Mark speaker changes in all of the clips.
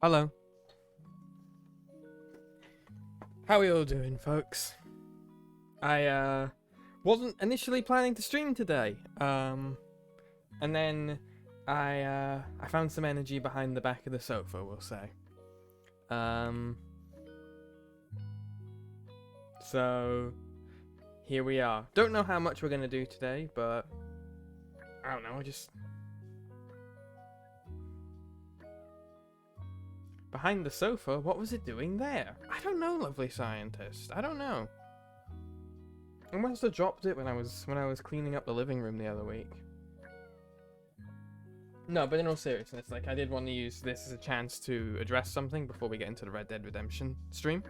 Speaker 1: Hello. How are you all doing, folks? I wasn't initially planning to stream today. And then I found some energy behind the back of the sofa, we'll say. So here we are. Don't know how much we're gonna do today, but I don't know, behind the sofa, what was it doing there? I don't know, lovely scientist. I don't know. I must have dropped it when I was cleaning up the living room the other week. No, but in all seriousness, like I did want to use this as a chance to address something before we get into the Red Dead Redemption stream.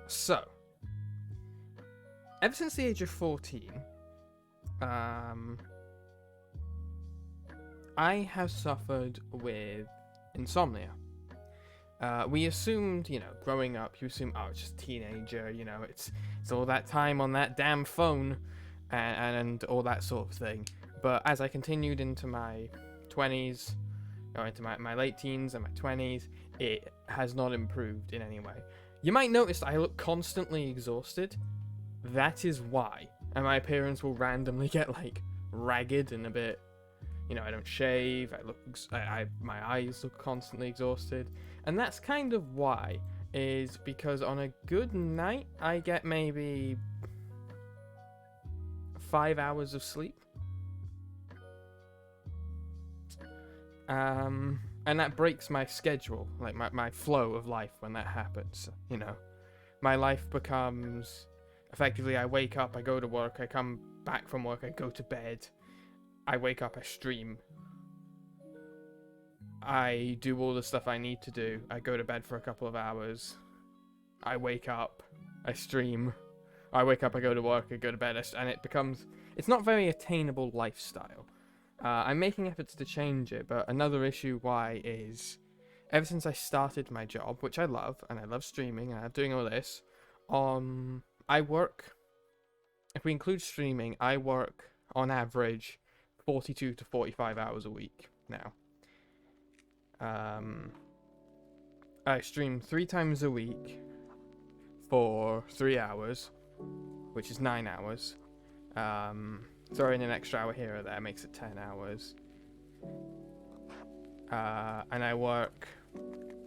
Speaker 1: So, ever since the age of 14, I have suffered with insomnia. We assumed, growing up, you assume, oh, it's just teenager, it's all that time on that damn phone, and all that sort of thing. But as I continued into my 20s, or into my late teens and my 20s, it has not improved in any way. You might notice I look constantly exhausted. That is why. And my appearance will randomly get, like, ragged and a bit, I don't shave, my eyes look constantly exhausted. And that's kind of why, is because on a good night, I get maybe 5 hours of sleep. And that breaks my schedule, like my flow of life when that happens, My life becomes, effectively, I wake up, I go to work, I come back from work, I go to bed, I wake up, I stream, I do all the stuff I need to do, I go to bed for a couple of hours, I wake up, I stream, I wake up, I go to work, I go to bed, and it's not very attainable lifestyle. I'm making efforts to change it, but another issue why is, ever since I started my job, which I love, and I love streaming, and I love doing all this, I work, if we include streaming, I work, on average, 42 to 45 hours a week now. I stream 3 times a week for 3 hours, which is 9 hours. Throw in an extra hour here or there, makes it 10 hours. And I work,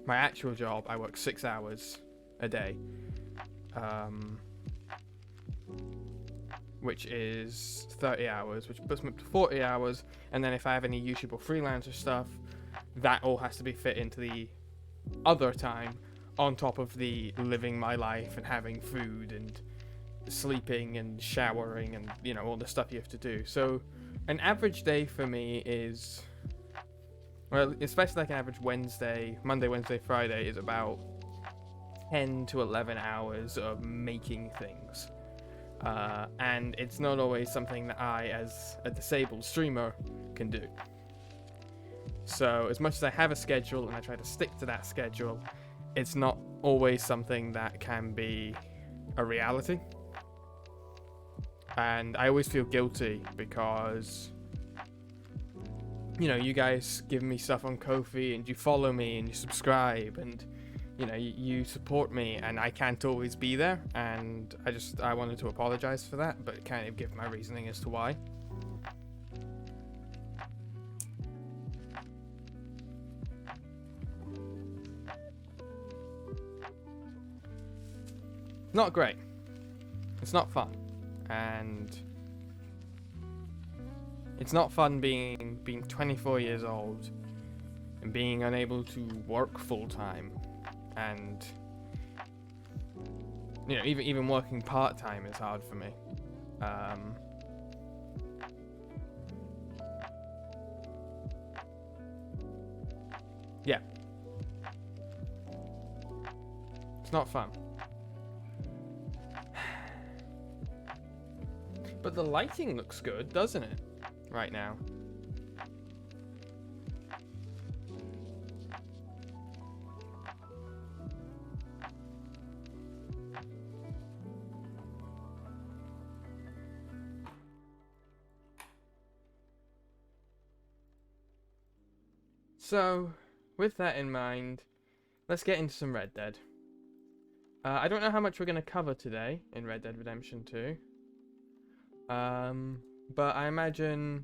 Speaker 1: my actual job, I work 6 hours a day. Which is 30 hours, which puts me up to 40 hours, and then if I have any YouTube or freelancer stuff, that all has to be fit into the other time, on top of the living my life and having food and sleeping and showering and, all the stuff you have to do. So, an average day for me is, well, especially like an average Monday, Wednesday, Friday, is about 10 to 11 hours of making things. And it's not always something that I, as a disabled streamer, can do. So, as much as I have a schedule and I try to stick to that schedule, it's not always something that can be a reality. And I always feel guilty because, you guys give me stuff on Ko-fi, and you follow me, and you subscribe, and you support me, and I can't always be there, and I wanted to apologize for that, but kind of give my reasoning as to why. Not great. It's not fun. And it's not fun being 24 years old and being unable to work full time. And even working part-time is hard for me. Yeah, it's not fun. But the lighting looks good, doesn't it, right now? So, with that in mind, let's get into some Red Dead. I don't know how much we're going to cover today in Red Dead Redemption 2. But I imagine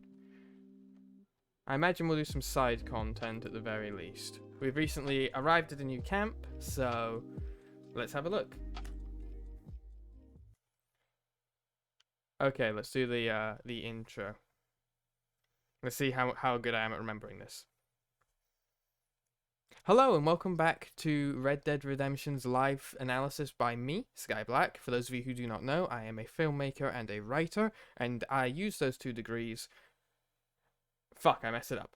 Speaker 1: we'll do some side content at the very least. We've recently arrived at a new camp, so let's have a look. Okay, let's do the intro. Let's see how good I am at remembering this. Hello and welcome back to Red Dead Redemption's live analysis by me, Skye Blacke. For those of you who do not know, I am a filmmaker and a writer, and I use those 2 degrees. Fuck, I messed it up.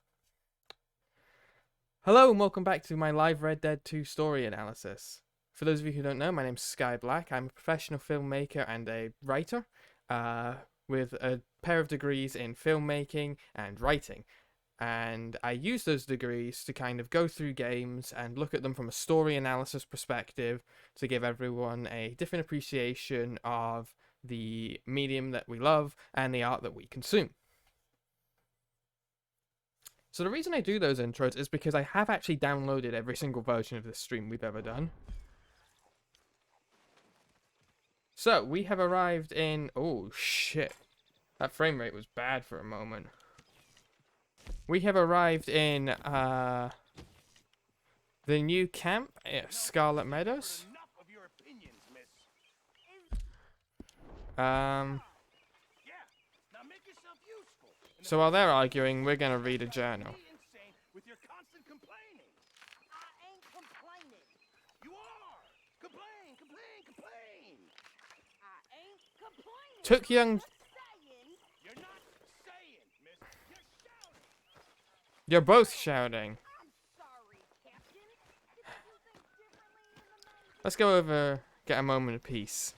Speaker 1: Hello and welcome back to my live Red Dead 2 story analysis. For those of you who don't know, my name's Skye Blacke. I'm a professional filmmaker and a writer, with a pair of degrees in filmmaking and writing. And I use those degrees to kind of go through games and look at them from a story analysis perspective to give everyone a different appreciation of the medium that we love and the art that we consume. So the reason I do those intros is because I have actually downloaded every single version of this stream we've ever done. So we have arrived in... Oh shit. That frame rate was bad for a moment. We have arrived in the new camp at Scarlet Meadows. So while they're arguing, we're gonna read a journal. Took young... You're both shouting. Let's go over, get a moment of peace.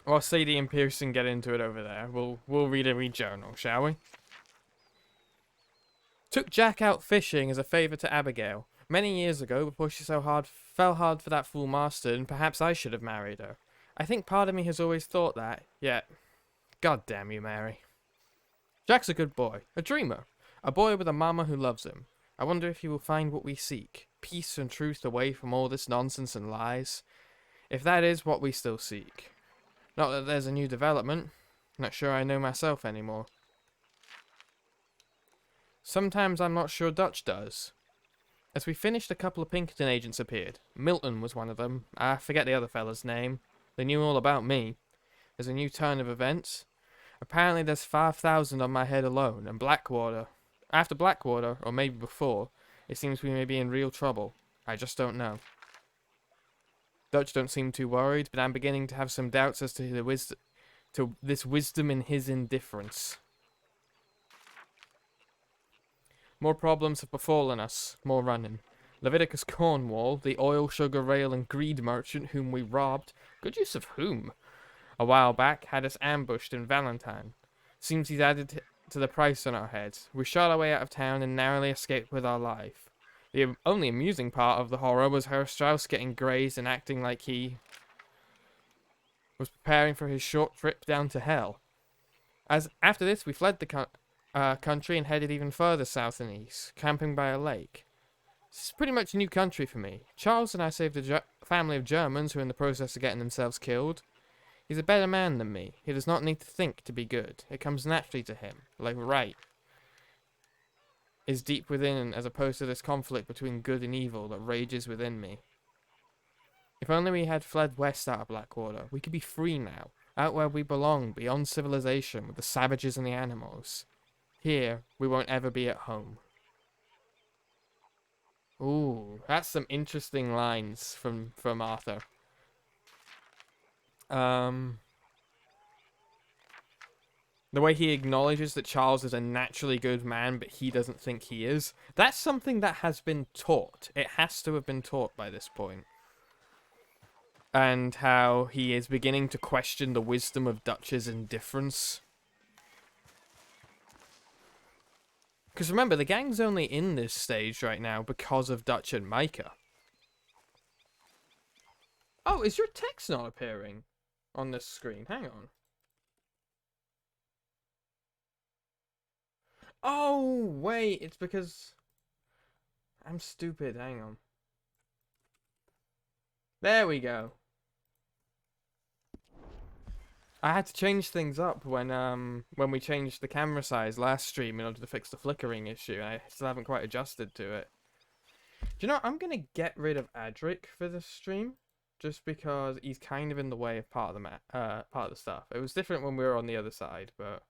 Speaker 1: While Sadie and Pearson get into it over there, we'll read a journal, shall we? Took Jack out fishing as a favour to Abigail. Many years ago, before she fell hard for that fool master, and perhaps I should have married her. I think part of me has always thought that, yet... God damn you, Mary. Jack's a good boy, a dreamer, a boy with a mama who loves him. I wonder if he will find what we seek, peace and truth away from all this nonsense and lies. If that is what we still seek. Not that there's a new development. Not sure I know myself anymore. Sometimes I'm not sure Dutch does. As we finished, a couple of Pinkerton agents appeared. Milton was one of them. I forget the other fella's name. They knew all about me. There's a new turn of events. Apparently there's 5,000 on my head alone, and Blackwater. After Blackwater, or maybe before, it seems we may be in real trouble. I just don't know. Dutch don't seem too worried, but I'm beginning to have some doubts as to this wisdom in his indifference. More problems have befallen us, more running. Leviticus Cornwall, the oil, sugar, rail, and greed merchant whom we robbed, good use of whom, a while back, had us ambushed in Valentine. Seems he's added to the price on our heads. We shot our way out of town and narrowly escaped with our life. The only amusing part of the horror was Herr Strauss getting grazed and acting like he was preparing for his short trip down to hell. After this, we fled the country and headed even further south and east, camping by a lake. This is pretty much new country for me. Charles and I saved a family of Germans who were in the process of getting themselves killed. He's a better man than me. He does not need to think to be good. It comes naturally to him, like right is deep within, as opposed to this conflict between good and evil that rages within me. If only we had fled west out of Blackwater, we could be free now, out where we belong, beyond civilization, with the savages and the animals. Here, we won't ever be at home. Ooh, that's some interesting lines from Arthur. The way he acknowledges that Charles is a naturally good man, but he doesn't think he is. That's something that has been taught. It has to have been taught by this point. And how he is beginning to question the wisdom of Dutch's indifference. Because remember, the gang's only in this stage right now because of Dutch and Micah. Oh, is your text not appearing? on this screen. Hang on. Oh, wait, it's because I'm stupid. Hang on. There we go. I had to change things up when we changed the camera size last stream in order to fix the flickering issue. I still haven't quite adjusted to it. Do you know, I'm gonna get rid of Adric for this stream, just because he's kind of in the way of part of the stuff. It was different when we were on the other side, but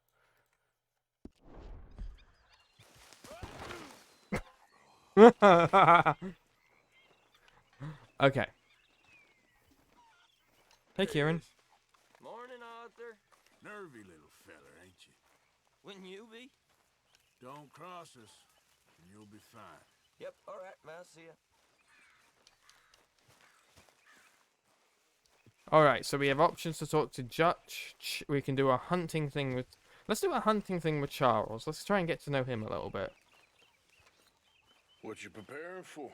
Speaker 1: okay. Hey, Kieran.
Speaker 2: Morning, Arthur.
Speaker 3: Nervy little feller, ain't you?
Speaker 2: Wouldn't you be?
Speaker 3: Don't cross us, and you'll be fine.
Speaker 2: Yep, alright, I'll see ya.
Speaker 1: Alright, so we have options to talk to Judge. We can do a hunting thing with... Let's do a hunting thing with Charles. Let's try and get to know him a little bit.
Speaker 3: What you preparing for?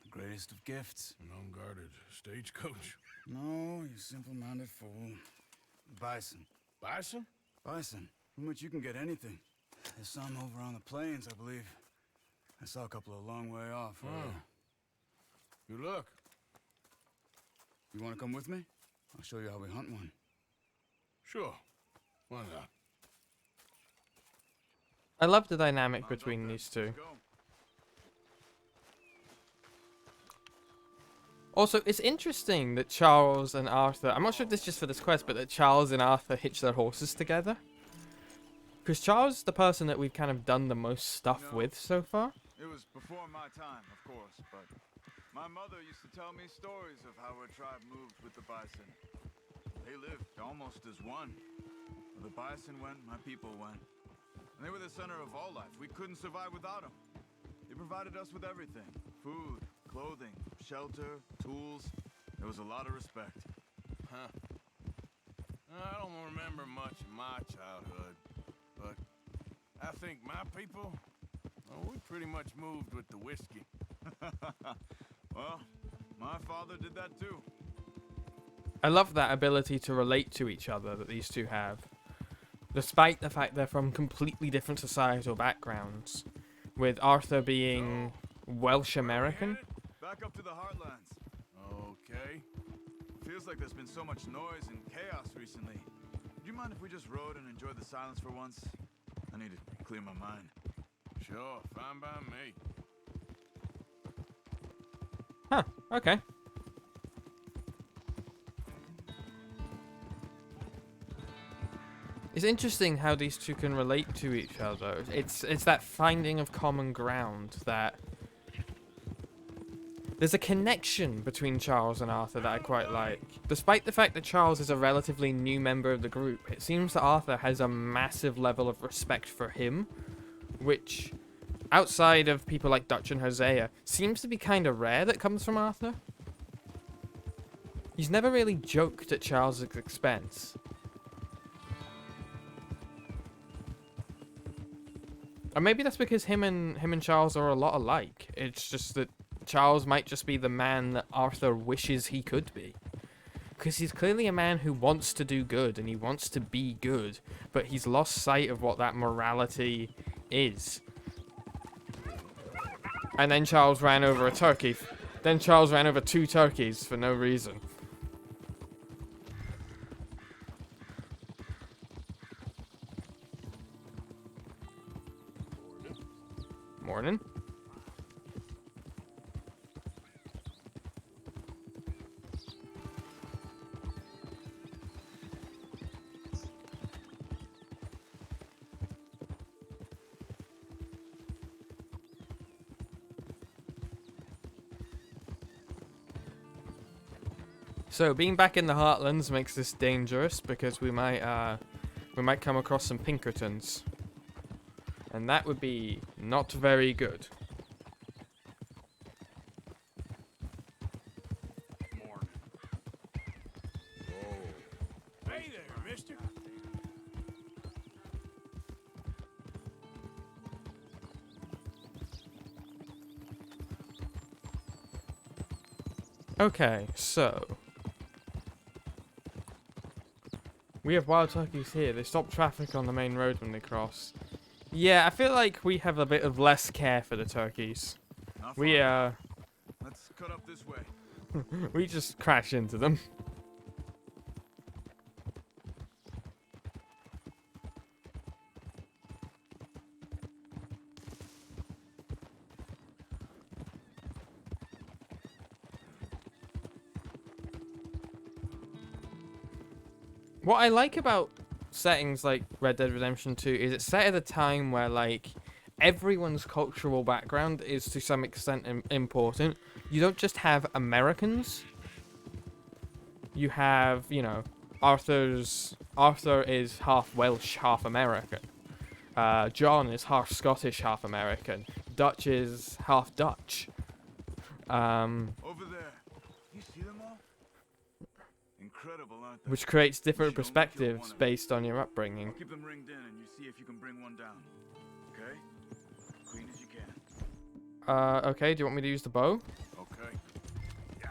Speaker 4: The greatest of gifts.
Speaker 3: An unguarded stagecoach.
Speaker 4: No, you simple-minded fool. Bison.
Speaker 3: Bison?
Speaker 4: Bison. How much you can get anything. There's some over on the plains, I believe. I saw a couple a long way off.
Speaker 3: Good luck.
Speaker 4: You want to come with me? I'll show you how we hunt one.
Speaker 3: Sure. Why not?
Speaker 1: I love the dynamic between these two.
Speaker 4: Let's go.
Speaker 1: Also, it's interesting that Charles and Arthur... I'm not sure if this is just for this quest, but that Charles and Arthur hitch their horses together. Because Charles is the person that we've kind of done the most stuff with so far.
Speaker 5: It was before my time, of course, but my mother used to tell me stories of how her tribe moved with the bison. They lived almost as one. Where the bison went, my people went. And they were the center of all life. We couldn't survive without them. They provided us with everything. Food, clothing, shelter, tools. There was a lot of respect.
Speaker 3: Huh. I don't remember much of my childhood, but I think my people, well, we pretty much moved with the whiskey.
Speaker 5: Well, my father did that too.
Speaker 1: I love that ability to relate to each other that these two have. Despite the fact they're from completely different societal backgrounds. With Arthur being Welsh American.
Speaker 5: Back up to the heartlands.
Speaker 3: Okay.
Speaker 5: Feels like there's been so much noise and chaos recently. Would you mind if we just rode and enjoyed the silence for once? I need to clear my mind.
Speaker 3: Sure, fine by me.
Speaker 1: Huh, okay. It's interesting how these two can relate to each other. It's that finding of common ground that... There's a connection between Charles and Arthur that I quite like. Despite the fact that Charles is a relatively new member of the group, it seems that Arthur has a massive level of respect for him, which, outside of people like Dutch and Hosea, seems to be kind of rare that comes from Arthur. He's never really joked at Charles' expense. Or maybe that's because him and Charles are a lot alike. It's just that Charles might just be the man that Arthur wishes he could be. Because he's clearly a man who wants to do good and he wants to be good, but he's lost sight of what that morality is. And then Charles ran over a turkey. Then Charles ran over 2 turkeys for no reason. Morning. So being back in the Heartlands makes this dangerous because we might come across some Pinkertons. And that would be not very good.
Speaker 3: Morning. Oh. Hey there, mister.
Speaker 1: Okay, so We have wild turkeys here. They stop traffic on the main road when they cross. Yeah, I feel like we have a bit of less care for the turkeys.
Speaker 5: Not
Speaker 1: We,
Speaker 5: far. Let's cut up this way.
Speaker 1: we just crash into them. What I like about settings like Red Dead Redemption 2 is it's set at a time where, like, everyone's cultural background is to some extent important. You don't just have Americans. You have, you know, Arthur is half Welsh, half American. John is half Scottish, half American. Dutch is half Dutch.
Speaker 5: Over there. You see them all? Incredible, aren't they?
Speaker 1: Which creates different
Speaker 5: You should only kill one
Speaker 1: perspectives
Speaker 5: of them.
Speaker 1: based on your upbringing.
Speaker 5: I'll keep them ringed in and you see if you can bring one down. Okay? Clean as you can.
Speaker 1: Okay, do you want me to use the bow?
Speaker 3: Okay. Yeah.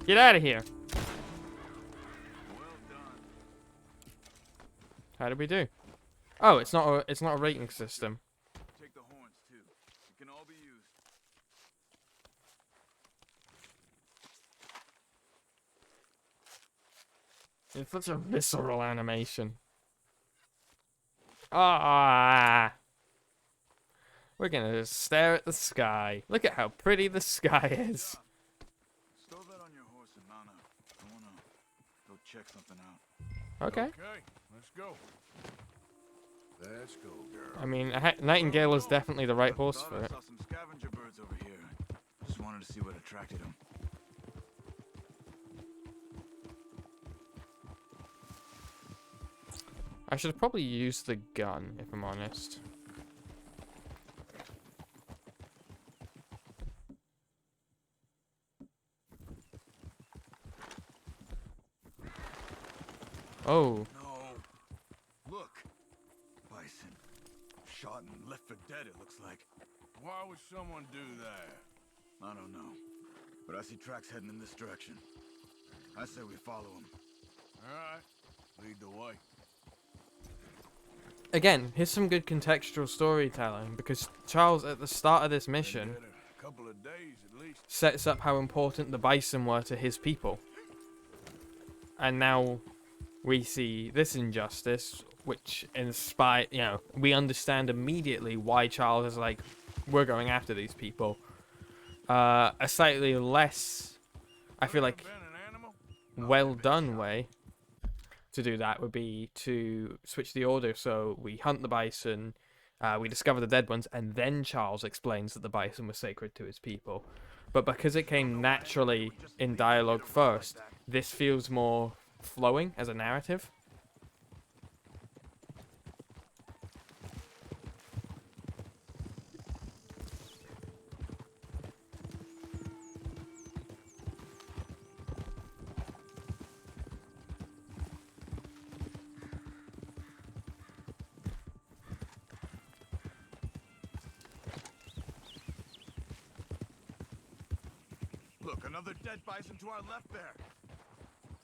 Speaker 1: Get out of here.
Speaker 5: Well done.
Speaker 1: How did we do? Oh, it's not a rating system.
Speaker 5: Take the horns too. It can all be used.
Speaker 1: It's such a visceral animation. Ah. We're gonna just stare at the sky. Look at how pretty the sky is.
Speaker 5: Stow that on your horse and mount up. I wanna go check something out.
Speaker 1: Okay.
Speaker 3: Okay, let's go. Let's go, girl.
Speaker 1: I mean, Nightingale is definitely the right horse
Speaker 5: Thought
Speaker 1: for
Speaker 5: I
Speaker 1: it.
Speaker 5: saw some scavenger birds over here. Just wanted to see what attracted them.
Speaker 1: I should have probably used the gun, if I'm honest. Oh,
Speaker 5: No. Look. Bison. Shot and left for dead, it looks like.
Speaker 3: Why would someone do that?
Speaker 5: I don't know. But I see tracks heading in this direction. I say we follow them.
Speaker 3: Alright, lead the way.
Speaker 1: again, here's some good contextual storytelling, because Charles, at the start of this
Speaker 3: Been
Speaker 1: mission,
Speaker 3: dead a couple of days at least.
Speaker 1: sets up how important the bison were to his people. And now we see this injustice, which inspire, you know, we understand immediately why Charles is like, we're going after these people. A slightly less, I feel like,
Speaker 3: Been an animal?
Speaker 1: well done way to do that would be to switch the order. So we hunt the bison, we discover the dead ones, and then Charles explains that the bison was sacred to his people. But because it came naturally in dialogue first, this feels more flowing as a narrative.
Speaker 5: Look, another dead bison to our left there.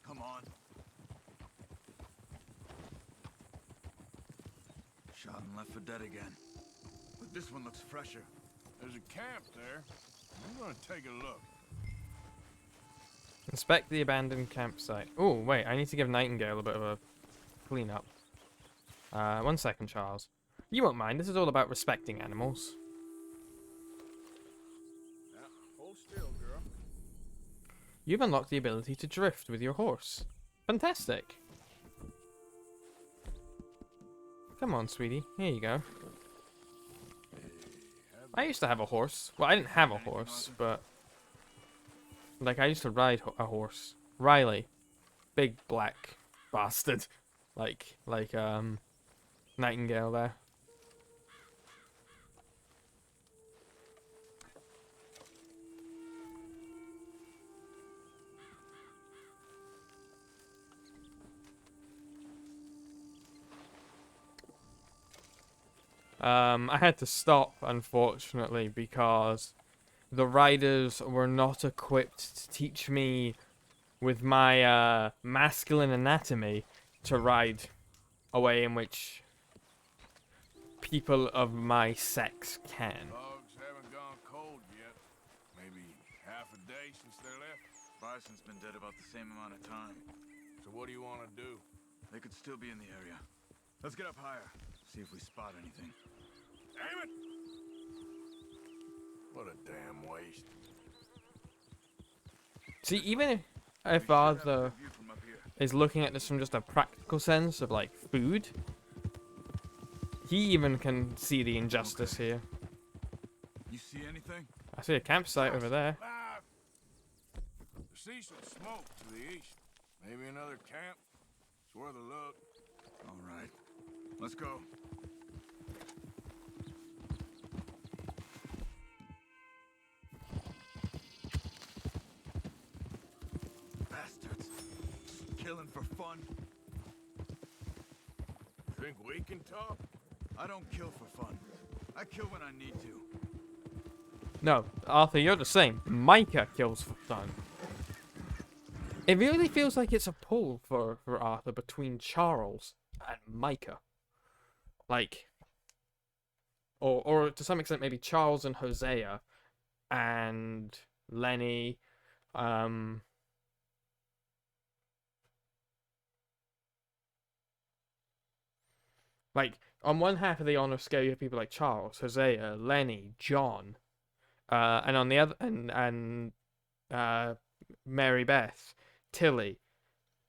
Speaker 5: Come on. Shot and left for dead again. But this one looks fresher.
Speaker 3: There's a camp there. I'm gonna take a look.
Speaker 1: Inspect the abandoned campsite. Oh, wait, I need to give Nightingale a bit of a clean-up. 1 second, Charles. You won't mind, this is all about respecting animals.
Speaker 3: Yeah, hold still, girl.
Speaker 1: You've unlocked the ability to drift with your horse. Fantastic. Come on, sweetie. Here you go. I used to have a horse. Well, I didn't have a horse, but... like, I used to ride a horse. Riley. Big, black, bastard. Like Nightingale there. I had to stop, unfortunately, because the riders were not equipped to teach me with my masculine anatomy to ride a way in which people of my sex can.
Speaker 3: Dogs haven't gone cold yet. Maybe half a day since they left.
Speaker 5: Bison's been dead about the same amount of time.
Speaker 3: So what do you want to do?
Speaker 5: They could still be in the area. Let's get up higher. See if we spot anything.
Speaker 3: Damn it! What a damn waste.
Speaker 1: See, even if
Speaker 5: We should have a
Speaker 1: Arthur
Speaker 5: good view from up here.
Speaker 1: is looking at this from just a practical sense of like food, he even can see the injustice here.
Speaker 5: You see anything?
Speaker 1: I see a campsite over there.
Speaker 3: Live! I see some smoke to the east. Maybe another camp. It's worth a look.
Speaker 5: All right. Let's go. Bastards. Just killing for fun.
Speaker 3: Think we can talk?
Speaker 5: I don't kill for fun. I kill when I need to.
Speaker 1: No, Arthur, you're the same. Micah kills for fun. It really feels like it's a pull for Arthur between Charles and Micah. Like, or to some extent maybe Charles and Hosea and Lenny, like on one half of the honor scale you have people like Charles, Hosea, Lenny, John, and on the other and Mary Beth, Tilly,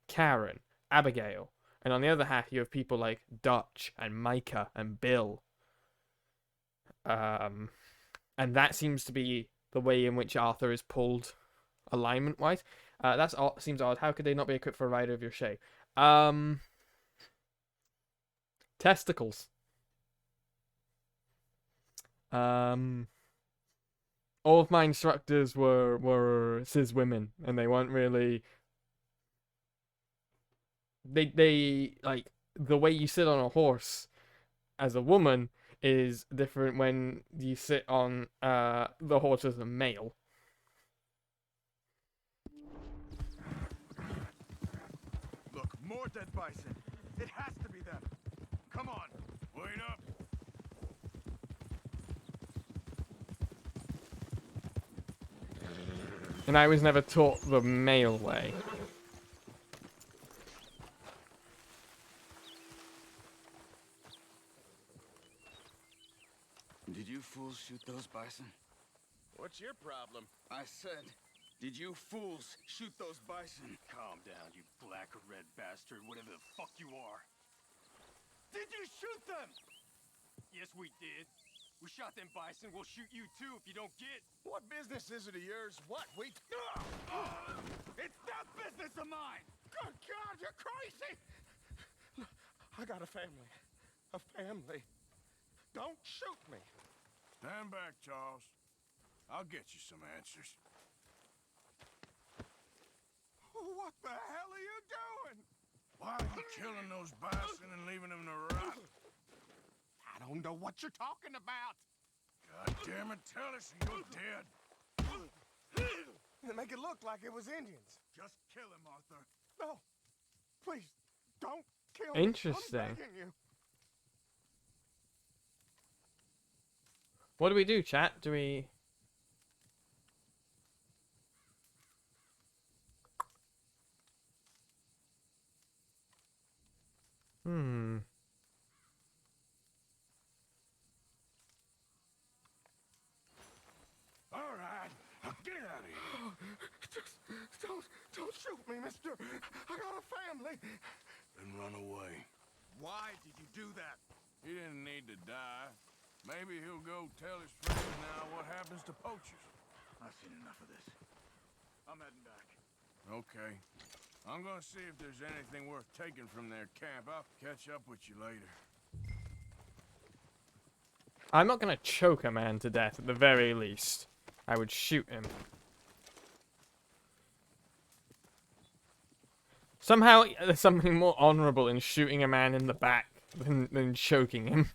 Speaker 1: Karen, Abigail, and on the other half you have people like Dutch and Micah and Bill. And that seems to be the way in which Arthur is pulled alignment-wise. That's seems odd. How could they not be equipped for a rider of your shape? Testicles. All of my instructors were cis women, and they weren't really. They like the way you sit on a horse as a woman is different when you sit on the horse as a male.
Speaker 5: Look, more dead bison. It has to be them. Come on.
Speaker 3: Wait up!
Speaker 1: And I was never taught the male way.
Speaker 5: Did you fools shoot those bison?
Speaker 3: What's your problem?
Speaker 5: I said, did you fools shoot those bison?
Speaker 6: Calm down, you black or red bastard, whatever the fuck you are.
Speaker 5: Did you shoot them?
Speaker 6: Yes, we did. We shot them bison, we'll shoot you too if you don't get.
Speaker 3: What business is it of yours? What? Wait.
Speaker 5: It's that business of mine!
Speaker 3: Good God, you're crazy! I got a family. A family. Don't shoot me. Stand back, Charles. I'll get you some answers. What the hell are you doing? Why are you killing those bison and leaving them to rot? I don't know what you're talking about. God damn it, tell us you're dead.
Speaker 7: Make it look like it was Indians.
Speaker 5: Just kill him, Arthur.
Speaker 7: No, please, don't kill me.
Speaker 1: Interesting.
Speaker 7: I'm begging you.
Speaker 1: What do we do, chat? Do we...
Speaker 3: All right, now get out of here.
Speaker 7: Just don't shoot me, mister. I got a family.
Speaker 3: Then run away.
Speaker 5: Why did you do that?
Speaker 3: He didn't need to die. Maybe he'll go tell his friends now what happens to poachers.
Speaker 5: I've seen enough of this. I'm heading back.
Speaker 3: Okay. I'm gonna see if there's anything worth taking from their camp. I'll catch up with you later.
Speaker 1: I'm not gonna choke a man to death at the very least. I would shoot him. Somehow, there's something more honorable in shooting a man in the back than choking him.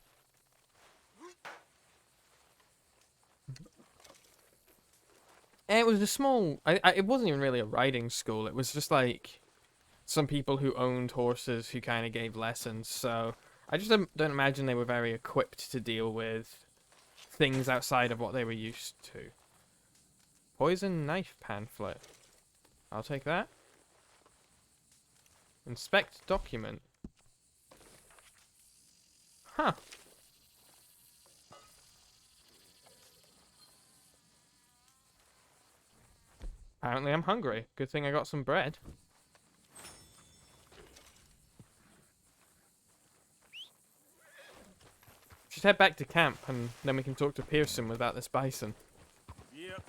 Speaker 1: And it was a small... it wasn't even really a riding school. It was just like some people who owned horses who kind of gave lessons. So I just don't imagine they were very equipped to deal with things outside of what they were used to. Poison knife pamphlet. I'll take that. Inspect document. Huh. Apparently I'm hungry. Good thing I got some bread. Just head back to camp and then we can talk to Pearson about this bison.
Speaker 3: Yep.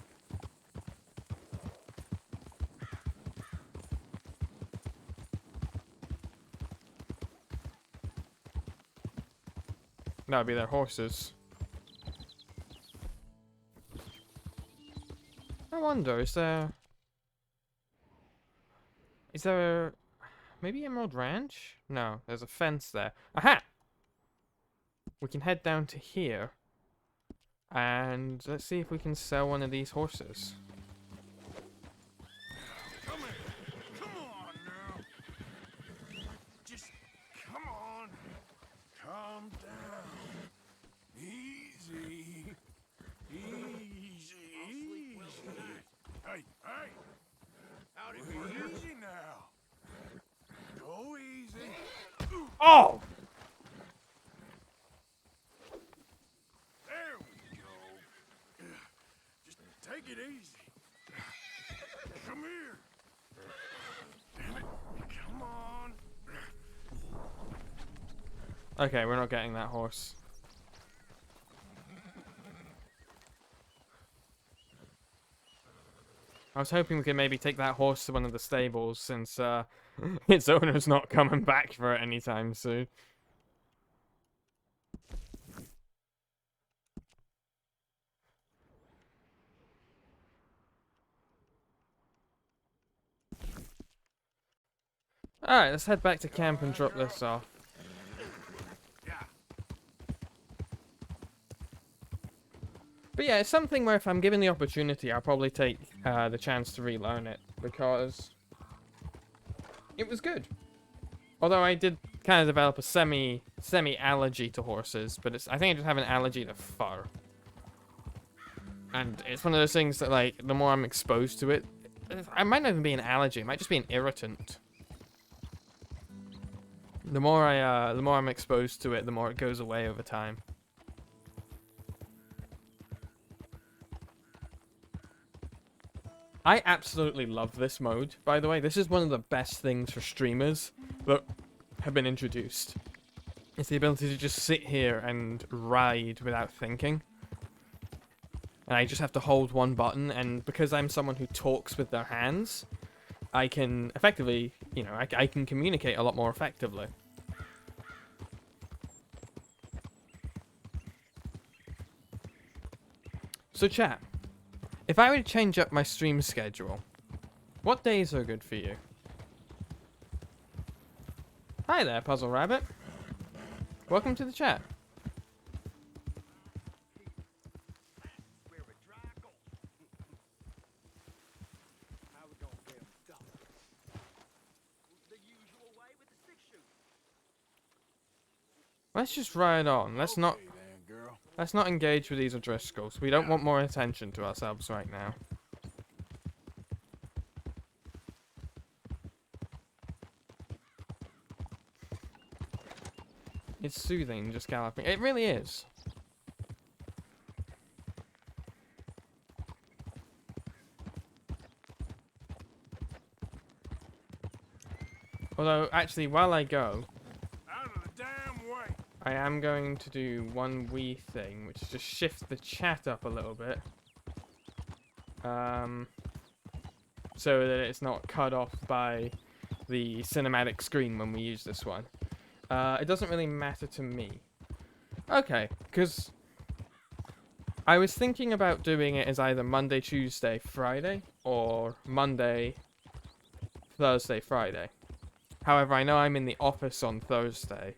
Speaker 1: That would be their horses. I wonder, is there maybe Emerald Ranch? No, there's a fence there. Aha! We can head down to here. And let's see if we can sell one of these horses.
Speaker 3: Come here. Come on now. Just come on. Calm down. Easy. Easy. Easy. Hey, hey. Easy now. Go easy.
Speaker 1: Oh!
Speaker 3: There we go. Just take it easy. Come here. Damn it. Come on.
Speaker 1: Okay, we're not getting that horse. I was hoping we could maybe take that horse to one of the stables since its owner's not coming back for it anytime soon. Alright, let's head back to camp and drop this off. But yeah, it's something where if I'm given the opportunity, I'll probably take the chance to relearn it, because it was good. Although I did kind of develop a semi-allergy to horses, but I think I just have an allergy to fur. And it's one of those things that, like, the more I'm exposed to it, it might not even be an allergy, it might just be an irritant. The more I'm exposed to it, the more it goes away over time. I absolutely love this mode, by the way. This is one of the best things for streamers that have been introduced. It's the ability to just sit here and ride without thinking. And I just have to hold one button, and because I'm someone who talks with their hands, I can effectively, you know, I can communicate a lot more effectively. So chat, if I were to change up my stream schedule, what days are good for you? Hi there, Puzzle Rabbit. Welcome to the chat. Let's just ride on. Let's not engage with these O'Driscolls. We don't want more attention to ourselves right now. It's soothing just galloping. It really is. Although, actually, while I go, I am going to do one wee thing, which is just shift the chat up a little bit. So that it's not cut off by the cinematic screen when we use this one. It doesn't really matter to me. Okay, because I was thinking about doing it as either Monday, Tuesday, Friday, or Monday, Thursday, Friday. However, I know I'm in the office on Thursday,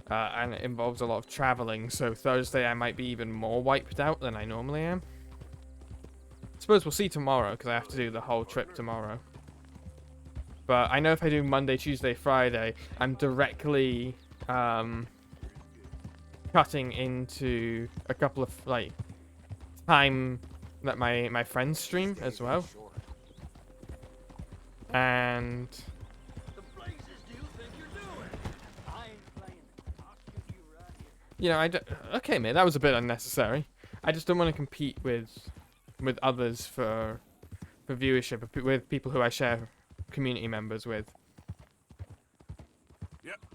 Speaker 1: and it involves a lot of traveling, so Thursday I might be even more wiped out than I normally am. I suppose we'll see tomorrow, because I have to do the whole trip tomorrow. But I know if I do Monday, Tuesday, Friday, I'm directly cutting into a couple of, like, time that my friends stream as well. And you know, okay, mate, that was a bit unnecessary. I just don't want to compete with others for viewership, with people who I share community members with.
Speaker 3: Yep.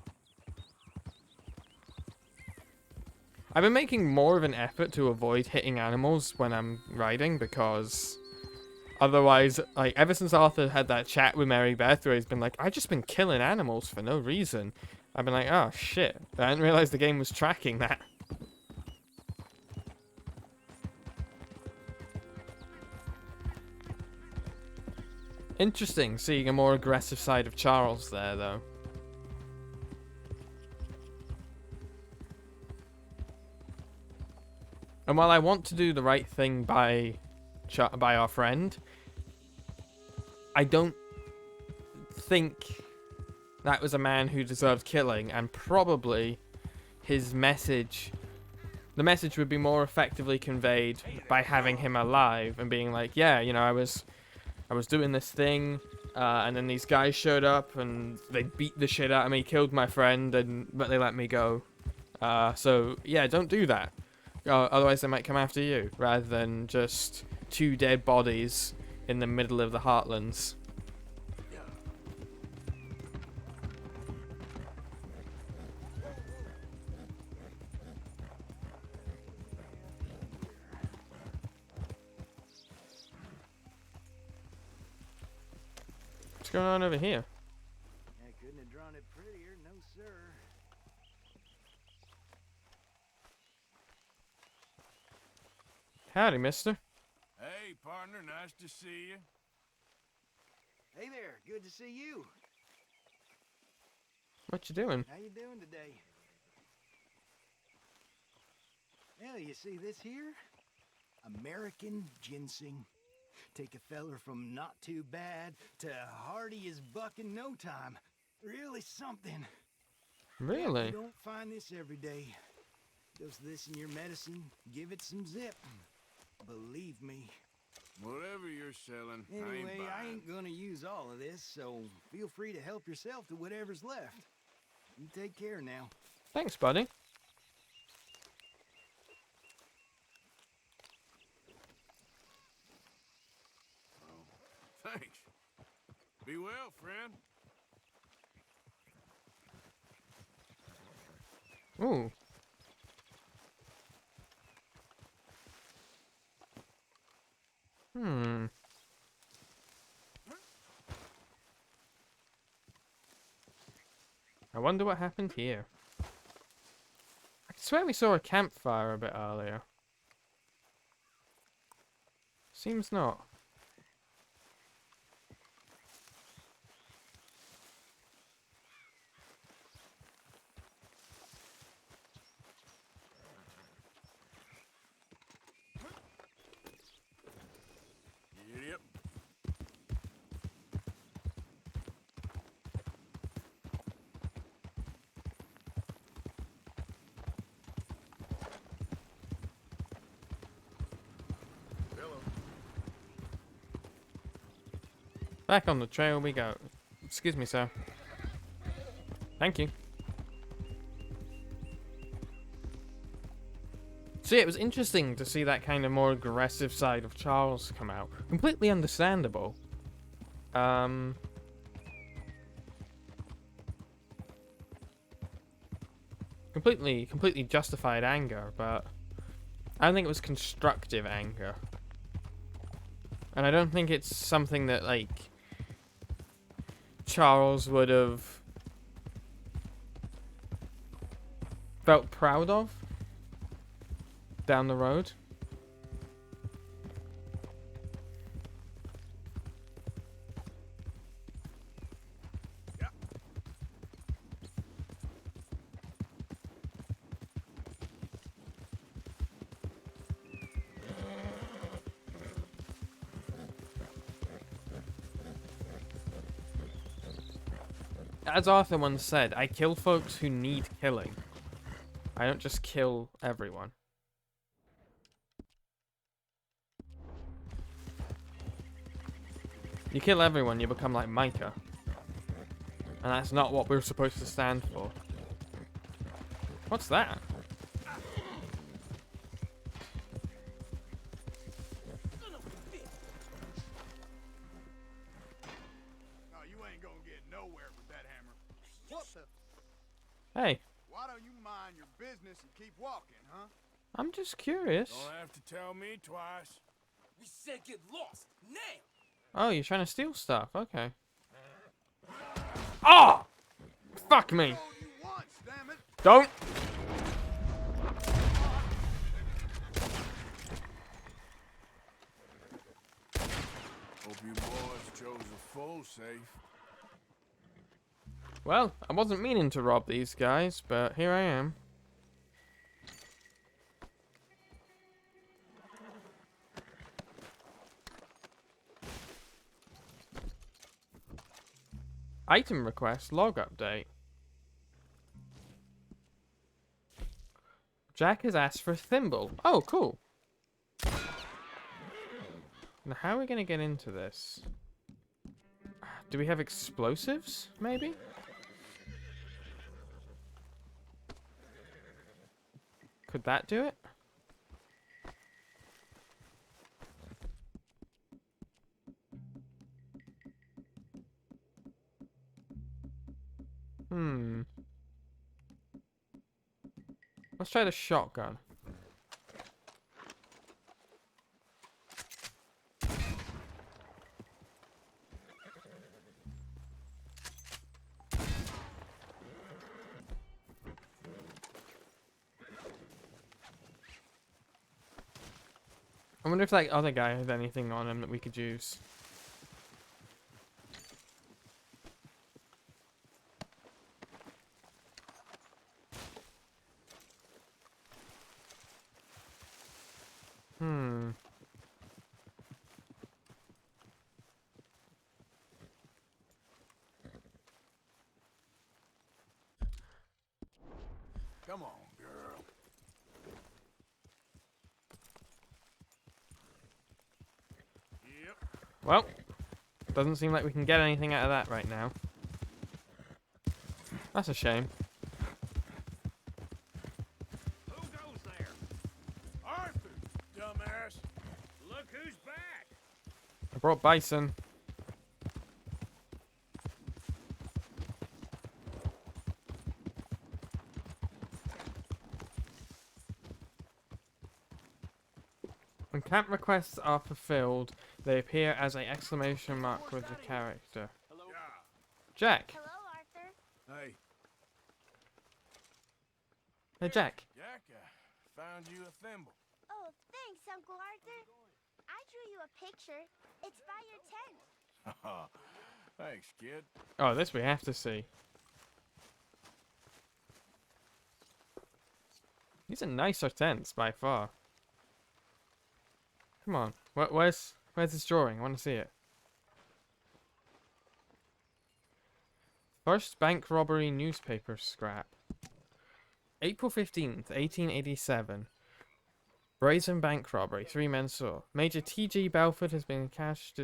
Speaker 1: I've been making more of an effort to avoid hitting animals when I'm riding, because otherwise, like, ever since Arthur had that chat with Mary Beth where he's been like, I've just been killing animals for no reason, I've been like, oh shit, I didn't realize the game was tracking that. Interesting, seeing a more aggressive side of Charles there, though. And while I want to do the right thing by our friend, I don't think that was a man who deserved killing, and probably his message, the message would be more effectively conveyed by having him alive and being like, yeah, you know, I was doing this thing, and then these guys showed up and they beat the shit out of me, killed my friend, but they let me go. So yeah, don't do that. Otherwise they might come after you, rather than just 2 dead bodies in the middle of the Heartlands. What's going on over here?
Speaker 8: I couldn't have drawn it prettier, no sir.
Speaker 1: Howdy, mister.
Speaker 3: Hey, partner, nice to see you.
Speaker 8: Hey there, good to see you.
Speaker 1: What you doing?
Speaker 8: How you doing today? Well, you see this here? American ginseng. Take a feller from not too bad to hardy as buck in no time. Really something.
Speaker 1: Really?
Speaker 8: You don't find this every day. Dose this in your medicine, give it some zip. Believe me.
Speaker 3: Whatever you're selling, I ain't
Speaker 8: Anyway,
Speaker 3: buying.
Speaker 8: I ain't gonna use all of this, so feel free to help yourself to whatever's left. You take care now.
Speaker 1: Thanks, buddy.
Speaker 3: Thanks. Be well, friend.
Speaker 1: Ooh. I wonder what happened here. I swear we saw a campfire a bit earlier. Seems not.
Speaker 3: Yep.
Speaker 1: Back on the trail we go. Excuse me, sir. Thank you. So yeah, it was interesting to see that kind of more aggressive side of Charles come out. Completely understandable. Completely justified anger, but I don't think it was constructive anger. And I don't think it's something that, like, Charles would have felt proud of down the road. As Arthur once said, I kill folks who need killing. I don't just kill everyone. You kill everyone, you become like Micah. And that's not what we're supposed to stand for. What's that?
Speaker 3: No, you ain't gonna get nowhere with that hammer.
Speaker 8: What the?
Speaker 1: Hey,
Speaker 3: Why don't you mind your business and keep walking, huh?
Speaker 1: I'm just curious.
Speaker 3: Don't have to tell me twice.
Speaker 6: We said get lost now.
Speaker 1: Oh, you're trying to steal stuff. Okay. Oh! Fuck me.
Speaker 3: Told you once, damn it.
Speaker 1: Don't.
Speaker 3: Hope you boys chose a full safe.
Speaker 1: Well, I wasn't meaning to rob these guys, but here I am. Item request, log update. Jack has asked for a thimble. Oh, cool. Now, how are we going to get into this? Do we have explosives, maybe? Could that do it? Let's try the shotgun. I wonder if that other guy has anything on him that we could use.
Speaker 3: Come on, girl. Yep.
Speaker 1: Well, doesn't seem like we can get anything out of that right now. That's a shame.
Speaker 6: Who goes there?
Speaker 3: Arthur, dumbass.
Speaker 6: Look who's back.
Speaker 1: I brought bison. When camp requests are fulfilled, they appear as an exclamation mark with the character.
Speaker 6: Hello.
Speaker 3: Yeah.
Speaker 1: Jack!
Speaker 9: Hello, Arthur.
Speaker 3: Hey,
Speaker 1: Hey, Jack.
Speaker 3: Jack, found you a thimble.
Speaker 9: Oh, thanks, Uncle Arthur. I drew you a picture. It's by your tent.
Speaker 3: Thanks, kid.
Speaker 1: Oh, this we have to see. These are nicer tents by far. Come on. Where's this drawing? I want to see it. First bank robbery newspaper scrap. April 15th, 1887. Brazen bank robbery. 3 men saw. Major T.G. Belford has been cashed.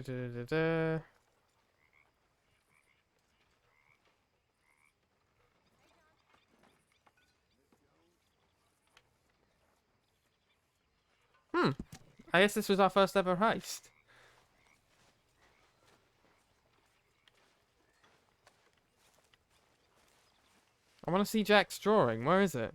Speaker 1: I guess this was our first ever heist. I want to see Jack's drawing. Where is it?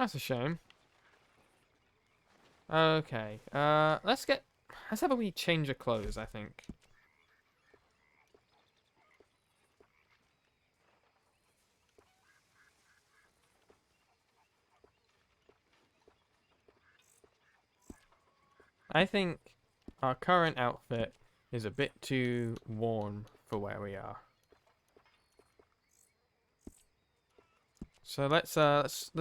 Speaker 1: That's a shame. Okay. Let's have a wee change of clothes, I think. I think our current outfit is a bit too warm for where we are. So let's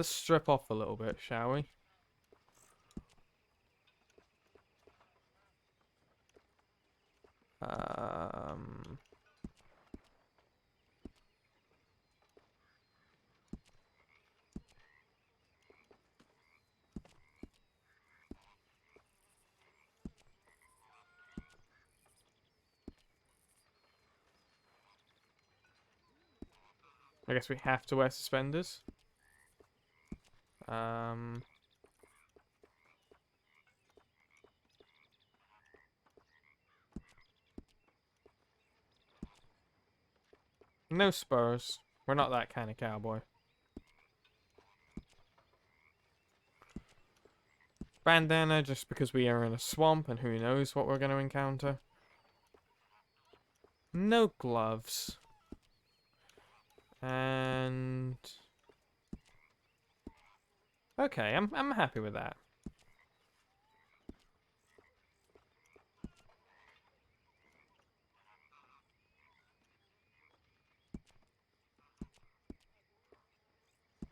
Speaker 1: strip off a little bit, shall we? I guess we have to wear suspenders. No spurs. We're not that kind of cowboy. Bandana just because we are in a swamp and who knows what we're going to encounter. No gloves. And okay, I'm happy with that.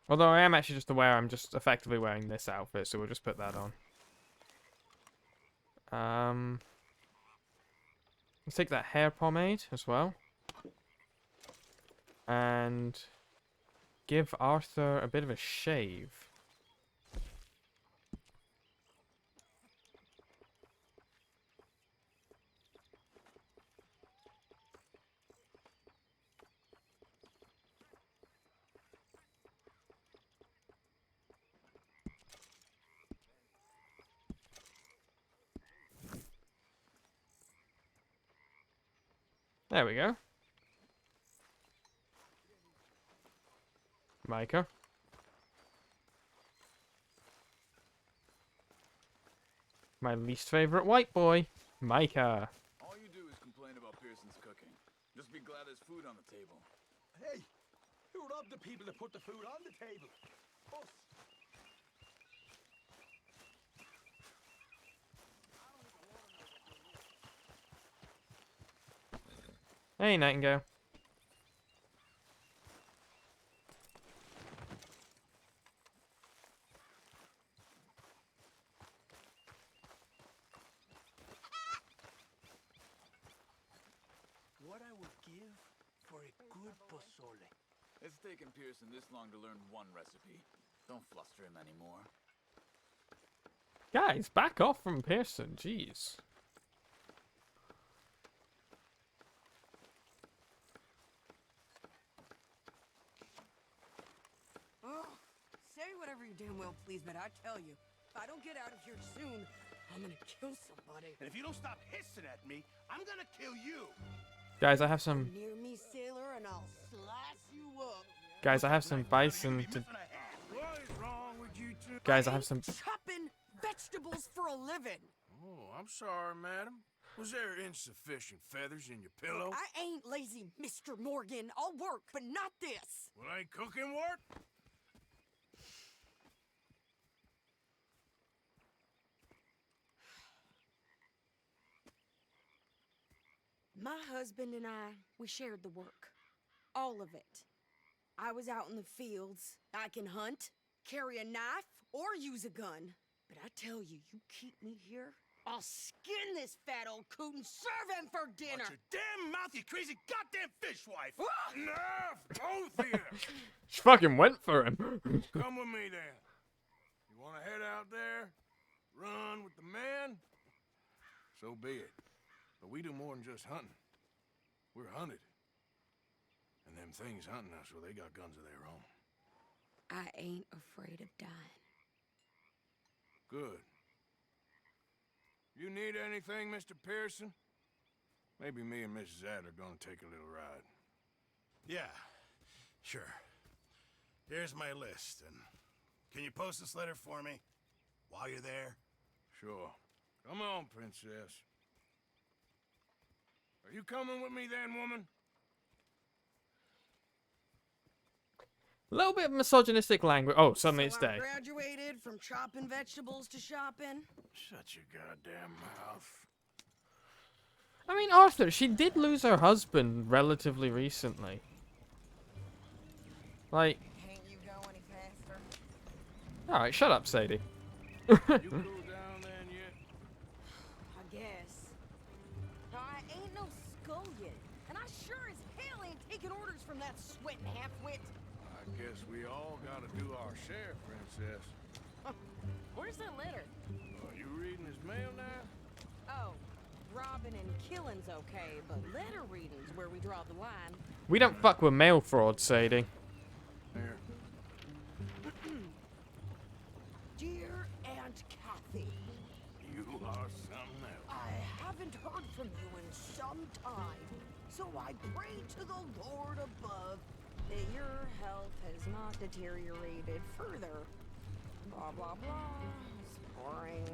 Speaker 1: Although I am actually just aware I'm just effectively wearing this outfit, so we'll just put that on. Let's take that hair pomade as well. And give Arthur a bit of a shave. There we go. Micah. My least favorite white boy, Micah.
Speaker 5: All you do is complain about Pearson's cooking. Just be glad there's food on the table.
Speaker 7: Hey, who robbed the people that put the food on the table? Us.
Speaker 1: Hey, Nightingale.
Speaker 8: What I would give for a good pozole.
Speaker 5: It's taken Pearson this long to learn one recipe. Don't fluster him anymore.
Speaker 1: Guys, back off from Pearson. Jeez.
Speaker 10: Oh, say whatever you damn well please, but I tell you, if I don't get out of here soon, I'm gonna kill somebody.
Speaker 3: And if you don't stop hissing at me, I'm gonna kill you.
Speaker 1: Guys, I have some.
Speaker 10: Near me, sailor, and I'll slice you up.
Speaker 1: Guys, I have some bison to.
Speaker 3: What is wrong with you two?
Speaker 1: Guys, I have some.
Speaker 10: Chopping vegetables for a living.
Speaker 3: Oh, I'm sorry, madam. Was there insufficient feathers in your pillow?
Speaker 10: I ain't lazy, Mr. Morgan. I'll work, but not this.
Speaker 3: Well, ain't cooking work?
Speaker 10: My husband and I, we shared the work. All of it. I was out in the fields. I can hunt, carry a knife, or use a gun. But I tell you, you keep me here, I'll skin this fat old coot and serve him for dinner.
Speaker 3: Watch your damn mouth, you crazy goddamn fishwife! Enough, both of you!
Speaker 1: She fucking went for him.
Speaker 3: Come with me, then. You want to head out there? Run with the men? So be it. But we do more than just hunting. We're hunted. And them things hunting us, well, they got guns of their own.
Speaker 10: I ain't afraid of dying.
Speaker 3: Good. You need anything, Mr. Pearson? Maybe me and Mrs. Ad are gonna take a little ride. Yeah, sure. Here's my list, and Can you post this letter for me? While you're there? Sure. Come on, princess. Are you coming with me then, woman?
Speaker 1: A little bit of misogynistic language. Oh, suddenly it's
Speaker 10: I
Speaker 1: day.
Speaker 10: graduated from chopping vegetables to shopping.
Speaker 3: Shut your goddamn mouth.
Speaker 1: I mean, Arthur, she did lose her husband relatively recently. Like...
Speaker 10: Can't you go any faster?
Speaker 1: Alright, shut up, Sadie.
Speaker 3: You cool down then yet?
Speaker 10: I guess. I ain't no skull yet, and I sure as hell ain't taking orders from that sweating half-wit.
Speaker 3: I guess we all gotta do our share, princess.
Speaker 10: Where's that letter?
Speaker 3: Are you reading his mail now?
Speaker 10: Oh, robbing and killing's okay, but letter reading's where we draw the line.
Speaker 1: We don't fuck with mail fraud, Sadie.
Speaker 3: Here.
Speaker 10: Dear Aunt Kathy,
Speaker 3: You are something else.
Speaker 10: I haven't heard from you in some time, so I pray to the Lord above that your health has not deteriorated further. Blah, blah, blah. It's boring.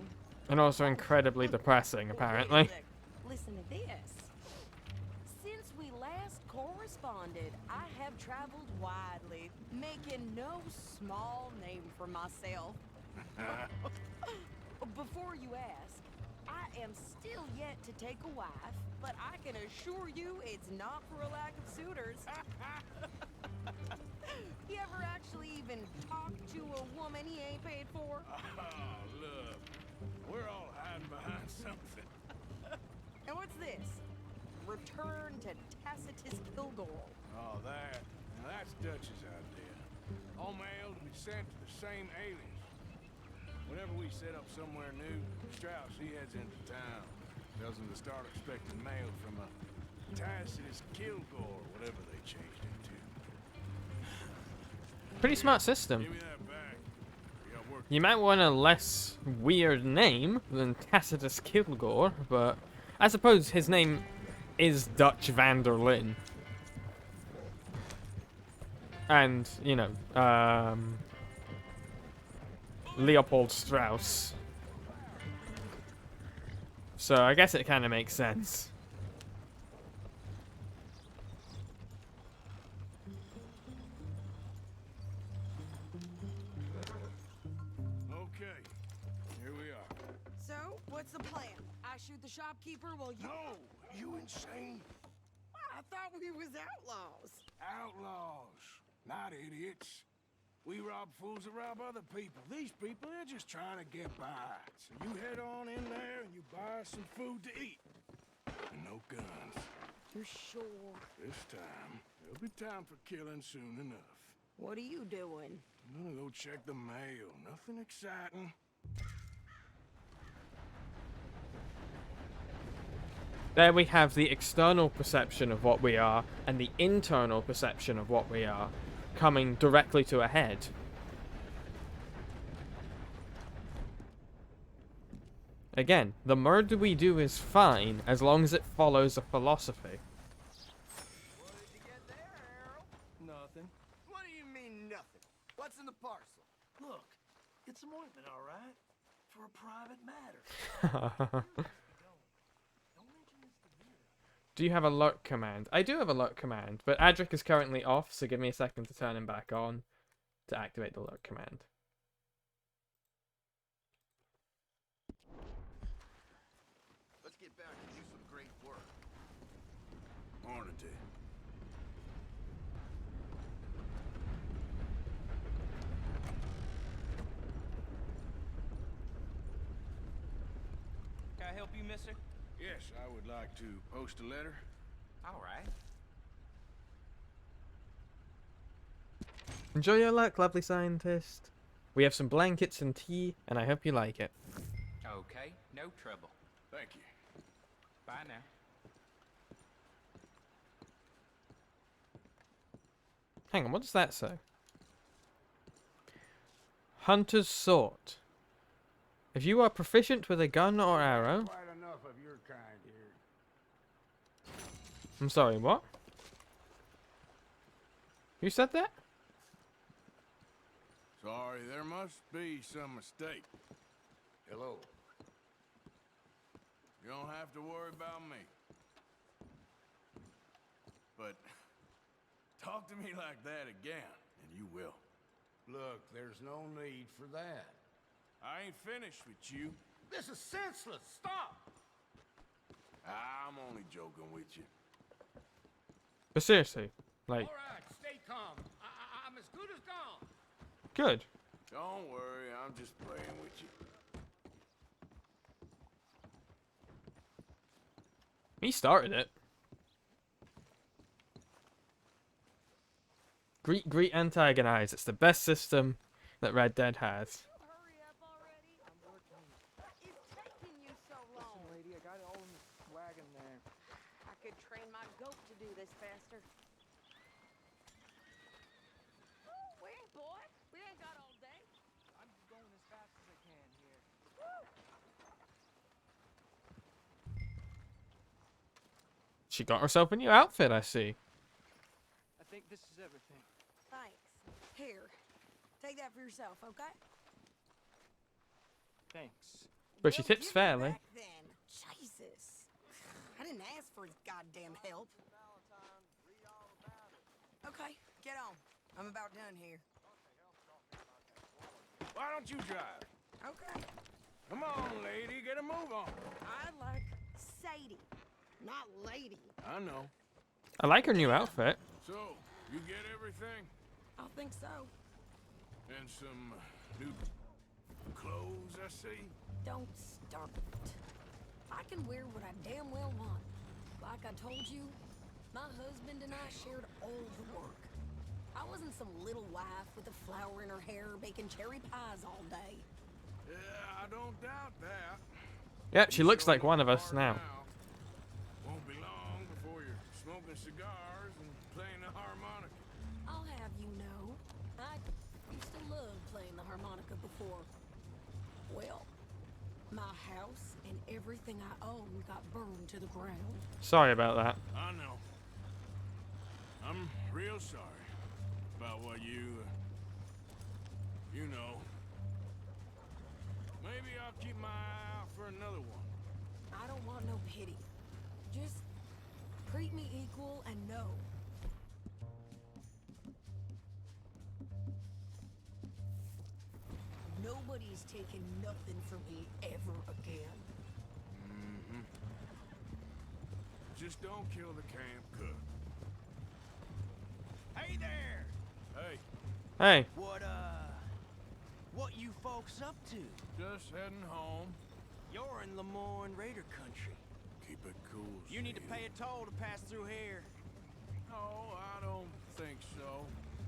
Speaker 1: And also incredibly depressing, apparently.
Speaker 10: Wait a sec. Listen to this. Since we last corresponded, I have traveled widely, making no small name for myself. Before you ask, I am still yet to take a wife, but I can assure you it's not for a lack of suitors. You ever actually even talk to a woman he ain't paid for?
Speaker 3: Oh, look. We're all hiding behind something.
Speaker 10: And what's this? Return to Tacitus Kilgore.
Speaker 3: Oh, that. Now that's Dutch's idea. All mail to be sent to the same aliens. Whenever we set up somewhere new, Strauss, he heads into town. Tells them to start expecting mail from a Tacitus Kilgore, whatever they changed it to.
Speaker 1: Pretty smart system.
Speaker 3: Give me that back. We got work.
Speaker 1: You might want a less weird name than Tacitus Kilgore, but I suppose his name is Dutch van der Linde. And, you know, Leopold Strauss. So I guess it kind of makes sense.
Speaker 3: Okay, here we are.
Speaker 10: So, what's the plan? I shoot the shopkeeper while you...
Speaker 3: No, you insane?
Speaker 10: I thought we was outlaws.
Speaker 3: Outlaws, not idiots. We rob fools that rob other people. These people, they're just trying to get by. So you head on in there and you buy some food to eat. And no guns.
Speaker 10: You're sure?
Speaker 3: This time, there'll be time for killing soon enough.
Speaker 10: What are you doing?
Speaker 3: I'm gonna go check the mail. Nothing exciting.
Speaker 1: There we have the external perception of what we are and the internal perception of what we are coming directly to a head. Again, the murder we do is fine as long as it follows a philosophy.
Speaker 6: What did you get there, Harold? Nothing.
Speaker 8: What do you mean, nothing? What's in the parcel?
Speaker 6: Look, it's some ointment, all right? For a private matter.
Speaker 1: Do you have a lurk command? I do have a lurk command, but Adric is currently off, so give me a second to turn him back on to activate the lurk command.
Speaker 8: Let's get back and do some great work.
Speaker 3: Morning to you.
Speaker 2: Can I help you, mister?
Speaker 3: Yes, I would like to post a letter.
Speaker 2: All right.
Speaker 1: Enjoy your luck, lovely scientist. We have some blankets and tea, and I hope you like it.
Speaker 2: Okay, no trouble.
Speaker 3: Thank you.
Speaker 2: Bye now.
Speaker 1: Hang on, what does that say? Hunter's Sword. If you are proficient with a gun or arrow...
Speaker 3: Quite enough of your kind here.
Speaker 1: I'm sorry, what? Who said that?
Speaker 3: Sorry, there must be some mistake.
Speaker 7: Hello.
Speaker 3: You don't have to worry about me. But talk to me like that again, and you will.
Speaker 7: Look, there's no need for that.
Speaker 3: I ain't finished with you.
Speaker 7: This is senseless. Stop!
Speaker 3: I'm only joking with you.
Speaker 1: But seriously, like,
Speaker 7: All right, stay calm. I'm as good as gone.
Speaker 1: good.
Speaker 3: Don't worry, I'm just playing with you.
Speaker 1: He started it. Greet, antagonize. It's the best system that Red Dead has.
Speaker 10: Hurry up already. I'm working. What is taking you so long?
Speaker 11: Listen, lady, I got it all in this wagon there.
Speaker 10: I could train my goat to do this faster. Wait, boy. We ain't got all day.
Speaker 11: I'm going as fast as I can here.
Speaker 1: She got herself a new outfit, I see.
Speaker 11: I think this is everything.
Speaker 10: Thanks. Here. Take that for yourself, okay?
Speaker 11: Thanks.
Speaker 1: But she
Speaker 10: Well,
Speaker 1: tips
Speaker 10: give it
Speaker 1: fairly.
Speaker 10: back then. Jesus. I didn't ask for his goddamn help. Okay, get on. I'm about done here.
Speaker 3: Why don't you drive?
Speaker 10: Okay.
Speaker 3: Come on, lady, get a move on.
Speaker 10: I like Sadie, not lady.
Speaker 3: I know.
Speaker 1: I like her new outfit.
Speaker 3: So, you get everything?
Speaker 10: I think so.
Speaker 3: And some new clothes, I see.
Speaker 10: Don't start it. I can wear what I damn well want. Like I told you, my husband and I shared all the work. I wasn't some little wife with a flower in her hair baking cherry pies all day.
Speaker 3: Yeah, I don't doubt that.
Speaker 1: Yep, she looks like one of us now.
Speaker 3: Won't be long before you're smoking cigars and playing the harmonica.
Speaker 10: I'll have you know, I used to love playing the harmonica before. Well, my house and everything I own got burned to the ground.
Speaker 1: Sorry about that.
Speaker 3: I know. I'm real sorry about what you know. Maybe I'll keep my eye out for another one.
Speaker 10: I don't want no pity. Just treat me equal and know. Nobody's taking nothing from me ever again.
Speaker 3: Mm-hmm. Just don't kill the camp cook.
Speaker 8: Hey there!
Speaker 3: Hey,
Speaker 1: Hey,
Speaker 8: What you folks up to?
Speaker 3: just heading home.
Speaker 8: You're in Lemoyne Raider country.
Speaker 3: Keep it cool.
Speaker 8: You need to
Speaker 3: Sid.
Speaker 8: pay a toll to pass through here.
Speaker 3: No, I don't think so.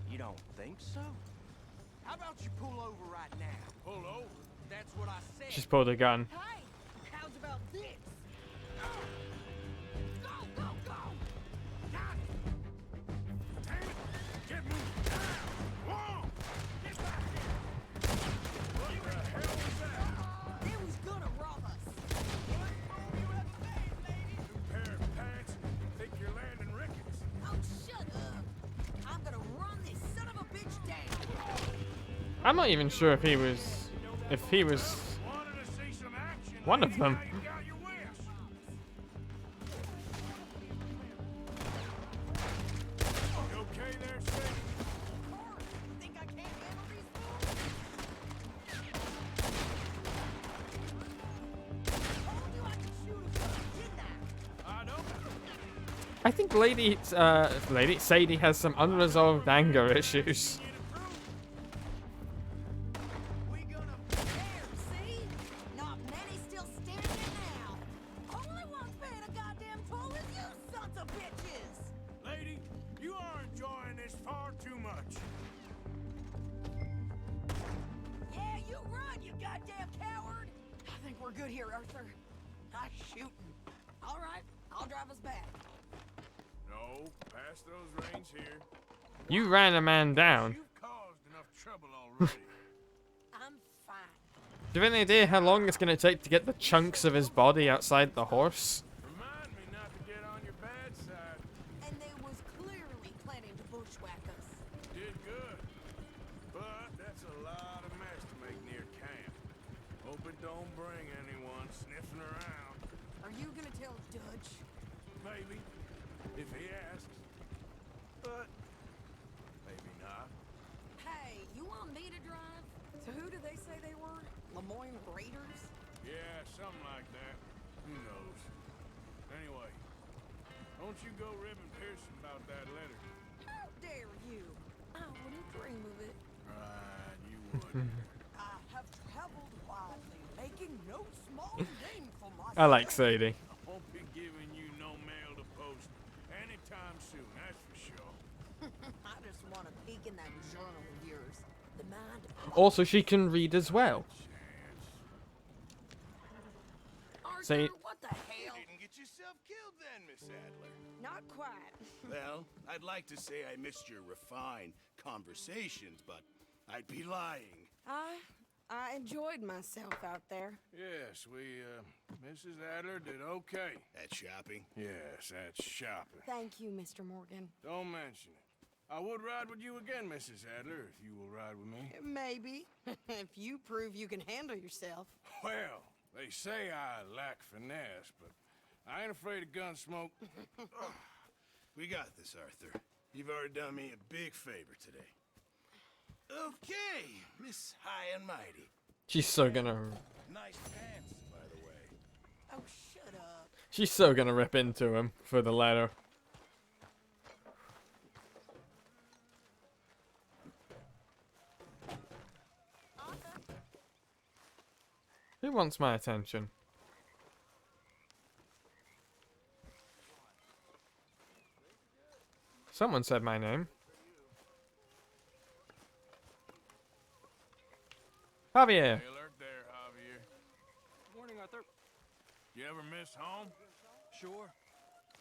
Speaker 8: You don't think so? How about you pull over right now?
Speaker 3: Pull over.
Speaker 8: That's what I said.
Speaker 1: she's pulled a gun.
Speaker 10: Hey, how's about this? Go, go, go!
Speaker 3: Damn it! Get moving! Come on! Get back here! What the hell was that?
Speaker 10: They was gonna rob us.
Speaker 3: New pair of pants? Think you're landing rickets?
Speaker 10: Oh, shut up. I'm gonna run this son of a bitch down.
Speaker 1: I'm not even sure if he was
Speaker 3: Wanted to see some action.
Speaker 1: one of
Speaker 3: lady.
Speaker 1: them.
Speaker 3: Now you got your wish. You okay there, Skye?
Speaker 10: Think I can't handle these fools? Told you I could shoot a gun, didn't I?
Speaker 3: I don't.
Speaker 1: I think Lady Sadie has some unresolved anger issues.
Speaker 10: We gonna there, see? Not many still standing now. Only one's paying a goddamn toll is you sons of bitches.
Speaker 3: Lady, you are enjoying this far too much.
Speaker 10: Yeah, you run, you goddamn coward. I think we're good here, Arthur. Nice shooting. All right, I'll drive us back.
Speaker 3: No, pass those reins here.
Speaker 1: You ran a man down.
Speaker 3: You've caused enough trouble already.
Speaker 10: I'm fine.
Speaker 1: Do you have any idea how long it's going to take to get the chunks of his body outside the horse?
Speaker 3: Remind me not to get on your bad side.
Speaker 10: And they was clearly planning to bushwhack us.
Speaker 3: Did good. But that's a lot bring anyone sniffing around.
Speaker 10: Are you gonna tell Dutch?
Speaker 3: Maybe, if he asks. But maybe not.
Speaker 10: Hey, you want me to drive? So who do they say they were? Lemoyne Raiders?
Speaker 3: Yeah, something like that. Who knows? Anyway, don't you go ribbing Pearson about that letter.
Speaker 10: How dare you? I wouldn't dream of it.
Speaker 3: Right, you would.
Speaker 6: I have traveled widely, making no small name for myself.
Speaker 1: I like Sadie.
Speaker 3: I won't be giving you no mail to post anytime soon, that's for sure.
Speaker 10: I just want to peek in that journal of yours. The mind of
Speaker 1: Also, she can read as well.
Speaker 10: Arthur,
Speaker 1: Say-
Speaker 10: what the hell?
Speaker 3: Didn't get yourself killed then, Miss Adler.
Speaker 10: Not quite.
Speaker 3: Well, I'd like to say I missed your refined conversations, but I'd be lying.
Speaker 10: I enjoyed myself out there.
Speaker 3: Yes, Mrs. Adler did okay. At shopping? Yes, that's shopping.
Speaker 10: Thank you, Mr. Morgan.
Speaker 3: Don't mention it. I would ride with you again, Mrs. Adler, if you will ride with me.
Speaker 10: Maybe. If you prove you can handle yourself.
Speaker 3: Well, they say I lack finesse, but I ain't afraid of gun smoke. We got this, Arthur. You've already done me a big favor today. Okay, Miss High and Mighty.
Speaker 1: She's so gonna...
Speaker 3: Nice pants, by the way.
Speaker 10: Oh, shut up.
Speaker 1: She's so gonna rip into him for the letter. Who wants my attention? Someone said my name. Javier.
Speaker 3: Hey, alert there, Javier.
Speaker 11: Morning, Arthur.
Speaker 3: You ever miss home?
Speaker 11: Sure.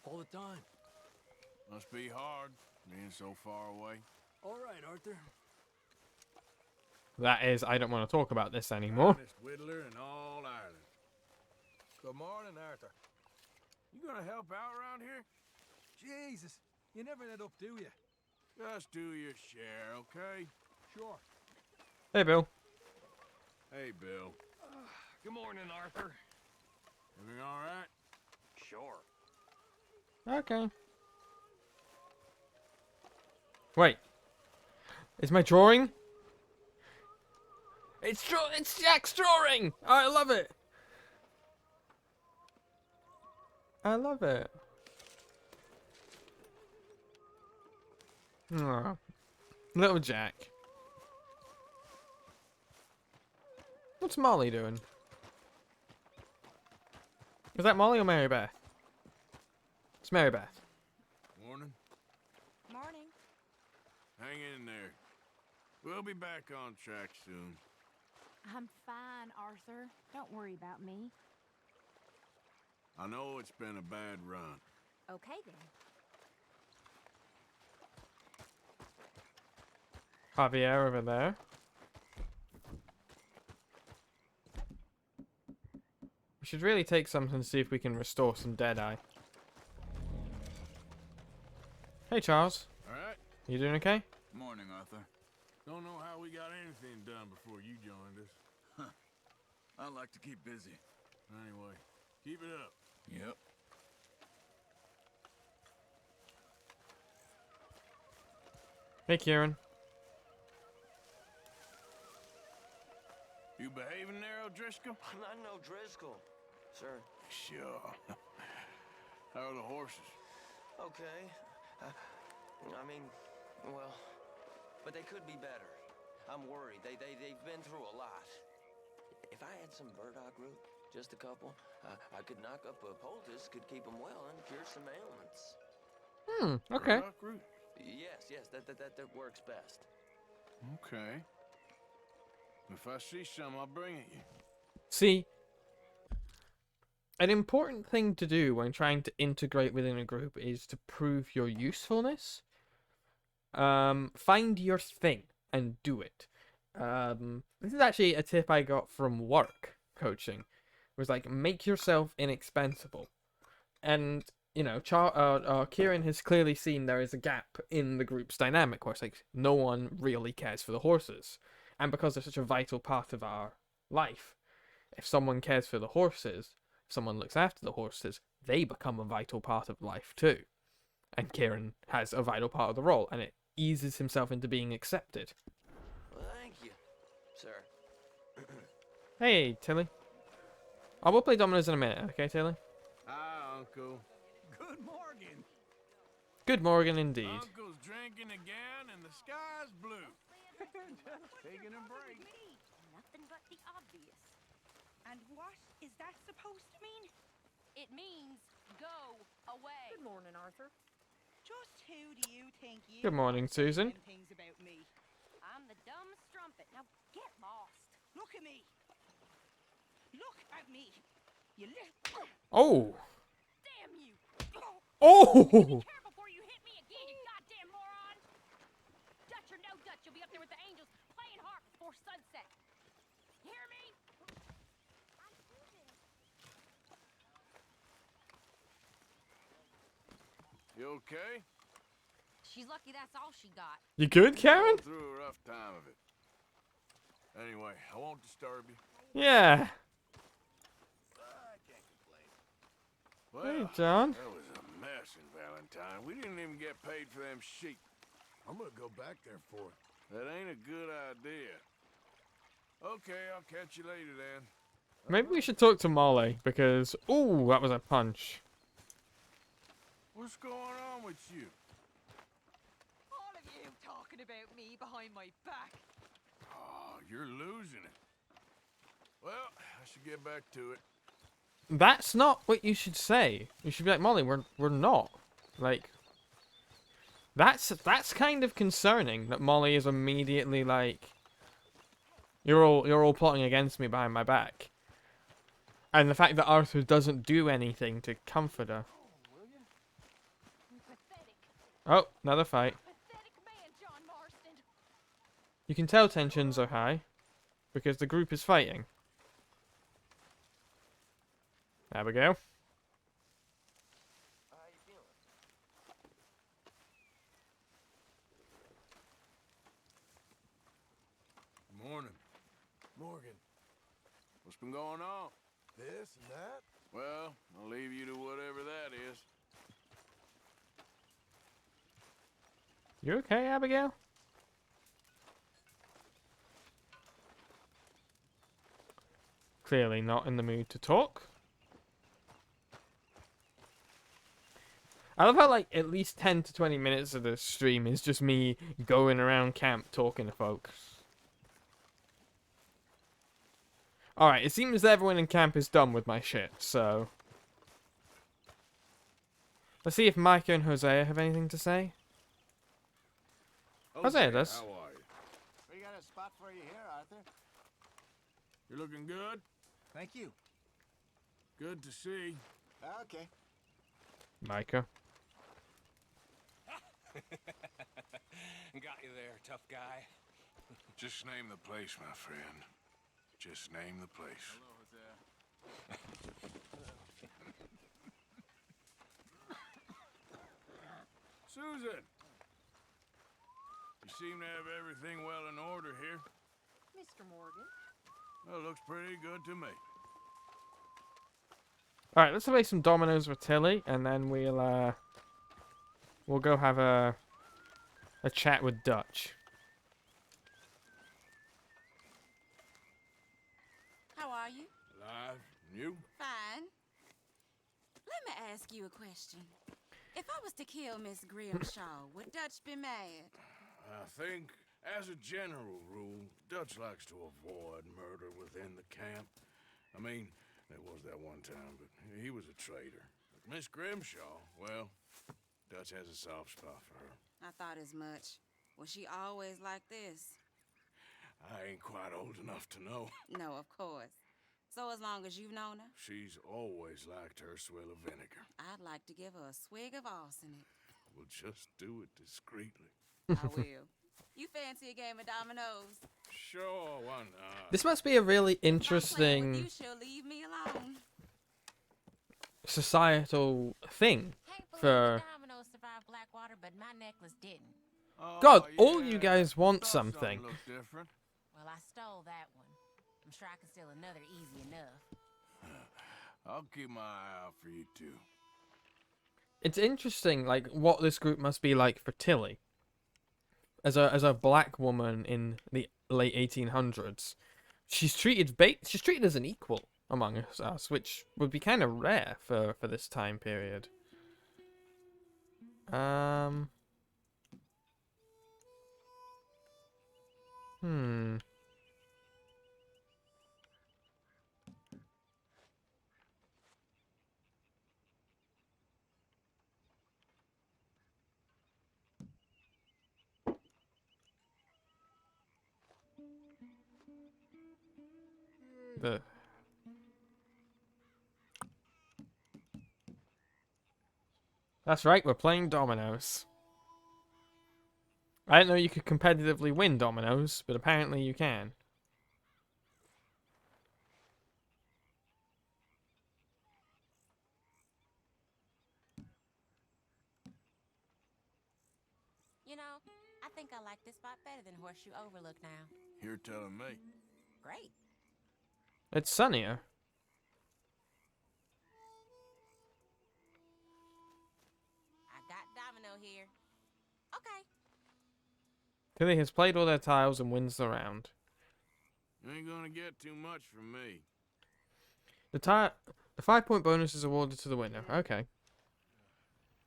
Speaker 11: All the time.
Speaker 3: Must be hard, being so far away.
Speaker 11: All right, Arthur.
Speaker 1: That is, I don't want to talk about this anymore.
Speaker 3: Finest whittler in all Ireland.
Speaker 6: Good morning, Arthur.
Speaker 3: You gonna help out around here?
Speaker 6: Jesus, you never let up, do you?
Speaker 3: Just do your share, okay?
Speaker 6: Sure.
Speaker 1: Hey, Bill.
Speaker 3: Hey, Bill.
Speaker 11: Good morning, Arthur.
Speaker 3: Everything all right?
Speaker 11: Sure.
Speaker 1: Okay. Wait. Is my drawing? It's Jack's drawing! I love it! I love it. Aw. Little Jack. What's Molly doing? Is that Molly or Mary Beth? It's Mary Beth.
Speaker 3: Morning.
Speaker 10: Morning.
Speaker 3: Hang in there. We'll be back on track soon.
Speaker 12: I'm fine, Arthur. Don't worry about me.
Speaker 3: I know it's been a bad run.
Speaker 12: Okay, then.
Speaker 1: Javier over there. We should really take something to see if we can restore some Deadeye. Hey, Charles.
Speaker 3: All right?
Speaker 1: You doing okay?
Speaker 5: Morning, Arthur.
Speaker 3: Don't know how we got anything done before you joined us.
Speaker 5: I like to keep busy.
Speaker 3: Anyway, keep it up.
Speaker 5: Yep.
Speaker 1: Hey, Kieran.
Speaker 3: You behaving there, O'Driscoll?
Speaker 6: I'm not no Driscoll, sir.
Speaker 3: Sure. How are the horses?
Speaker 6: Okay. I mean, well, but they could be better. I'm worried. They've been through a lot. If I had some burdock root, just a couple, I could knock up a poultice, could keep them well, and cure some ailments.
Speaker 1: Okay.
Speaker 3: Burdock root?
Speaker 6: Yes, that works best.
Speaker 3: Okay. If I see some, I'll bring it you.
Speaker 1: See, an important thing to do when trying to integrate within a group is to prove your usefulness. Find your thing and do it. This is actually a tip I got from work coaching. It was like, make yourself inexpensible. And, you know, Kieran has clearly seen there is a gap in the group's dynamic where it's like, no one really cares for the horses. And because they're such a vital part of our life, if someone cares for the horses, if someone looks after the horses, they become a vital part of life too. And Kieran has a vital part of the role, and it eases himself into being accepted.
Speaker 6: Well, thank you, sir.
Speaker 1: Hey, Tilly. I will play dominoes in a minute, okay, Tilly?
Speaker 3: Hi, Uncle.
Speaker 5: Good morning.
Speaker 1: Good Morgan indeed.
Speaker 3: Uncle's drinking again, and the sky's blue. Just taking a break.
Speaker 13: Nothing but the obvious. And what is that supposed to mean? It means go away.
Speaker 12: Good morning, Arthur.
Speaker 13: Just who do you think you
Speaker 1: Good morning,
Speaker 13: are saying
Speaker 1: Susan.
Speaker 13: them things about me? I'm the dumb strumpet. Now get lost. Look at me. Look at me. You little...
Speaker 1: Oh!
Speaker 13: Damn you.
Speaker 1: Oh!
Speaker 13: Be careful before you hit me again, you goddamn moron. Dutch or no Dutch, you'll be up there with the angels playing harp before sunset. You hear me?
Speaker 3: You okay?
Speaker 13: She's lucky that's all she got.
Speaker 1: You good, Karen?
Speaker 3: Going through a rough time of it. Anyway, I won't disturb you.
Speaker 1: Yeah.
Speaker 3: I can't complain.
Speaker 1: Hey,
Speaker 3: Well,
Speaker 1: John.
Speaker 3: that was a mess in Valentine. We didn't even get paid for them sheep.
Speaker 7: I'm gonna go back there for it.
Speaker 3: That ain't a good idea. Okay, I'll catch you later then.
Speaker 1: Maybe we should talk to Molly, because... Ooh, that was a punch.
Speaker 3: What's going on with you?
Speaker 13: All of you talking about me behind my back.
Speaker 3: Oh, you're losing it. Well, I should get back to it.
Speaker 1: That's not what you should say. You should be like, Molly, we're not. Like... That's kind of concerning that Molly is immediately like... You're all plotting against me behind my back. And the fact that Arthur doesn't do anything to comfort her. Oh, another fight. You can tell tensions are high, because the group is fighting. Abigail?
Speaker 6: How you feeling?
Speaker 3: Morning.
Speaker 7: Morgan,
Speaker 3: What's been going on?
Speaker 7: this and that?
Speaker 3: Well, I'll leave you to whatever that is.
Speaker 1: You okay, Abigail? Clearly not in the mood to talk. I love how, like, at least 10 to 20 minutes of the stream is just me going around camp talking to folks. Alright, it seems everyone in camp is done with my shit, so... Let's see if Micah and Hosea have anything to say. Hosea does.
Speaker 3: How are you?
Speaker 8: We got a spot for you here, Arthur.
Speaker 3: You looking good?
Speaker 8: Thank you.
Speaker 3: Good to see.
Speaker 8: Okay.
Speaker 1: Micah.
Speaker 2: Got you there, tough guy.
Speaker 3: Just name the place, my friend. Just name the place. Susan! You seem to have everything well in order here.
Speaker 12: Mr. Morgan.
Speaker 3: Well, looks pretty good to me.
Speaker 1: Alright, let's play some dominoes with Tilly, and then we'll go have a chat with Dutch.
Speaker 14: How are you?
Speaker 3: Alive? You?
Speaker 14: Fine. Let me ask you a question. If I was to kill Miss Grimshaw, would Dutch be mad?
Speaker 3: I think, as a general rule, Dutch likes to avoid murder within the camp. I mean, there was that one time, but he was a traitor. But Miss Grimshaw, well, Dutch has a soft spot for her.
Speaker 14: I thought as much. Was she always like this?
Speaker 3: I ain't quite old enough to know.
Speaker 14: No, of course. So as long as you've known her?
Speaker 3: She's always liked her swill of vinegar.
Speaker 14: I'd like to give her a swig of arsenic.
Speaker 3: We'll just do it discreetly.
Speaker 14: I will. You fancy a game of dominoes?
Speaker 3: Sure, why not?
Speaker 1: This must be a really
Speaker 14: If I'm playing
Speaker 1: interesting
Speaker 14: with you, she'll leave me alone.
Speaker 1: societal thing for...
Speaker 13: Dominoes survived Blackwater, but my necklace didn't.
Speaker 3: Oh,
Speaker 1: God, all
Speaker 3: yeah.
Speaker 1: you guys want
Speaker 3: Thought
Speaker 1: something.
Speaker 3: looked different.
Speaker 13: Well, I stole that one.
Speaker 14: I'm sure I can steal another easy enough.
Speaker 3: I'll keep my eye out for you two.
Speaker 1: It's interesting, like, what this group must be like for Tilly. As a black woman in the late 1800s, she's treated as an equal among us, which would be kind of rare for this time period. That's right, we're playing dominoes. I didn't know you could competitively win dominoes, but apparently you can.
Speaker 14: You know, I think I like this spot better than Horseshoe Overlook now.
Speaker 3: You're telling me.
Speaker 14: Great.
Speaker 1: It's sunnier.
Speaker 14: I got Domino here. Okay.
Speaker 1: Tilly has played all their tiles and wins the round.
Speaker 3: You ain't gonna get too much from me.
Speaker 1: The 5-point bonus is awarded to the winner. Okay.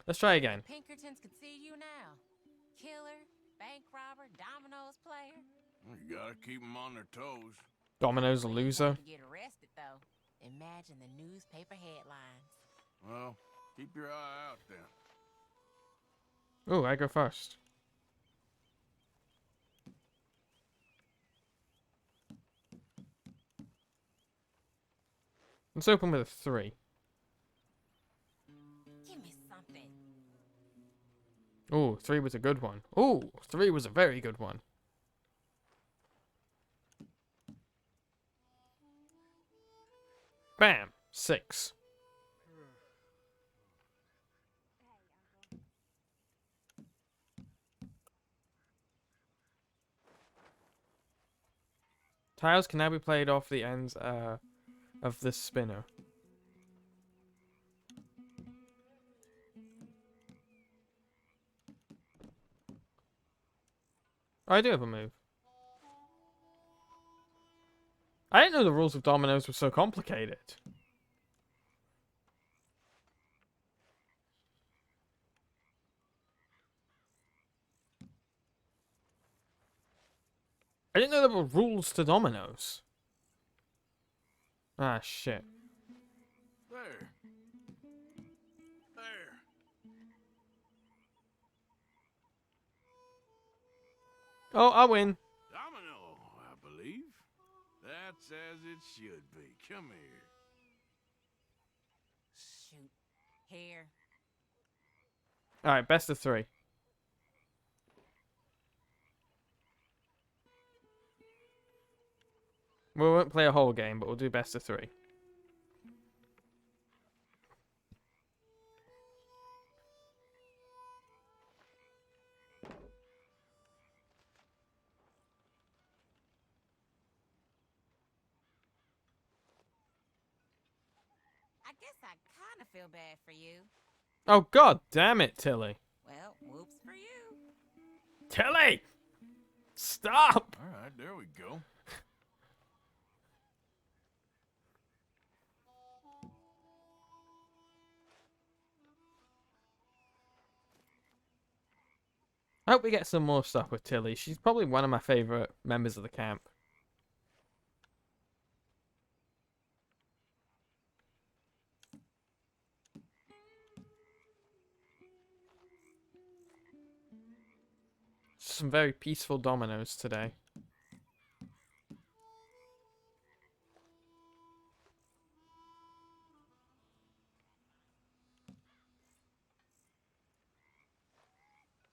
Speaker 1: Let's try again.
Speaker 14: Pinkertons could see you now. Killer, bank robber, dominoes player.
Speaker 3: You gotta keep them on their toes.
Speaker 1: Domino's a loser.
Speaker 14: To get arrested though. Imagine the newspaper headlines.
Speaker 3: Well, keep your eye out then.
Speaker 1: Oh, I go first. Let's open with a 3.
Speaker 14: Give me something.
Speaker 1: Oh, 3 was a good one. Oh, 3 was a very good one. Bam! 6. Tiles can now be played off the ends of the spinner. Oh, I do have a move. I didn't know the rules of dominoes were so complicated. I didn't know there were rules to dominoes. Ah, shit.
Speaker 3: There.
Speaker 1: Oh, I win.
Speaker 3: Domino, I believe. That's as it should be. Come here.
Speaker 14: Shoot. Here.
Speaker 1: Alright, best of 3. We won't play a whole game, but we'll do best of 3.
Speaker 14: I guess I kind of feel bad for you.
Speaker 1: Oh, god damn it, Tilly.
Speaker 14: Well, whoops for you.
Speaker 1: Tilly! Stop!
Speaker 3: Alright, there we go.
Speaker 1: I hope we get some more stuff with Tilly. She's probably one of my favourite members of the camp. Some very peaceful dominoes today.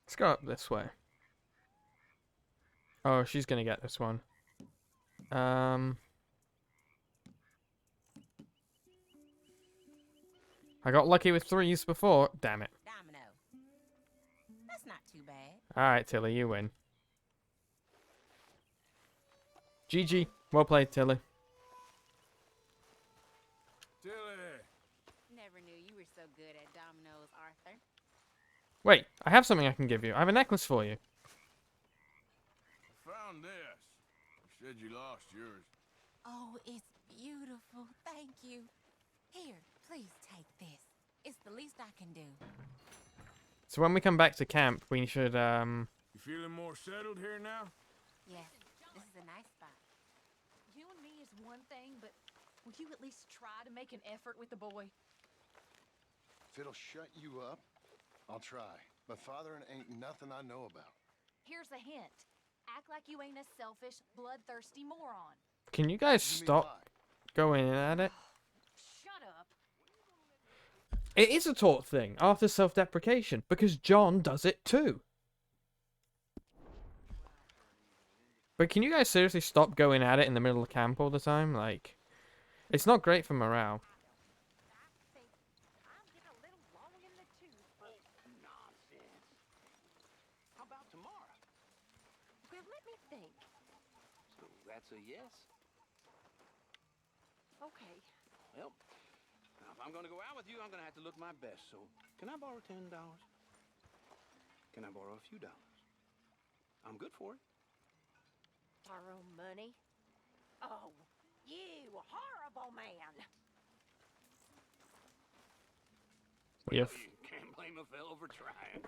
Speaker 1: Let's go up this way. Oh, she's gonna get this one. I got lucky with 3s before. Damn it.
Speaker 14: Domino. That's not too bad.
Speaker 1: Alright, Tilly, you win. GG. Well played, Tilly. I have something I can give you. I have a necklace for you.
Speaker 3: Found this. You said you lost yours.
Speaker 14: Oh, it's beautiful. Thank you. Here, please take this. It's the least I can do.
Speaker 1: So when we come back to camp, we should,
Speaker 3: You feeling more settled here now?
Speaker 14: Yes, this is a nice spot.
Speaker 12: You and me is one thing, but will you at least try to make an effort with the boy?
Speaker 7: If it'll shut you up, I'll try. But fathering ain't nothing I know about.
Speaker 12: Here's a hint. Act like you ain't a selfish, bloodthirsty moron.
Speaker 1: can you guys stop going at it?
Speaker 12: Shut up.
Speaker 1: It is a taught thing, Arthur's self-deprecation, because John does it too. But can you guys seriously stop going at it in the middle of camp all the time? Like, it's not great for morale.
Speaker 6: How about tomorrow?
Speaker 12: Well, let me think.
Speaker 6: So that's a yes?
Speaker 12: Okay.
Speaker 6: Well, now if I'm gonna go out with you, I'm gonna have to look my best. So can I borrow $10? Can I borrow a few dollars? I'm good for it.
Speaker 13: Borrow money? Oh, you horrible man.
Speaker 1: You
Speaker 6: Can't blame a fellow for trying.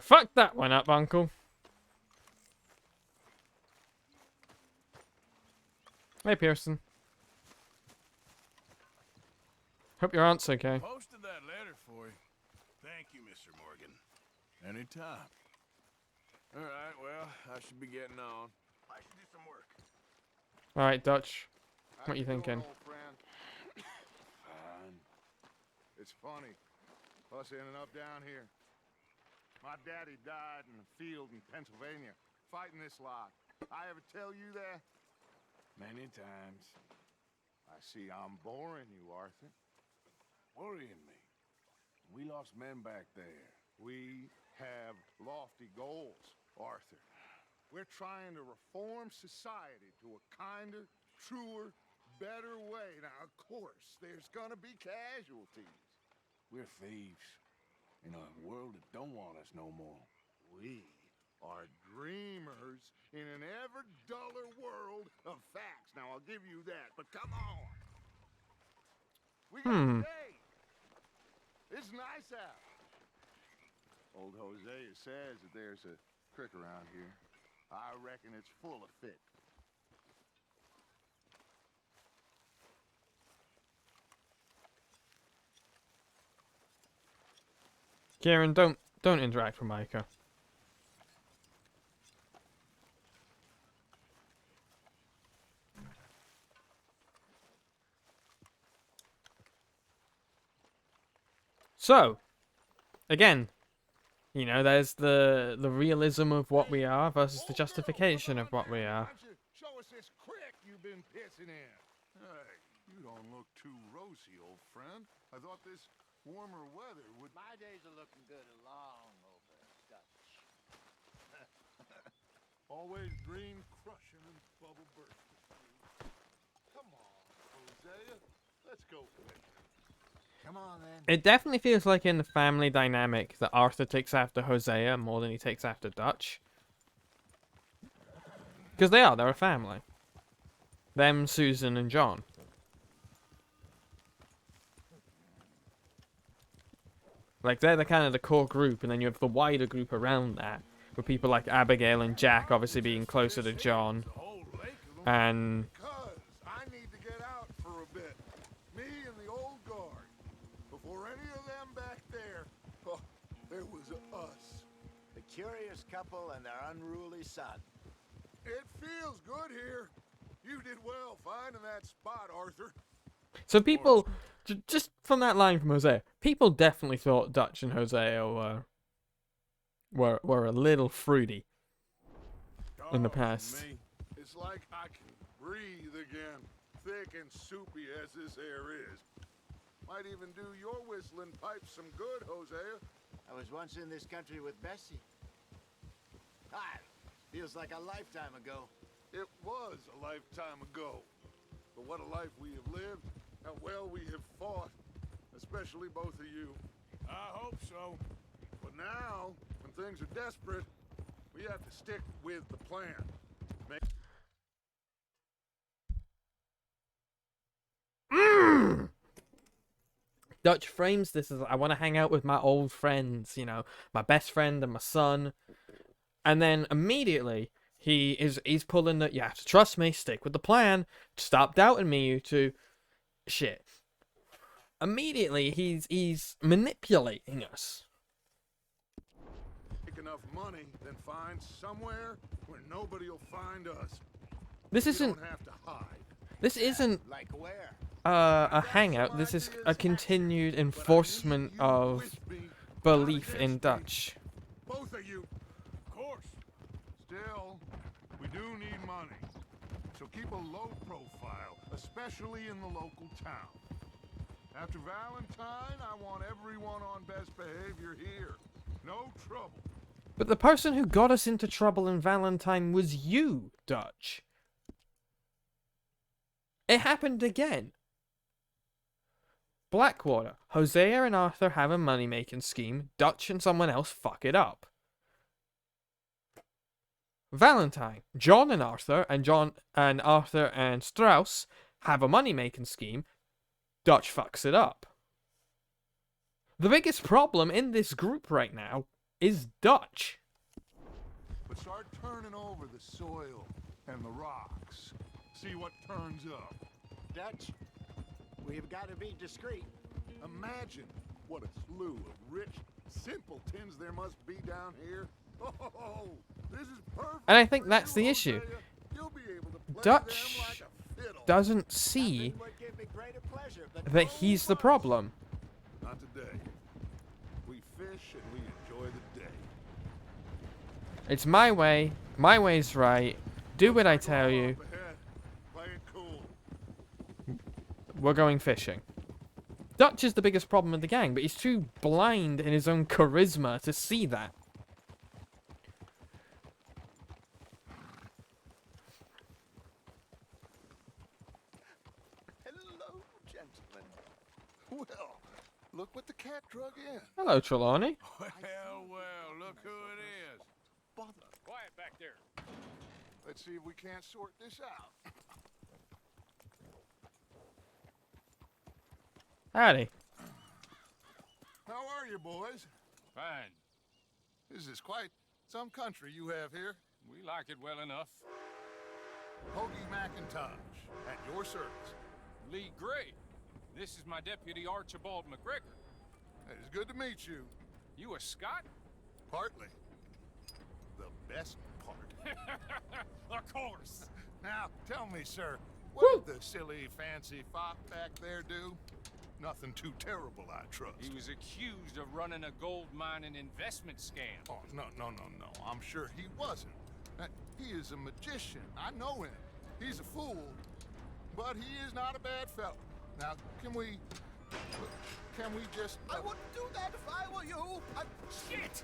Speaker 1: fucked that one up, Uncle. Hey, Pearson. Hope your aunt's okay.
Speaker 3: Posted that letter for you. Thank you, Mr. Morgan. Anytime. All right, well, I should be getting on.
Speaker 7: I should do some work.
Speaker 1: Alright, Dutch. What you thinking?
Speaker 7: Fine. It's funny, us ending up down here. My daddy died in a field in Pennsylvania, fighting this lot. I ever tell you that?
Speaker 3: Many times.
Speaker 7: I see I'm boring you, Arthur. Worrying me. We lost men back there. We have lofty goals, Arthur. We're trying to reform society to a kinder, truer, better way. Now, of course, there's gonna be casualties. We're thieves in a world that don't want us no more. We are dreamers in an ever duller world of facts. Now, I'll give you that, but come on. We got days. It's nice out. Old Hosea says that there's a creek around here. I reckon it's full of fish.
Speaker 1: Kieran, don't interact with Micah. So, again, you know, there's the realism of what we are versus the justification of what we are.
Speaker 7: Why don't you show us this creek you've been pissing in? Hey, you don't look too rosy, old friend. I thought this warmer weather would...
Speaker 15: My days are looking good along over Dutch.
Speaker 7: Always dream crushing and bubble bursting. Come on, Hosea. Let's go fishing.
Speaker 15: Come on, then.
Speaker 1: It definitely feels like in the family dynamic that Arthur takes after Hosea more than he takes after Dutch. Because they're a family. Them, Susan, and John. Like, they're the kind of the core group, and then you have the wider group around that, with people like Abigail and Jack obviously being closer to John. And...
Speaker 7: Because I need to get out for a bit. Me and the old guard. Before any of them back there, oh, there was us.
Speaker 15: The curious couple and their unruly son.
Speaker 7: It feels good here. You did well finding that spot, Arthur.
Speaker 1: So people, just from that line from Hosea, people definitely thought Dutch and Hosea were a little fruity in the past.
Speaker 7: Me. It's like I can breathe again, thick and soupy as this air is. Might even do your whistling pipes some good, Hosea.
Speaker 15: I was once in this country with Bessie. Ah, feels like a lifetime ago.
Speaker 7: It was a lifetime ago. But what a life we have lived, how well we have fought. Especially both of you.
Speaker 3: I hope so.
Speaker 7: But now, when things are desperate, we have to stick with the plan.
Speaker 1: Dutch frames this as I want to hang out with my old friends, you know, my best friend and my son. And then immediately he's pulling that you have to trust me, stick with the plan, stop doubting me, you two. Shit. Immediately he's manipulating us.
Speaker 7: Make enough money, then find somewhere where nobody will find us.
Speaker 1: This
Speaker 7: We
Speaker 1: isn't
Speaker 7: don't have to hide.
Speaker 1: this isn't
Speaker 15: Like where?
Speaker 1: a hangout. This is a continued enforcement of belief in Dutch.
Speaker 7: Both of you. Of course. Still, we do need money. So keep a low profile, especially in the local town. After Valentine, I want everyone on best behavior here. No trouble.
Speaker 1: But the person who got us into trouble in Valentine was you, Dutch. It happened again. Blackwater. Hosea and Arthur have a money-making scheme. Dutch and someone else fuck it up. Valentine. John and Arthur and Strauss have a money-making scheme. Dutch fucks it up. The biggest problem in this group right now is Dutch.
Speaker 7: But start turning over the soil and the rocks. See what turns up.
Speaker 15: Dutch, we've got to be discreet.
Speaker 7: Imagine what a slew of rich simpletons there must be down here. Oh, this is perfect.
Speaker 1: And I think that's the issue.
Speaker 7: You'll be able to play
Speaker 1: Dutch
Speaker 7: them like a fiddle.
Speaker 1: doesn't see
Speaker 15: Nothing would give me greater pleasure than
Speaker 1: that he's the problem.
Speaker 7: Not today. We fish and we enjoy the day.
Speaker 1: It's my way. My way's right. Do what I tell you.
Speaker 7: Up ahead. Play it cool.
Speaker 1: We're going fishing. Dutch is the biggest problem with the gang, but he's too blind in his own charisma to see that.
Speaker 7: Hello, gentlemen. Well, look what the cat drug in.
Speaker 1: Hello, Trelawney.
Speaker 3: Well, look who it is.
Speaker 7: Bother.
Speaker 3: Quiet back there.
Speaker 7: Let's see if we can't sort this out.
Speaker 1: Howdy.
Speaker 7: How are you, boys?
Speaker 3: Fine.
Speaker 7: This is quite some country you have here.
Speaker 3: We like it well enough.
Speaker 7: Hoagie McIntosh, at your service.
Speaker 3: Lee Gray. This is my deputy Archibald McGregor.
Speaker 7: It's good to meet you.
Speaker 3: You a Scot?
Speaker 7: Partly. The best part.
Speaker 3: Of course.
Speaker 7: Now, tell me, sir, what did the silly, fancy fop back there do? Nothing too terrible, I trust.
Speaker 3: He was accused of running a gold mining investment scam.
Speaker 7: Oh, no. I'm sure he wasn't. He is a magician. I know him. He's a fool. But he is not a bad fellow. Now, can we just...
Speaker 15: I wouldn't do that if I were you.
Speaker 3: Shit!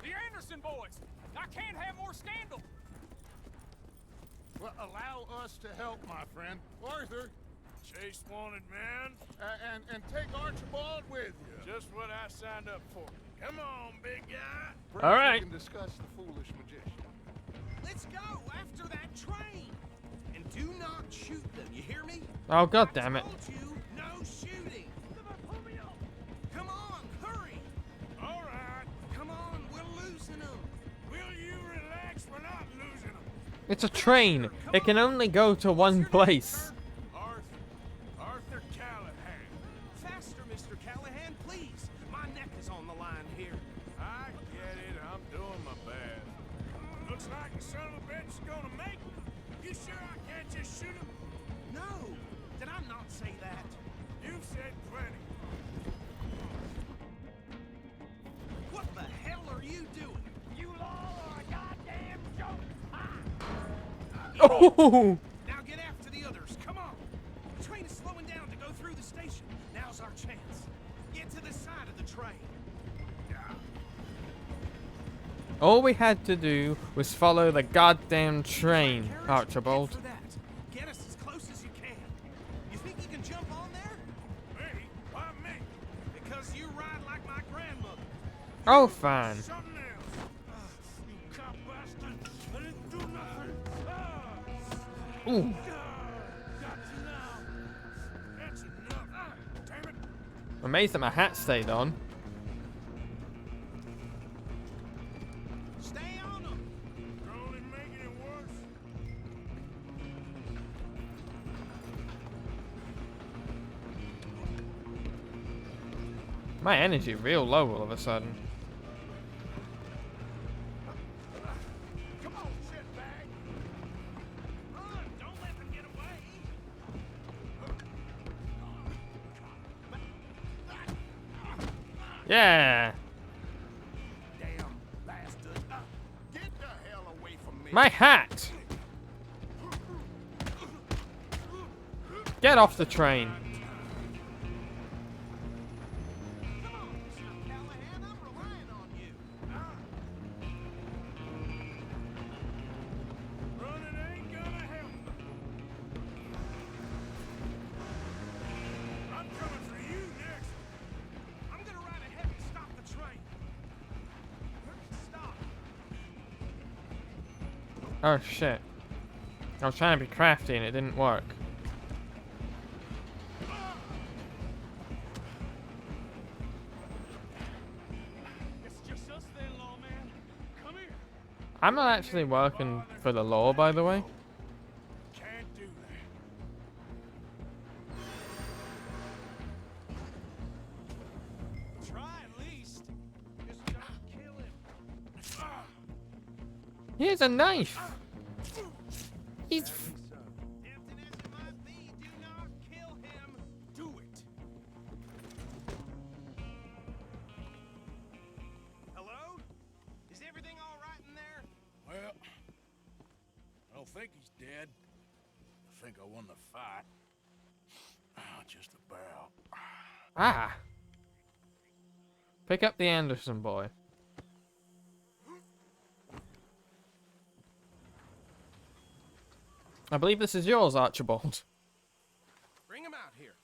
Speaker 3: The Anderson boys! I can't have more scandal!
Speaker 7: Well, allow us to help, my friend. Arthur.
Speaker 3: Chase wanted man.
Speaker 7: And take Archibald with you.
Speaker 3: Just what I signed up for. Come on, big guy.
Speaker 7: Perhaps
Speaker 1: All right.
Speaker 7: we can discuss the foolish magician.
Speaker 8: Let's go after that train. And do not shoot them, you hear me?
Speaker 1: Oh, god damn it.
Speaker 8: I told you, no shooting. Come on, hurry.
Speaker 3: All right.
Speaker 8: Come on, we're losing them.
Speaker 3: Will you relax? We're not losing them.
Speaker 1: It's a train. It can only go to one place.
Speaker 3: Arthur Callahan.
Speaker 8: Faster, Mr. Callahan, please. My neck is on the line here.
Speaker 3: I get it. I'm doing my best. Looks like the son of a bitch is gonna make it. You sure I can't just shoot him?
Speaker 8: No, did I not say that?
Speaker 3: You've said plenty.
Speaker 8: What the hell are you doing?
Speaker 3: You all are a goddamn joke.
Speaker 1: Oh!
Speaker 8: Now get after the others, come on. The train is slowing down to go through the station. Now's our chance. Get to the side of the train.
Speaker 1: All we had to do was follow the goddamn train, Archibald.
Speaker 8: For that. Get us as close as you can. You think you can jump on there?
Speaker 3: Me? Why me?
Speaker 8: Because you ride like my
Speaker 1: Oh, fine.
Speaker 3: Something else. You cop bastard. I didn't do nothing.
Speaker 1: Ooh.
Speaker 3: Got you now. That's enough. Damn it.
Speaker 1: Amazed that my hat stayed on.
Speaker 3: Stay on them. You're only making it worse.
Speaker 1: My energy real low all of a sudden.
Speaker 3: Come on, shitbag. Run. Don't let them get away.
Speaker 1: Yeah.
Speaker 3: Damn bastard. Get the hell away from me.
Speaker 1: My hat. Get off the train.
Speaker 3: Running ain't gonna help. I'm coming for you next. I'm gonna ride ahead and stop the train. Stop.
Speaker 1: Oh shit. I was trying to be crafty and it didn't work.
Speaker 3: It's just us then, lawman. Come here.
Speaker 1: I'm not actually working for the law, by the way.
Speaker 3: Can't do that. Try at least. Just don't kill him.
Speaker 1: Here's a knife. He's.
Speaker 3: Tempting as it might be, do not kill him. Do it. Hello? Is everything all right in there? Well, I don't think he's dead. I think I won the fight. Just about.
Speaker 1: Ah. Pick up the Anderson boy. I believe this is yours, Archibald.
Speaker 8: Bring him out here.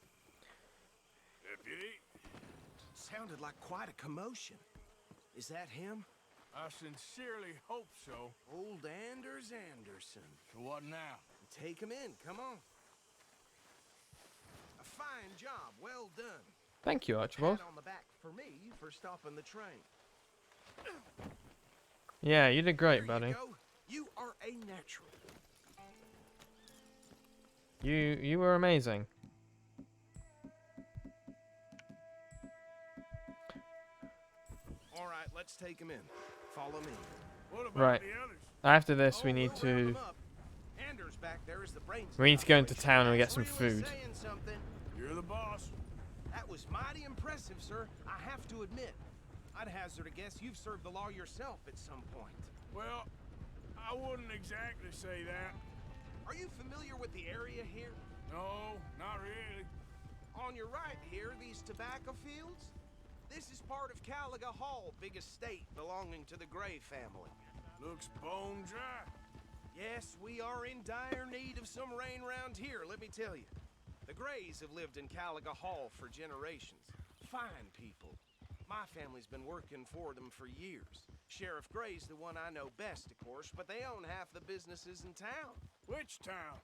Speaker 3: Deputy,
Speaker 8: Sounded like quite a commotion. Is that him?
Speaker 3: I sincerely hope so.
Speaker 8: Old Anders Anderson.
Speaker 3: So what now?
Speaker 8: Take him in, come on. A fine job, well done.
Speaker 1: Thank you, Archibald.
Speaker 8: Pat on the back for me for stopping the train.
Speaker 1: Yeah, you did great,
Speaker 8: Here
Speaker 1: buddy.
Speaker 8: You go. You are a natural.
Speaker 1: You were amazing.
Speaker 8: All right, let's take him in. Follow me.
Speaker 3: What about
Speaker 1: Right.
Speaker 3: the others?
Speaker 1: After this, we need
Speaker 8: We'll round
Speaker 1: to
Speaker 8: him up. Anders back there is the brains.
Speaker 1: we need to go into town and get some
Speaker 8: That's really
Speaker 1: food.
Speaker 8: saying something.
Speaker 3: You're the boss.
Speaker 8: That was mighty impressive, sir. I have to admit. I'd hazard a guess you've served the law yourself at some point.
Speaker 3: Well, I wouldn't exactly say that.
Speaker 8: Are you familiar with the area here?
Speaker 3: No, not really.
Speaker 8: On your right here, these tobacco fields? This is part of Caliga Hall, big estate belonging to the Gray family.
Speaker 3: Looks bone dry.
Speaker 8: Yes, we are in dire need of some rain round here, let me tell you. The Grays have lived in Caliga Hall for generations. Fine people. My family's been working for them for years. Sheriff Gray's the one I know best, of course, but they own half the businesses in town.
Speaker 3: Which town?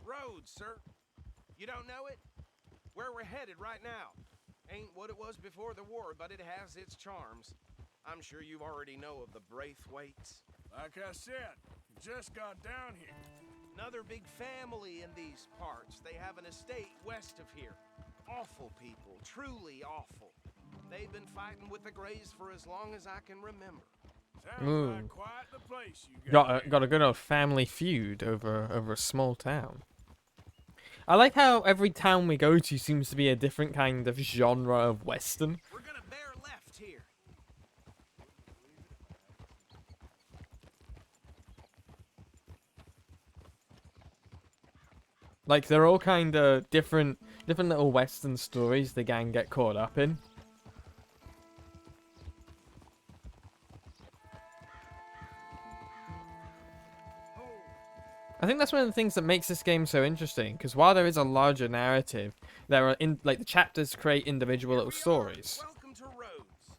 Speaker 8: Rhodes, sir. You don't know it? Where we're headed right now. Ain't what it was before the war, but it has its charms. I'm sure you already know of the Braithwaites.
Speaker 3: Like I said, just got down here.
Speaker 8: Another big family in these parts. They have an estate west of here. Awful people, truly awful. They've been fighting with the Grays for as long as I can remember.
Speaker 3: Sounds
Speaker 1: Ooh.
Speaker 3: like quite the place you got.
Speaker 1: Got a good old family feud over a small town. I like how every town we go to seems to be a different kind of genre of western.
Speaker 8: We're gonna bear left here.
Speaker 1: Like they're all kind of different little western stories the gang get caught up in. I think that's one of the things that makes this game so interesting, because while there is a larger narrative, there are the chapters create individual little stories.
Speaker 8: Welcome to Rhodes.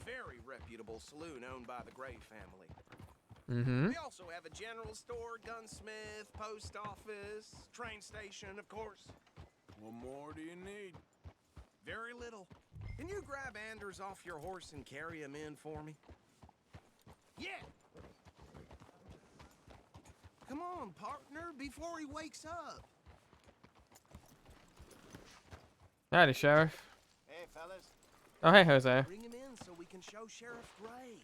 Speaker 6: very reputable saloon owned by the Gray family.
Speaker 1: Mm-hmm.
Speaker 6: We also have a general store, gunsmith, post office, train station, of course.
Speaker 3: What more do you need?
Speaker 6: Very little. Can you grab Anders off your horse and carry him in for me? Yeah! Come on, partner, before he wakes up.
Speaker 1: Howdy, Sheriff.
Speaker 15: Hey, fellas.
Speaker 1: Oh, hey, Jose.
Speaker 6: Bring him in so we can show Sheriff Gray.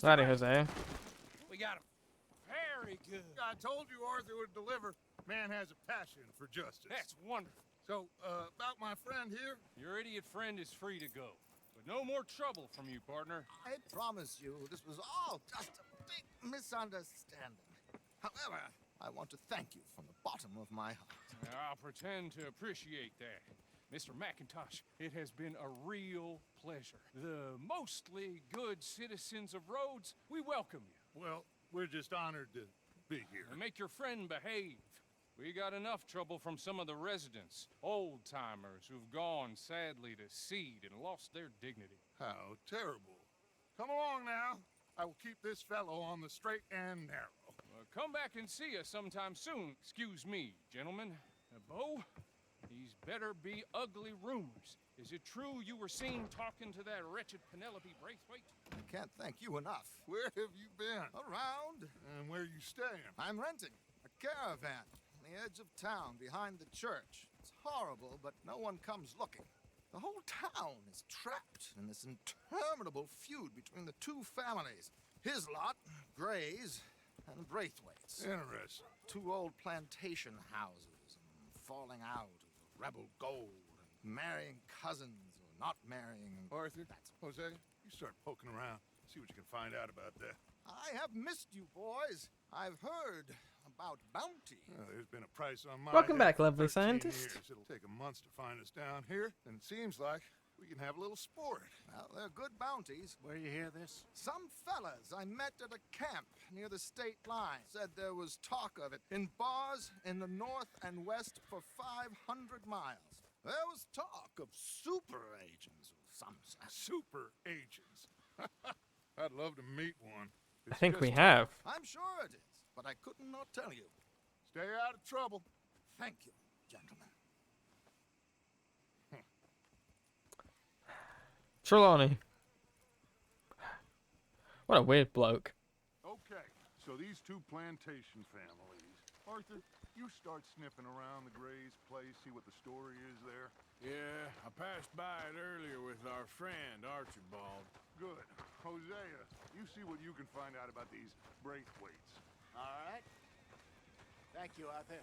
Speaker 1: Howdy, Jose.
Speaker 3: We got him. Very good. I told you Arthur would deliver. Man has a passion for justice.
Speaker 11: That's wonderful.
Speaker 3: So, about my friend here?
Speaker 11: Your idiot friend is free to go. But no more trouble from you, partner.
Speaker 15: I promise you, this was all just a big misunderstanding. However, I want to thank you from the bottom of my heart.
Speaker 11: I'll pretend to appreciate that. Mr. McIntosh, it has been a real pleasure. The mostly good citizens of Rhodes, we welcome you.
Speaker 3: Well, we're just honored to be here.
Speaker 11: And make your friend behave. We got enough trouble from some of the residents, old-timers who've gone sadly to seed and lost their dignity.
Speaker 3: How terrible. Come along now. I will keep this fellow on the straight and narrow.
Speaker 11: Come back and see us sometime soon. Excuse me, gentlemen. Bo, these better be ugly rumors. Is it true you were seen talking to that wretched Penelope Braithwaite?
Speaker 15: I can't thank you enough.
Speaker 3: Where have you been?
Speaker 15: Around.
Speaker 3: And where you staying?
Speaker 15: I'm renting a caravan on the edge of town behind the church. It's horrible, but no one comes looking. The whole town is trapped in this interminable feud between the two families. His lot, Gray's, and Braithwaite's.
Speaker 3: Interesting.
Speaker 15: Two old plantation houses, and falling out of rebel gold, and marrying cousins or not marrying.
Speaker 3: Arthur, Jose, you start poking around. See what you can find out about that.
Speaker 15: I have missed you, boys. I've heard about bounty.
Speaker 3: Well, there's been a price on my
Speaker 1: Welcome
Speaker 3: head
Speaker 1: back, lovely
Speaker 3: 13
Speaker 1: scientist.
Speaker 3: years. It'll take a month to find us down here, and it seems like we can have a little sport.
Speaker 15: Well, they're good bounties.
Speaker 8: Where you hear this?
Speaker 15: Some fellas I met at a camp near the state line said there was talk of it in bars in the north and west for 500 miles. There was talk of super agents of some sort.
Speaker 3: Super agents. I'd love to meet one.
Speaker 1: I think we have.
Speaker 15: I'm sure it is, but I could not tell you.
Speaker 3: Stay out of trouble.
Speaker 15: Thank you, gentlemen.
Speaker 1: Trelawney. What a weird bloke.
Speaker 3: Okay, so these two plantation families. Arthur, you start sniffing around the Gray's place, see what the story is there.
Speaker 7: Yeah, I passed by it earlier with our friend, Archibald.
Speaker 3: Good. Hosea, you see what you can find out about these Braithwaites.
Speaker 15: All right. Thank you, Arthur.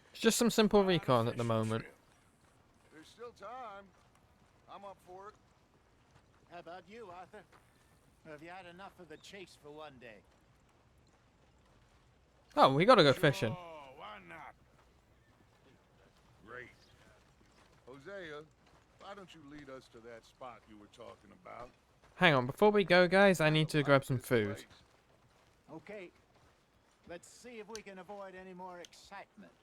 Speaker 1: It's just some simple recon at the moment.
Speaker 3: There's still time. I'm up for it.
Speaker 15: How about you, Arthur? Or have you had enough of the chase for one day?
Speaker 1: Oh, we gotta go fishing.
Speaker 7: Oh, why not?
Speaker 3: Great. Hosea, why don't you lead us to that spot you were talking about?
Speaker 1: Hang on, before we go, guys, I need to grab some food.
Speaker 15: Okay. Let's see if we can avoid any more excitement.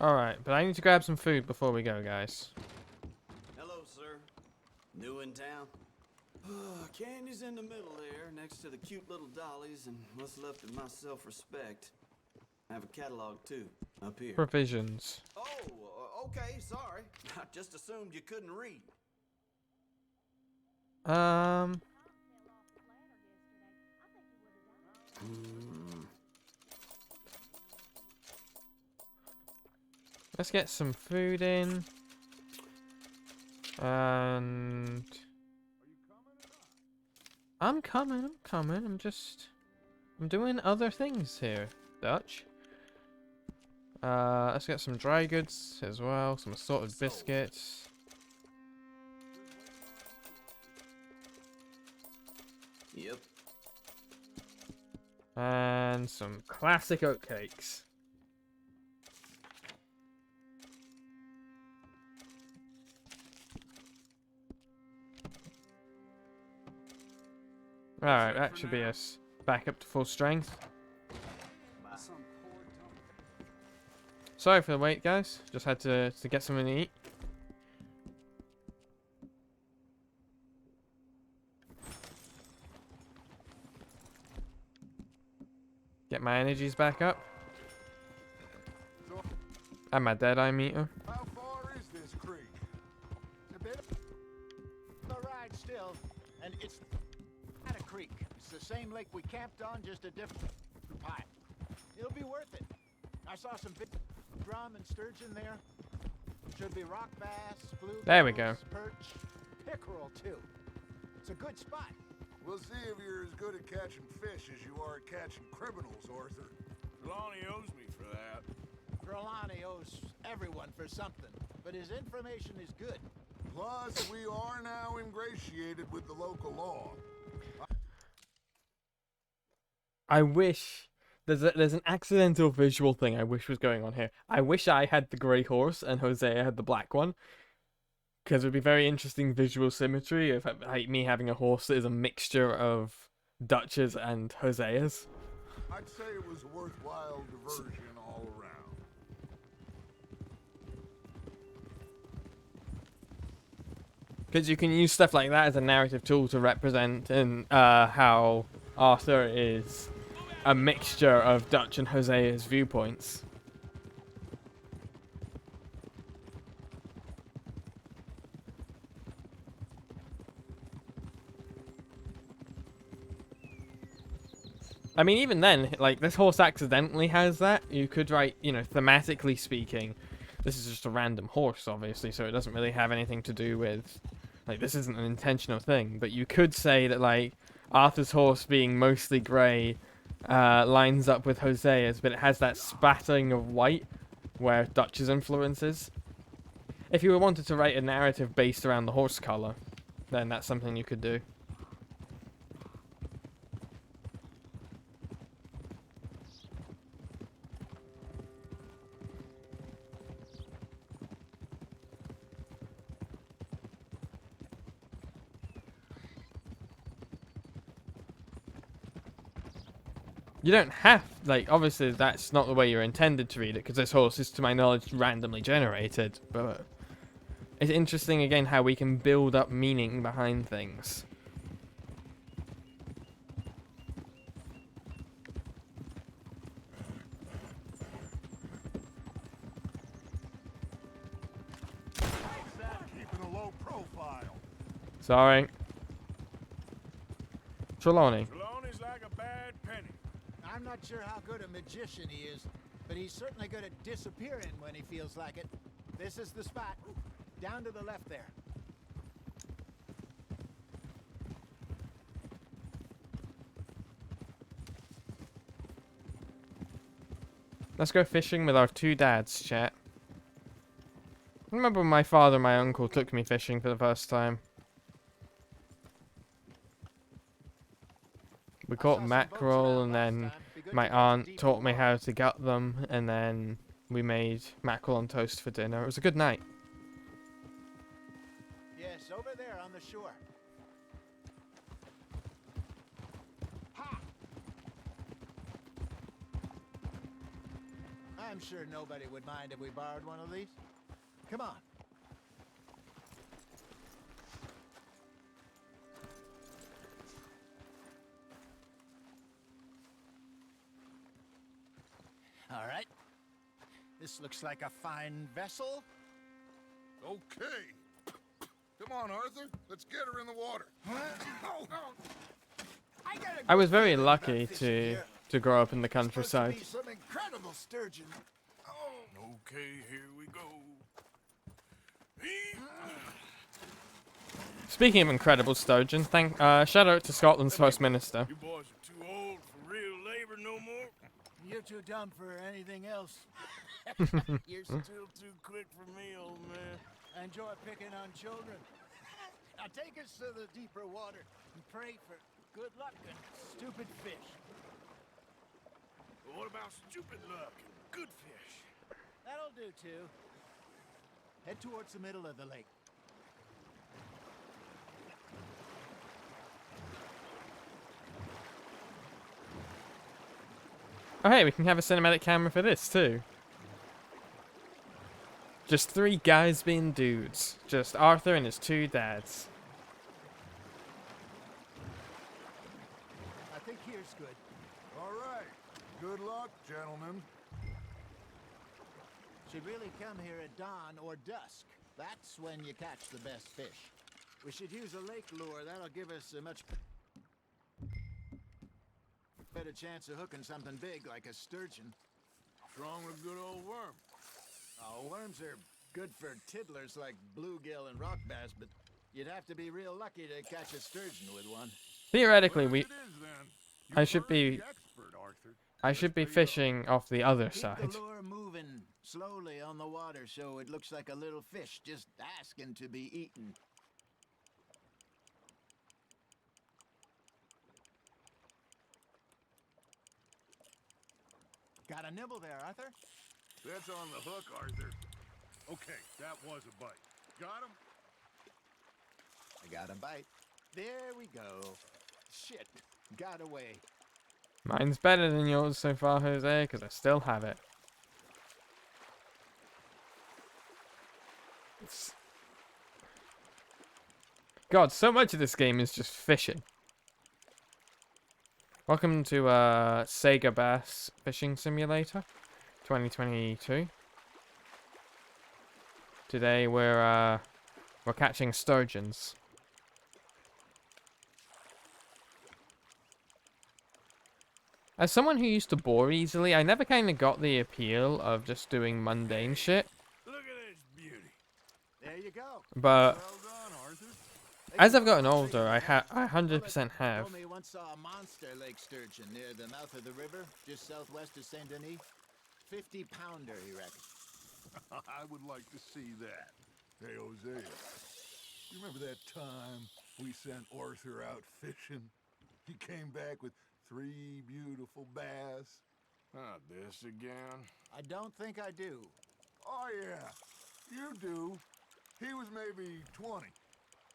Speaker 1: Alright, but I need to grab some food before we go, guys.
Speaker 16: Hello, sir. New in town? Candy's in the middle there, next to the cute little dollies and what's left of my self-respect. I have a catalog, too, up here.
Speaker 1: Provisions.
Speaker 16: Oh, okay, sorry. I just assumed you couldn't read.
Speaker 1: Let's get some food in. And I'm coming. I'm doing other things here, Dutch. Let's get some dry goods as well, some assorted biscuits.
Speaker 16: Yep.
Speaker 1: And some classic oatcakes. Alright, that should be us back up to full strength. Sorry for the wait, guys. Just had to get something to eat. Get my energies back up. And my dead eye meter.
Speaker 3: How far is this creek?
Speaker 8: It's a bit of a ride still, and it's at a creek. It's the same lake we camped on, just a different pipe. It'll be worth it. I saw some big drum and sturgeon there. Should be rock bass, blue.
Speaker 1: There we go.
Speaker 8: Perch, pickerel too. It's a good spot.
Speaker 7: We'll see if you're as good at catching fish as you are at catching criminals, Arthur.
Speaker 3: Trelawney owes me for that.
Speaker 8: Trelawney owes everyone for something, but his information is good.
Speaker 7: Plus, we are now ingratiated with the local law.
Speaker 1: I wish there's an accidental visual thing I wish was going on here. I wish I had the grey horse and Hosea had the black one. Because it would be very interesting visual symmetry of like me having a horse that is a mixture of Dutch's and Hosea's.
Speaker 7: I'd say it was a worthwhile diversion all around.
Speaker 1: Because you can use stuff like that as a narrative tool to represent how Arthur is a mixture of Dutch and Hosea's viewpoints. I mean, even then, like, this horse accidentally has that. You could write, you know, thematically speaking, this is just a random horse, obviously, so it doesn't really have anything to do with, like, this isn't an intentional thing. But you could say that, like, Arthur's horse being mostly grey lines up with Hosea's, but it has that spattering of white where Dutch's influence is. If you wanted to write a narrative based around the horse colour, then that's something you could do. You don't have, like, obviously that's not the way you're intended to read it, because this horse is, to my knowledge, randomly generated, but it's interesting, again, how we can build up meaning behind things.
Speaker 3: Keeping a low profile.
Speaker 1: Sorry. Trelawney.
Speaker 3: Trelawney's like a bad penny.
Speaker 8: I'm not sure how good a magician he is, but he's certainly good at disappearing when he feels like it. This is the spot. Down to the left there.
Speaker 1: Let's go fishing with our two dads, chat. I remember when my father and my uncle took me fishing for the first time. We caught mackerel, and then my aunt taught me how to gut them, and then we made mackerel on toast for dinner. It was a good night.
Speaker 8: Yes, over there on the shore. Ha! I'm sure nobody would mind if we borrowed one of these. Come on. All right. This looks like a fine vessel.
Speaker 7: Okay. Come on, Arthur. Let's get her in the water.
Speaker 1: I was very lucky to grow up in the countryside.
Speaker 3: Some incredible sturgeon. Okay, here we go.
Speaker 1: Speaking of incredible sturgeon, shout out to Scotland's First Minister.
Speaker 3: You boys are too old for real labor no more.
Speaker 8: You're too dumb for anything else.
Speaker 3: You're still too quick for me, old man.
Speaker 8: I enjoy picking on children. Now take us to the deeper water and pray for good luck and stupid fish.
Speaker 3: But what about stupid luck and good fish?
Speaker 8: That'll do too. Head towards the middle of the lake.
Speaker 1: Oh hey, we can have a cinematic camera for this too. Just three guys being dudes. Just Arthur and his two dads.
Speaker 8: I think here's good.
Speaker 3: All right. Good luck, gentlemen.
Speaker 8: Should really come here at dawn or dusk. That's when you catch the best fish. We should use a lake lure. That'll give us a much better chance of hooking something big like a sturgeon.
Speaker 3: Strong with a good old worm.
Speaker 8: Oh, worms are good for tiddlers like bluegill and rock bass, but you'd have to be real lucky to catch a sturgeon with one.
Speaker 1: Theoretically, I should
Speaker 3: the
Speaker 1: be
Speaker 3: expert, Arthur.
Speaker 1: I should be fishing off the other
Speaker 8: Keep
Speaker 1: side.
Speaker 8: the lure moving slowly on the water so it looks like a little fish just asking to be eaten. Got a nibble there, Arthur?
Speaker 3: That's on the hook, Arthur. Okay, that was a bite. Got him?
Speaker 8: I got a bite. There we go. Shit, got away.
Speaker 1: Mine's better than yours so far, Jose, because I still have it. God, so much of this game is just fishing. Welcome to Sega Bass Fishing Simulator 2022. Today we're catching sturgeons. As someone who used to bore easily, I never kind of got the appeal of just doing mundane shit.
Speaker 3: Look at this beauty.
Speaker 8: There you go.
Speaker 1: But
Speaker 3: Well done, Arthur.
Speaker 1: as I've gotten older, I 100% have.
Speaker 8: Told me once saw a monster lake sturgeon near the mouth of the river, just southwest of Saint Denis. 50-pounder, he reckons.
Speaker 3: I would like to see that. Hey, Hosea. You remember that time we sent Arthur out fishing? He came back with 3 beautiful bass. Not this again.
Speaker 8: I don't think I do.
Speaker 3: Oh, yeah. You do. He was maybe 20.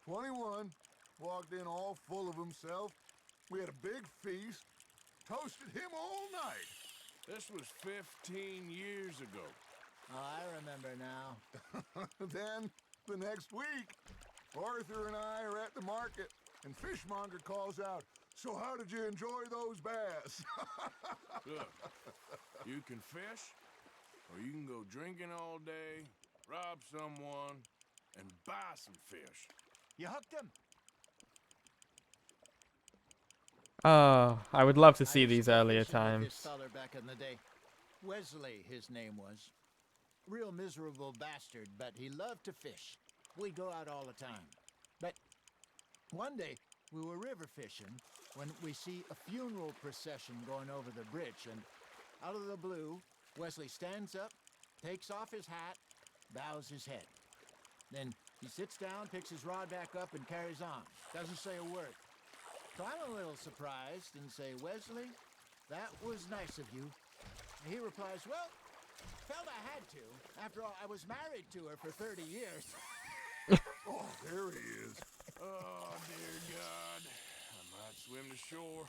Speaker 3: 21. Walked in all full of himself. We had a big feast. Toasted him all night. This was 15 years ago.
Speaker 8: Oh, I remember now.
Speaker 3: Then, the next week, Arthur and I are at the market, and Fishmonger calls out, "So how did you enjoy those bass?" Look, you can fish, or you can go drinking all day, rob someone, and buy some fish.
Speaker 8: You hooked him.
Speaker 1: Oh, I would love to see
Speaker 8: I used
Speaker 1: these
Speaker 8: to go
Speaker 1: earlier
Speaker 8: fishing with
Speaker 1: times.
Speaker 8: this feller back in the day. Wesley, his name was. Real miserable bastard, but he loved to fish. We'd go out all the time. But one day, we were river fishing when we see a funeral procession going over the bridge, and out of the blue, Wesley stands up, takes off his hat, bows his head. Then he sits down, picks his rod back up, and carries on. Doesn't say a word. So I'm a little surprised and say, "Wesley, that was nice of you." And he replies, "Well, felt I had to. After all, I was married to her for 30 years.
Speaker 3: Oh, there he is. Oh, dear God. I might swim to shore.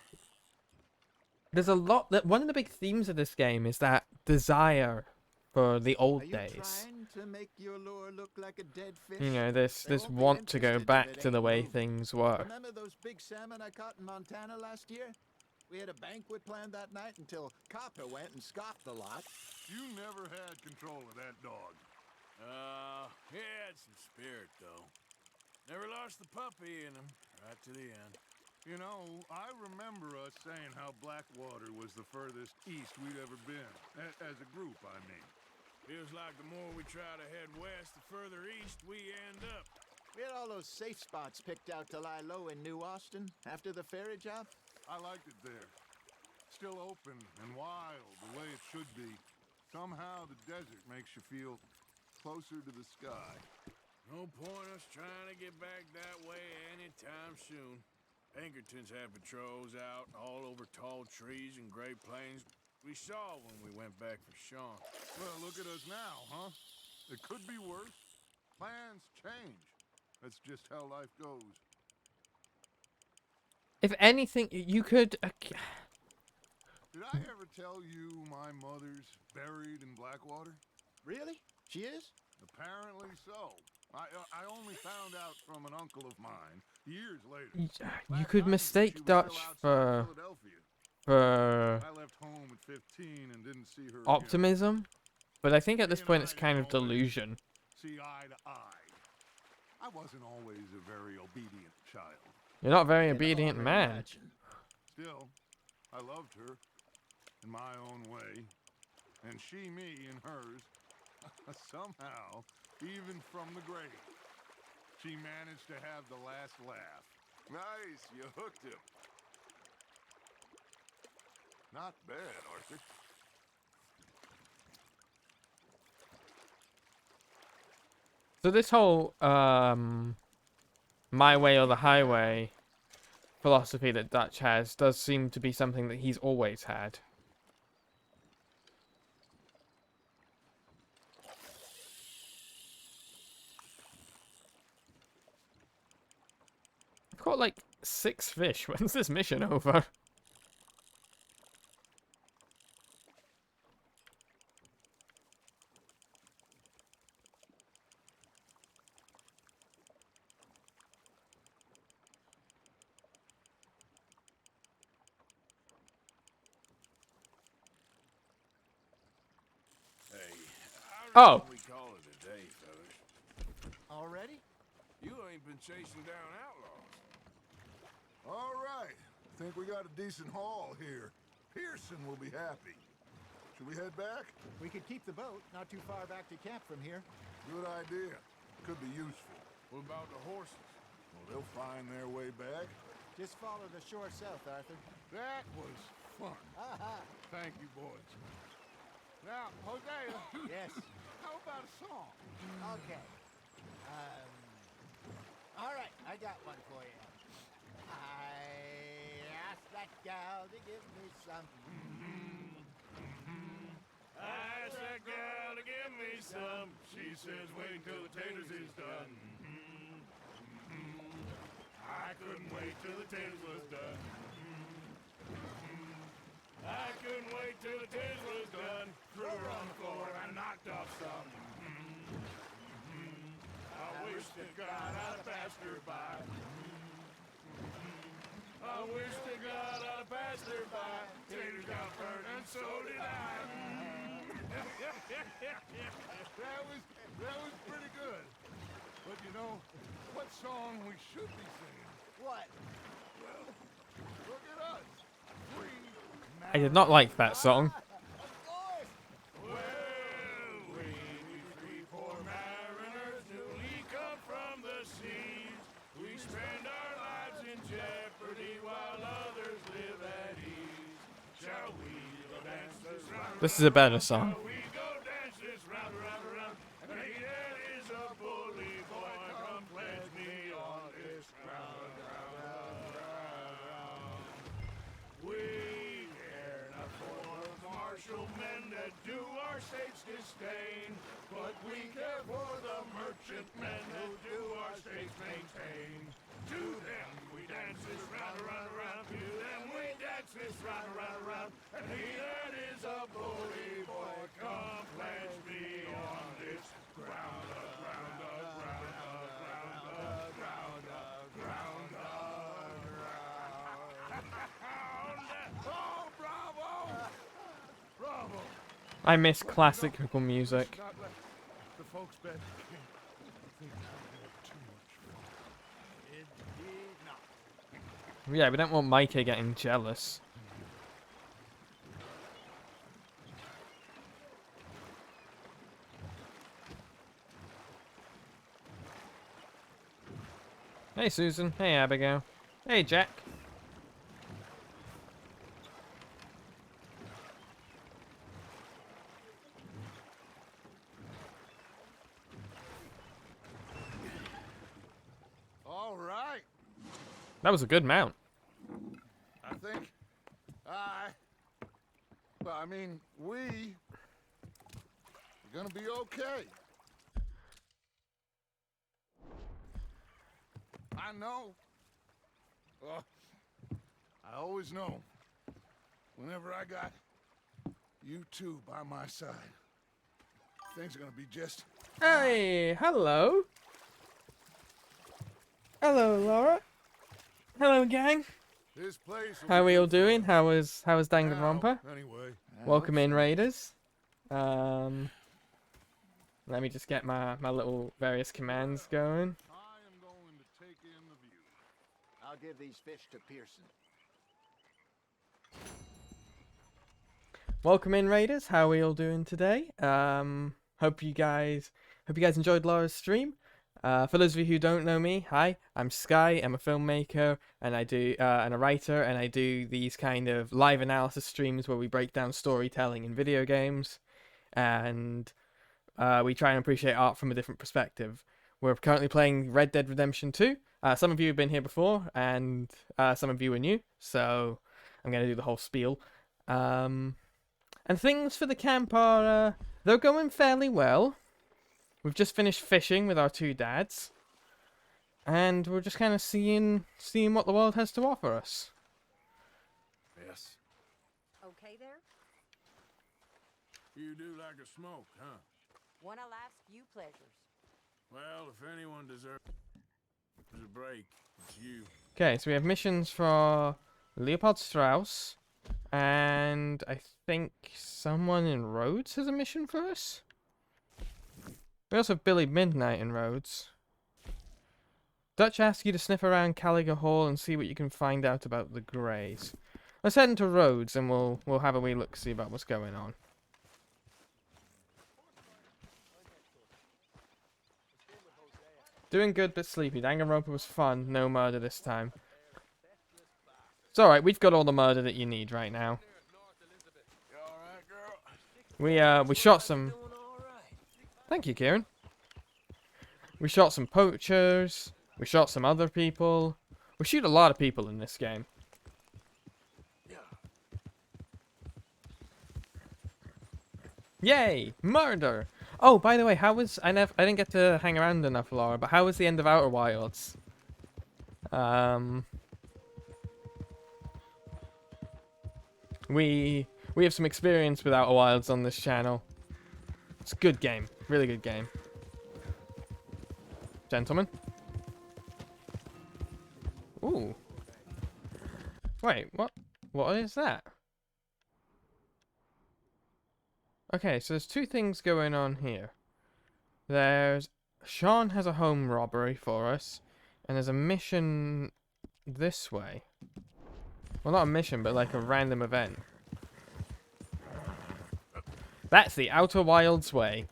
Speaker 1: There's a lot that one of the big themes of this game is that desire for the
Speaker 8: Are
Speaker 1: old
Speaker 8: you
Speaker 1: days.
Speaker 8: trying to make your lure look like a dead fish?
Speaker 1: You know, this
Speaker 8: They
Speaker 1: this
Speaker 8: won't be
Speaker 1: want to go
Speaker 8: interested if
Speaker 1: back
Speaker 8: it
Speaker 1: to the
Speaker 8: ain't
Speaker 1: way
Speaker 8: moved.
Speaker 1: things were.
Speaker 8: Remember those big salmon I caught in Montana last year? We had a banquet planned that night until Copper went and scoffed the lot.
Speaker 3: You never had control of that dog. He had some spirit, though. Never lost the puppy in him, right to the end. You know, I remember us saying how Blackwater was the furthest east we'd ever been. As a group, I mean. Feels like the more we try to head west, the further east we end up.
Speaker 8: We had all those safe spots picked out to lie low in New Austin after the ferry job.
Speaker 3: I liked it there. Still open and wild, the way it should be. Somehow the desert makes you feel closer to the sky. No point us trying to get back that way anytime soon. Pinkertons have patrols out all over tall trees and Great Plains. We saw when we went back for Sean. Well, look at us now, huh? It could be worse. Plans change. That's just how life goes.
Speaker 1: If anything, you could.
Speaker 3: Did I ever tell you my mother's buried in Blackwater?
Speaker 8: Really? She is?
Speaker 7: Apparently so. I only found out from an uncle of mine years later.
Speaker 1: You could mistake Dutch for
Speaker 7: I left home at 15 and didn't see her
Speaker 1: optimism, but I think at this point it's kind of delusion.
Speaker 7: see eye to eye. I wasn't always a very obedient child.
Speaker 1: You're not a very obedient man.
Speaker 7: Still, I loved her in my own way, and she me in hers. Somehow, even from the grave, she managed to have the last laugh.
Speaker 3: Nice, you hooked him. Not bad, Arthur.
Speaker 1: So this whole my way or the highway philosophy that Dutch has does seem to be something that he's always had. I've got like 6 fish. When's this mission over? Oh.
Speaker 3: We call it a day, fellas.
Speaker 8: Already?
Speaker 3: You ain't been chasing down outlaws. All right. Think we got a decent haul here. Pearson will be happy. Should we head back?
Speaker 8: We could keep the boat not too far back to camp from here.
Speaker 3: Good idea. Could be useful. What about the horses? Well, they'll find their way back.
Speaker 8: Just follow the shore south, Arthur.
Speaker 3: That was fun. Thank you, boys. Now, Hosea.
Speaker 8: Yes.
Speaker 3: How about a song?
Speaker 8: Okay. All right, I got one for you. I asked that gal to give me some.
Speaker 3: I asked that gal to give me some. She says, wait till the taters is done. I couldn't wait till the taters was done. I couldn't wait till the taters was done. Threw her on the floor and knocked off some. I wish to God I'd passed her by. I wish to God I'd passed her by. Taters got burned and so did I. that was pretty good. But you know, what song we should be singing?
Speaker 8: What?
Speaker 3: Well, look at us.
Speaker 1: I did not like that song.
Speaker 3: Well, we three poor mariners newly come from the seas. We spend our lives in jeopardy while others live at ease. Shall we dance this round?
Speaker 1: This is a better song.
Speaker 3: We go dance this round, round, round. And he that is a bully boy, come pledge me on this ground, ground, ground. We care not for martial men that do our states disdain, but we care for the merchant men who do our states maintain. To them we dance this round, round, round. To them we dance this round, round, round. And he that is a bully boy, come pledge me on this ground, ground, ground, ground, ground, ground, ground. Oh, bravo! Bravo!
Speaker 1: I miss classical music.
Speaker 3: Not let the folks bet.
Speaker 1: Yeah, we don't want Micah getting jealous. Hey Susan, hey Abigail, hey Jack.
Speaker 3: All right.
Speaker 1: That was a good mount.
Speaker 3: I think we're gonna be okay. I know. I always know. Whenever I got you two by my side.
Speaker 7: things are gonna be just...
Speaker 1: Hey, hello. Hello, Laura. Hello, gang.
Speaker 7: This place will
Speaker 1: How are
Speaker 7: be
Speaker 1: we all
Speaker 7: good
Speaker 1: doing?
Speaker 7: fun.
Speaker 1: How was Danganronpa?
Speaker 7: Anyway.
Speaker 1: Welcome in, Raiders. Let me just get my little various commands going.
Speaker 7: I am going to take in the view.
Speaker 8: I'll give these fish to Pearson.
Speaker 1: Welcome in, Raiders. How are we all doing today? Hope you guys enjoyed Laura's stream. For those of you who don't know me, hi, I'm Skye. I'm a filmmaker and and a writer, and I do these kind of live analysis streams where we break down storytelling in video games, and we try and appreciate art from a different perspective. We're currently playing Red Dead Redemption 2. Some of you have been here before, and some of you are new, so I'm going to do the whole spiel. And things for the camp are, they're going fairly well. We've just finished fishing with our two dads, and we're just kind of seeing what the world has to offer us.
Speaker 7: Yes.
Speaker 12: Okay there?
Speaker 7: You do like a smoke, huh?
Speaker 12: One of life's few pleasures.
Speaker 7: Well, if anyone deserves a break, it's you.
Speaker 1: Okay, so we have missions for Leopold Strauss, and I think someone in Rhodes has a mission for us. We also have Billy Midnight in Rhodes. Dutch asks you to sniff around Caliga Hall and see what you can find out about the Greys. Let's head into Rhodes and we'll have a wee look, see about what's going on. Doing good but sleepy. Danganronpa was fun. No murder this time. It's alright, we've got all the murder that you need right now. We shot some... Thank you, Kieran. We shot some poachers. We shot some other people. We shoot a lot of people in this game. Yay! Murder! Oh, by the way, how was... I didn't get to hang around enough, Laura, but how was the end of Outer Wilds? We have some experience with Outer Wilds on this channel. It's a good game. Really good game. Gentlemen. Ooh. Wait, what? What is that? Okay, so there's two things going on here. There's... Sean has a home robbery for us. And there's a mission this way. Well, not a mission, but like a random event. That's the Outer Wilds way.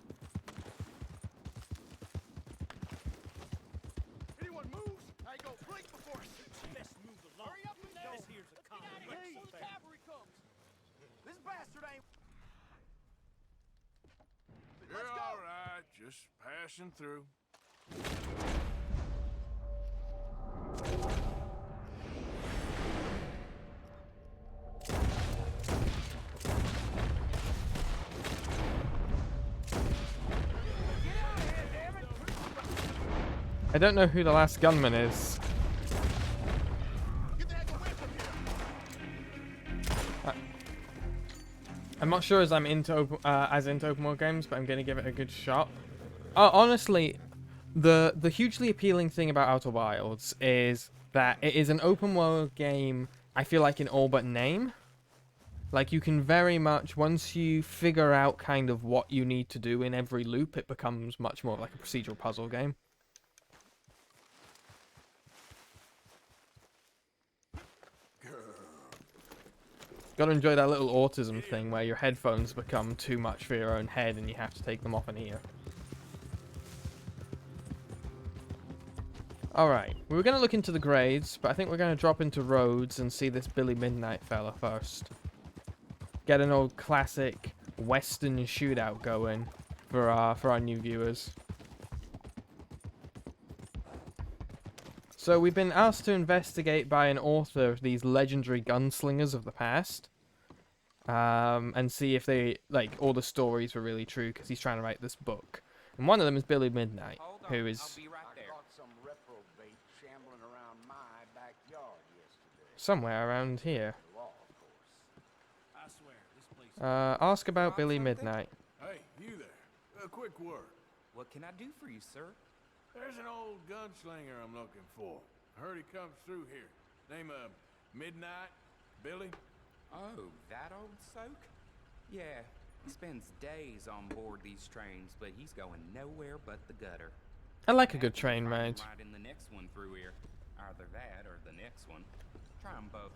Speaker 8: Anyone moves, I go break before I shoot you. Best move along. Hurry up and down. This here's a common. Hey, the cavalry comes. This bastard ain't.
Speaker 7: You're all right, just passing through.
Speaker 1: I don't know who the last gunman is. I'm not sure as I'm into open world games, but I'm gonna give it a good shot. Honestly, the hugely appealing thing about Outer Wilds is that it is an open world game. I feel like in all but name. Like you can very much, once you figure out kind of what you need to do in every loop, it becomes much more like a procedural puzzle game. Gotta enjoy that little autism thing where your headphones become too much for your own head and you have to take them off an ear. Alright, we were gonna look into the grades, but I think we're gonna drop into Rhodes and see this Billy Midnight fella first. Get an old classic Western shootout going for our new viewers. So we've been asked to investigate by an author of these legendary gunslingers of the past. And see if they, like, all the stories were really true, because he's trying to write this book. And one of them is Billy Midnight, who is...
Speaker 2: I'll be right there.
Speaker 3: Some reprobate shambling around my backyard yesterday.
Speaker 1: somewhere around here.
Speaker 3: I swear, this place
Speaker 1: Ask about Billy Midnight.
Speaker 7: Hey, you there.
Speaker 3: A quick word.
Speaker 2: What can I do for you, sir?
Speaker 3: There's an old gunslinger I'm looking for. I heard he comes through here. Name of Midnight? Billy?
Speaker 2: Oh, that old soak? Yeah, he spends days on board these trains, but he's going nowhere but the gutter.
Speaker 1: I like a good train ride.
Speaker 2: Right in the next one through here. Either that or the next one. Try them both.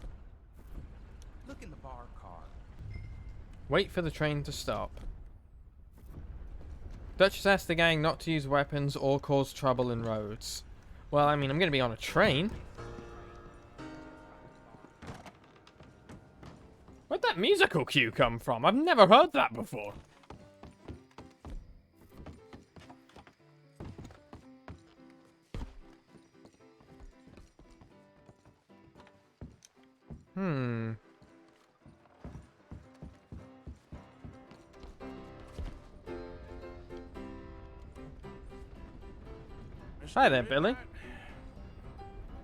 Speaker 2: Look in the bar car.
Speaker 1: Wait for the train to stop. Dutch has asked the gang not to use weapons or cause trouble in roads. Well, I mean, I'm going to be on a train. Where'd that musical cue come from? I've never heard that before. Hi there, Billy.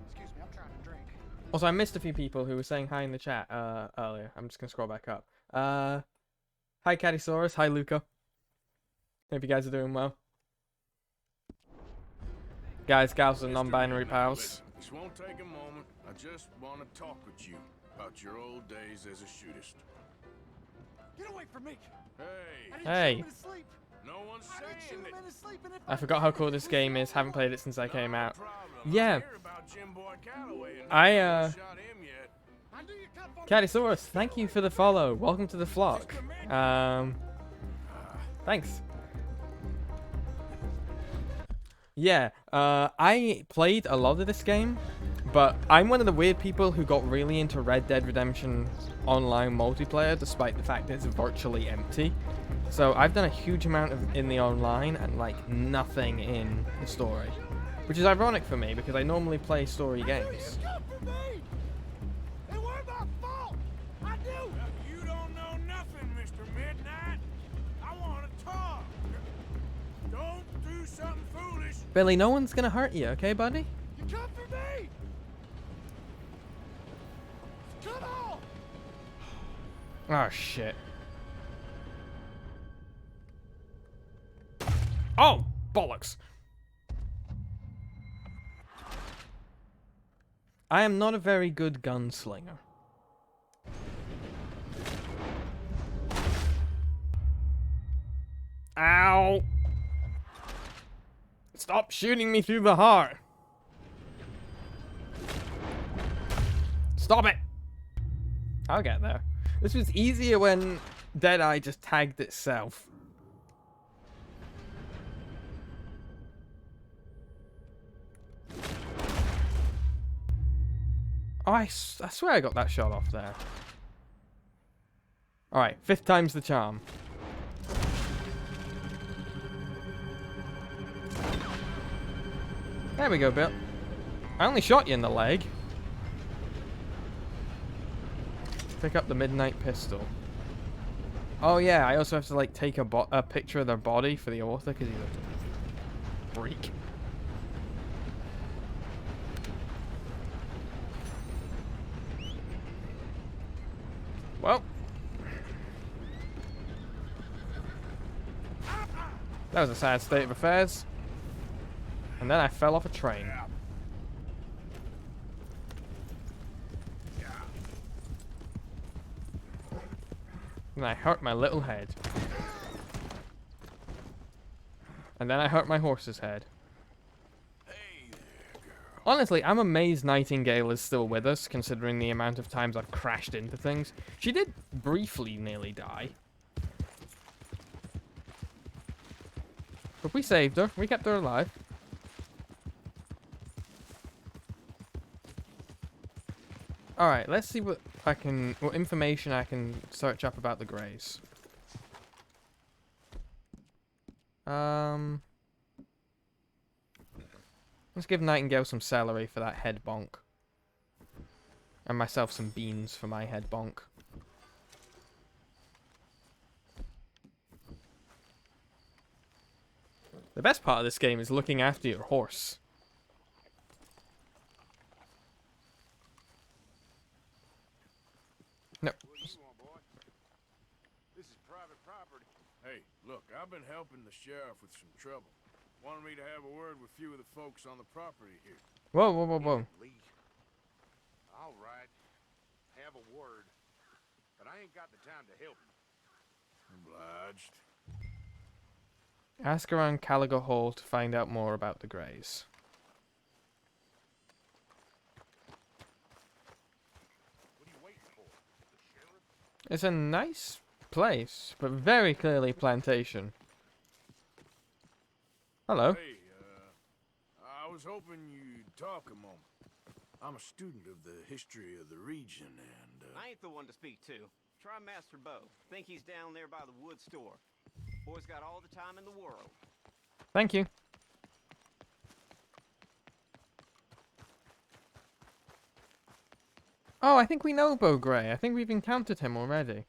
Speaker 17: Excuse me, I'm trying to drink.
Speaker 1: Also, I missed a few people who were saying hi in the chat earlier. I'm just going to scroll back up. Hi, Cadisaurus. Hi, Luca. Hope you guys are doing well. Guys, gals, and non-binary pals.
Speaker 3: This won't take a moment. I just want to talk with you about your old days as a shootist.
Speaker 17: Get away from me!
Speaker 3: Hey!
Speaker 1: Hey!
Speaker 3: No one's saying that.
Speaker 1: I forgot how cool this game is. Haven't played it since I came out. Yeah. Cadisaurus, thank you for the follow. Welcome to the flock. Thanks. Yeah, I played a lot of this game, but I'm one of the weird people who got really into Red Dead Redemption online multiplayer, despite the fact that it's virtually empty. So I've done a huge amount in the online and like nothing in the story, which is ironic for me because I normally play story games.
Speaker 3: You don't know nothing, Mr. Midnight. I want to talk. Don't do something foolish.
Speaker 1: Billy, no one's gonna hurt you, okay, buddy?
Speaker 3: You come for me. Come on.
Speaker 1: Oh shit. Oh, bollocks. I am not a very good gunslinger. Ow! Stop shooting me through the heart! Stop it! I'll get there. This was easier when Deadeye just tagged itself. Oh, I swear I got that shot off there. Alright, 5th time's the charm. There we go, Bill. I only shot you in the leg. Pick up the midnight pistol. Oh yeah, I also have to like take a picture of their body for the author because he's a freak. Well, that was a sad state of affairs. And then I fell off a train. And I hurt my little head. And then I hurt my horse's head. Honestly, I'm amazed Nightingale is still with us, considering the amount of times I've crashed into things. She did briefly nearly die. But we saved her. We kept her alive. Alright, let's see what information I can search up about the Greys. Let's give Nightingale some celery for that head bonk. And myself some beans for my head bonk. The best part of this game is looking after your horse. No.
Speaker 3: This is Private property.
Speaker 7: Hey, look, I've been helping the sheriff with some trouble. Wanted me to have a word with a few of the folks on the property here.
Speaker 1: Whoa, whoa, whoa, whoa.
Speaker 3: Lee. All right. Have a word. But I ain't got the time to help you.
Speaker 7: Obliged.
Speaker 1: Ask around Caliga Hall to find out more about the Greys.
Speaker 3: What are you waiting for? The sheriff?
Speaker 1: It's a nice place, but very clearly plantation. Hello.
Speaker 7: Hey, I was hoping you'd talk a moment. I'm a student of the history of the region, and,
Speaker 18: I ain't the one to speak to. Try Master Bo. Think he's down there by the wood store. Boy's got all the time in the world.
Speaker 1: Thank you. Oh, I think we know Bo Gray. I think we've encountered him already.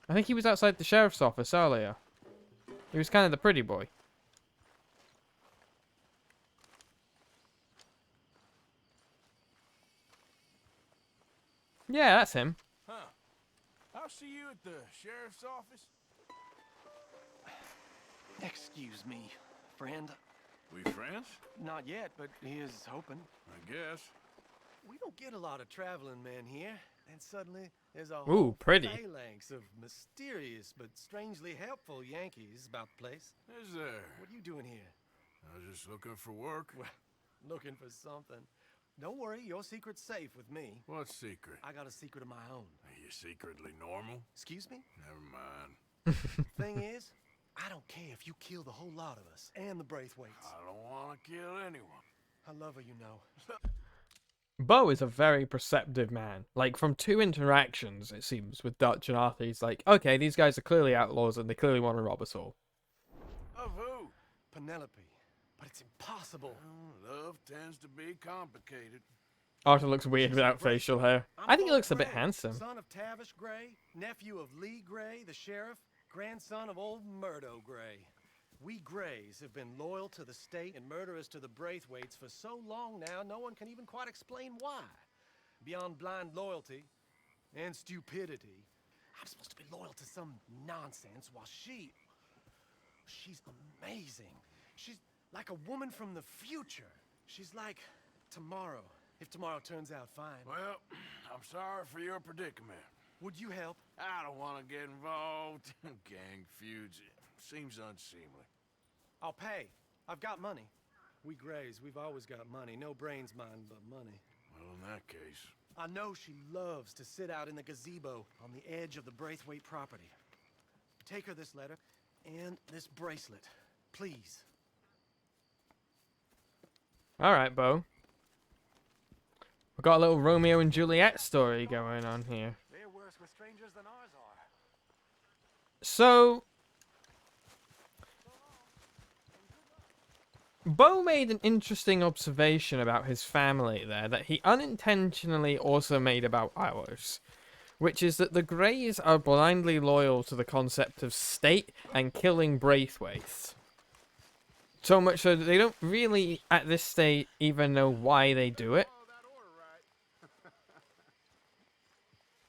Speaker 1: I think he was outside the sheriff's office earlier. He was kind of the pretty boy. Yeah, that's him.
Speaker 7: huh. I'll see you at the sheriff's office.
Speaker 8: Excuse me, friend.
Speaker 7: We friends?
Speaker 8: Not yet, but he is hoping.
Speaker 7: I guess.
Speaker 19: We don't get a lot of traveling men here, and suddenly there's a
Speaker 1: Ooh,
Speaker 19: whole
Speaker 1: pretty.
Speaker 19: phalanx of mysterious but strangely helpful Yankees about the place.
Speaker 7: Is there?
Speaker 19: What are you doing here?
Speaker 7: I was just looking for work.
Speaker 19: Well, looking for something. Don't worry, your secret's safe with me.
Speaker 7: What secret?
Speaker 19: I got a secret of my own.
Speaker 7: Are you secretly normal?
Speaker 19: Excuse me?
Speaker 7: Never mind.
Speaker 19: Thing is, I don't care if you kill the whole lot of us and the Braithwaites.
Speaker 7: I don't want to kill anyone.
Speaker 19: I love her, you know.
Speaker 1: Bo is a very perceptive man. Like, from 2 interactions, it seems, with Dutch and Arthur, he's like, okay, these guys are clearly outlaws and they clearly want to rob us all.
Speaker 7: Of who?
Speaker 19: Penelope. But it's impossible.
Speaker 7: Well, love tends to be complicated.
Speaker 1: Arthur looks weird without facial hair. I think he looks a bit handsome.
Speaker 19: Son of Tavish Gray, nephew of Lee Gray, the sheriff, grandson of old Murdo Gray. We Grays have been loyal to the state and murderous to the Braithwaites for so long now, no one can even quite explain why. Beyond blind loyalty and stupidity, I'm supposed to be loyal to some nonsense while she's amazing. She's like a woman from the future. She's like tomorrow, if tomorrow turns out fine.
Speaker 7: Well, I'm sorry for your predicament.
Speaker 19: Would you help?
Speaker 7: I don't want to get involved. Gang feuds. Seems unseemly.
Speaker 19: I'll pay. I've got money. We Grays, we've always got money. No brains, mind, but money.
Speaker 7: Well, in that case...
Speaker 19: I know she loves to sit out in the gazebo on the edge of the Braithwaite property. Take her this letter and this bracelet, please.
Speaker 1: Alright, Bo. We've got a little Romeo and Juliet story going on here.
Speaker 17: They're worse with strangers than ours are.
Speaker 1: So, Bo made an interesting observation about his family there that he unintentionally also made about ours, which is that the Greys are blindly loyal to the concept of state and killing Braithwaites. So much so that they don't really, at this state, even know why they do it.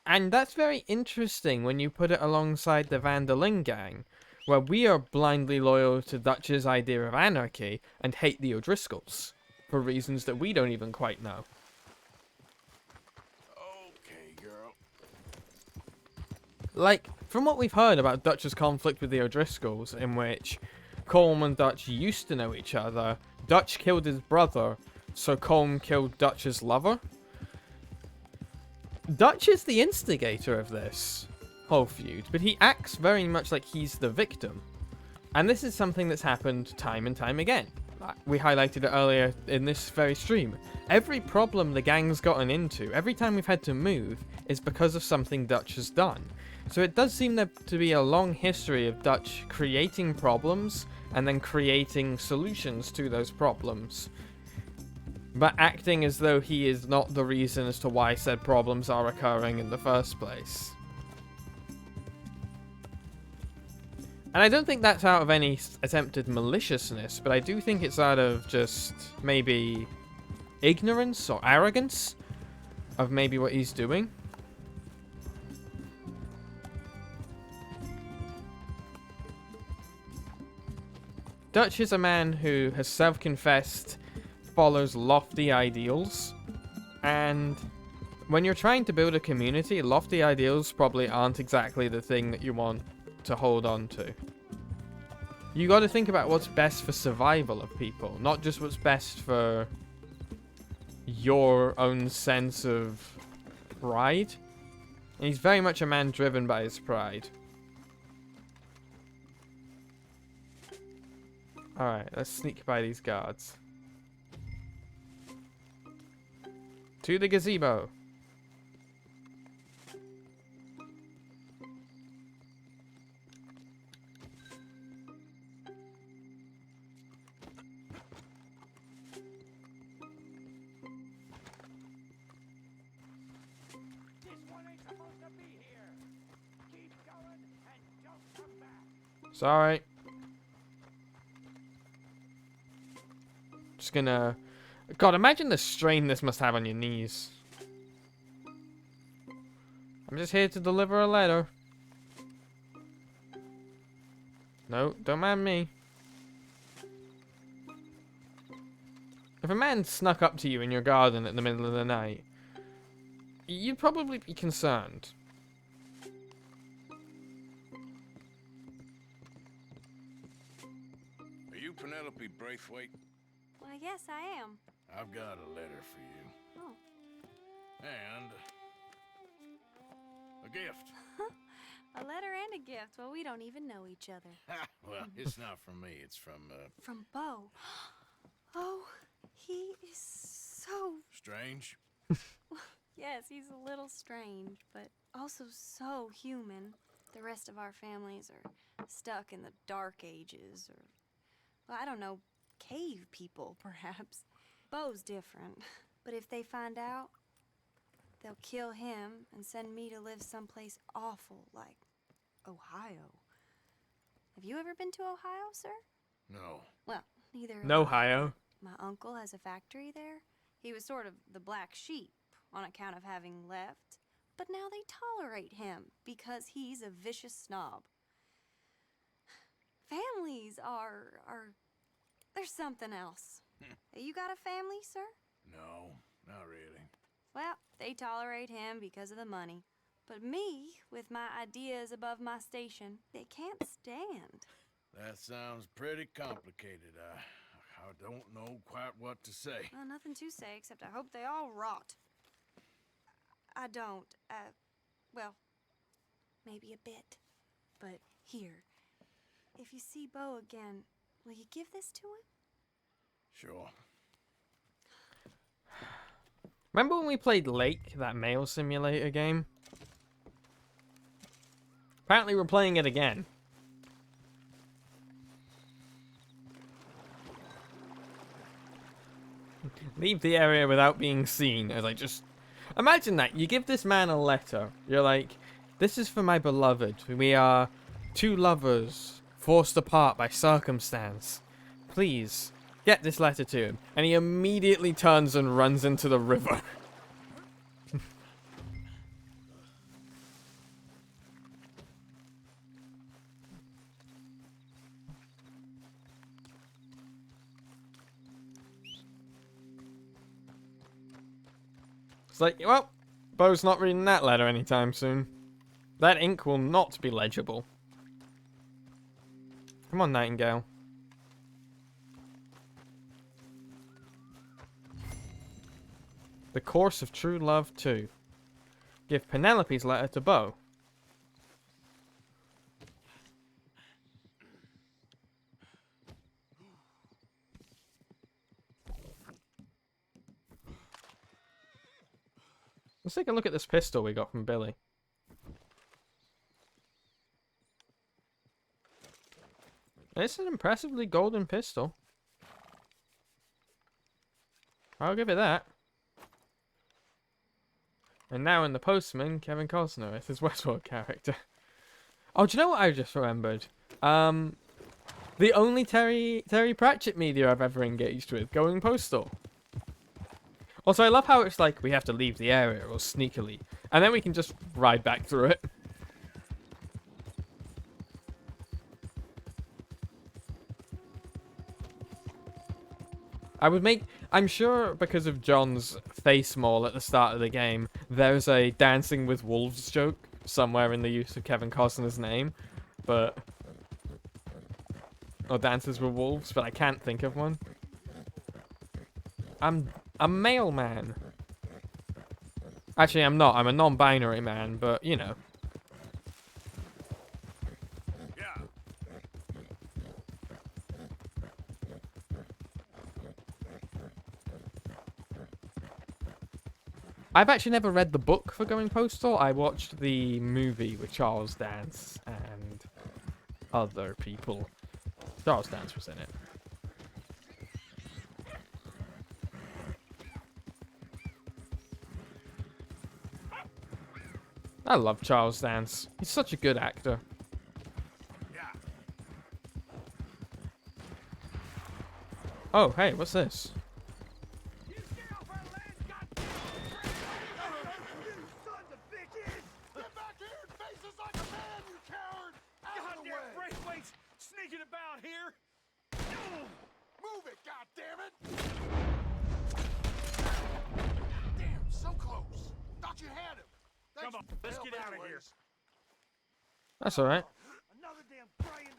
Speaker 1: And that's very interesting when you put it alongside the Van der Ling gang, where we are blindly loyal to Dutch's idea of anarchy and hate the O'Driscolls, for reasons that we don't even quite know.
Speaker 7: Okay, girl.
Speaker 1: Like, from what we've heard about Dutch's conflict with the O'Driscolls, in which Colm and Dutch used to know each other, Dutch killed his brother, so Colm killed Dutch's lover. Dutch is the instigator of this whole feud, but he acts very much like he's the victim. And this is something that's happened time and time again. We highlighted it earlier in this very stream. Every problem the gang's gotten into, every time we've had to move, is because of something Dutch has done. So it does seem there to be a long history of Dutch creating problems and then creating solutions to those problems, but acting as though he is not the reason as to why said problems are occurring in the first place. And I don't think that's out of any attempted maliciousness, but I do think it's out of just maybe ignorance or arrogance of maybe what he's doing. Dutch is a man who has self-confessed follows lofty ideals, and when you're trying to build a community, lofty ideals probably aren't exactly the thing that you want to hold on to. You got to think about what's best for survival of people, not just what's best for your own sense of pride. And he's very much a man driven by his pride. Alright, let's sneak by these guards. To the gazebo. Sorry. Just gonna... God, imagine the strain this must have on your knees. I'm just here to deliver a letter. No, don't mind me. If a man snuck up to you in your garden at the middle of the night, you'd probably be concerned.
Speaker 7: Are you Penelope Braithwaite?
Speaker 20: Why, yes, I am.
Speaker 7: I've got a letter for you.
Speaker 20: Oh.
Speaker 7: And a gift.
Speaker 20: A letter and a gift. Well, we don't even know each other.
Speaker 7: Well, it's not from me. It's from,
Speaker 20: From Bo. Oh, he is so...
Speaker 7: Strange?
Speaker 20: Yes, he's a little strange, but also so human. The rest of our families are stuck in the dark ages, or... Well, I don't know, cave people, perhaps. Bo's different. But if they find out, they'll kill him and send me to live someplace awful, like Ohio. Have you ever been to Ohio, sir?
Speaker 7: No.
Speaker 20: Well, neither have
Speaker 1: No,
Speaker 20: I.
Speaker 1: Ohio.
Speaker 20: My uncle has a factory there. He was sort of the black sheep on account of having left. But now they tolerate him because he's a vicious snob. Families are there's something else. You got a family, sir?
Speaker 7: No, not really.
Speaker 20: Well, they tolerate him because of the money. But me, with my ideas above my station, they can't stand.
Speaker 7: That sounds pretty complicated. I don't know quite what to say.
Speaker 20: Well, nothing to say except I hope they all rot. I don't, well, maybe a bit. But here, if you see Bo again, will you give this to him?
Speaker 7: Sure.
Speaker 1: Remember when we played Lake, that mail simulator game? Apparently we're playing it again. Leave the area without being seen, as I just... Imagine that, you give this man a letter. You're like, this is for my beloved. We are two lovers, forced apart by circumstance. Please, get this letter to him. And he immediately turns and runs into the river. It's like, well, Bo's not reading that letter anytime soon. That ink will not be legible. Come on, Nightingale. The Course of True Love 2. Give Penelope's letter to Bo. Let's take a look at this pistol we got from Billy. It's an impressively golden pistol. I'll give it that. And now in The Postman, Kevin Costner with his Westworld character. Oh, do you know what I just remembered? The only Terry Pratchett media I've ever engaged with, going postal. Also, I love how it's like, we have to leave the area or sneakily. And then we can just ride back through it. I'm sure because of John's face mole at the start of the game, there's a Dancing with Wolves joke somewhere in the use of Kevin Costner's name, but... Or Dances with Wolves, but I can't think of one. I'm a male man. Actually, I'm not. I'm a non-binary man, but, you know. I've actually never read the book for Going Postal. I watched the movie with Charles Dance and other people. Charles Dance was in it. I love Charles Dance. He's such a good actor. Oh, hey, what's this?
Speaker 3: Sneaking about here! Move it, goddammit! Damn, so close. Thought you had him. Come on, let's get out of here.
Speaker 1: That's alright.
Speaker 8: Another damn gray in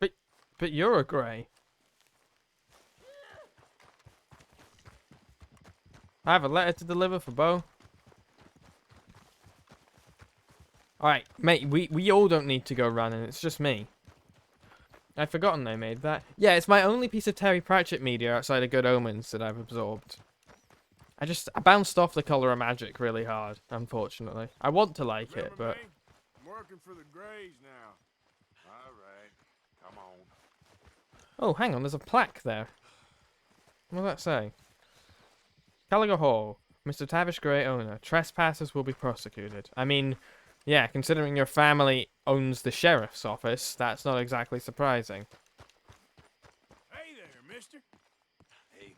Speaker 8: disguise.
Speaker 1: But you're a grey. I have a letter to deliver for Bo. Alright, mate, we all don't need to go running, it's just me. I'd forgotten they made that. Yeah, it's my only piece of Terry Pratchett media outside of Good Omens that I've absorbed. I bounced off The Colour of Magic really hard, unfortunately. I want to like it, but...
Speaker 7: I'm working for the Greys now. Alright, come on.
Speaker 1: Oh, hang on, there's a plaque there. What does that say? Caliga Hall. Mr. Tavish Grey owner. Trespassers will be prosecuted. I mean... Yeah, considering your family owns the sheriff's office, that's not exactly surprising.
Speaker 3: Hey there, mister. Hey.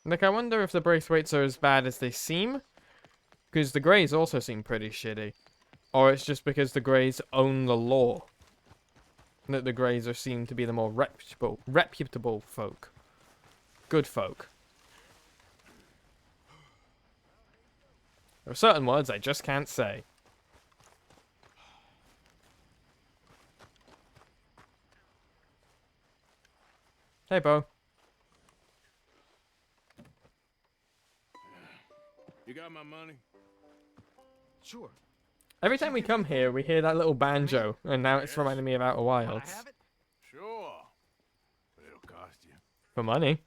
Speaker 1: Nick, I wonder if the Braithwaites are as bad as they seem? Because the Greys also seem pretty shitty. Or it's just because the Greys own the law that the Greys are seen to be the more reputable folk. Good folk. There are certain words I just can't say. Hey, Bo.
Speaker 3: You got my money?
Speaker 8: Sure.
Speaker 1: Every time we come here, we hear that little banjo, and now it's reminding me of Outer Wilds.
Speaker 7: Sure. But it'll cost you.
Speaker 1: For money.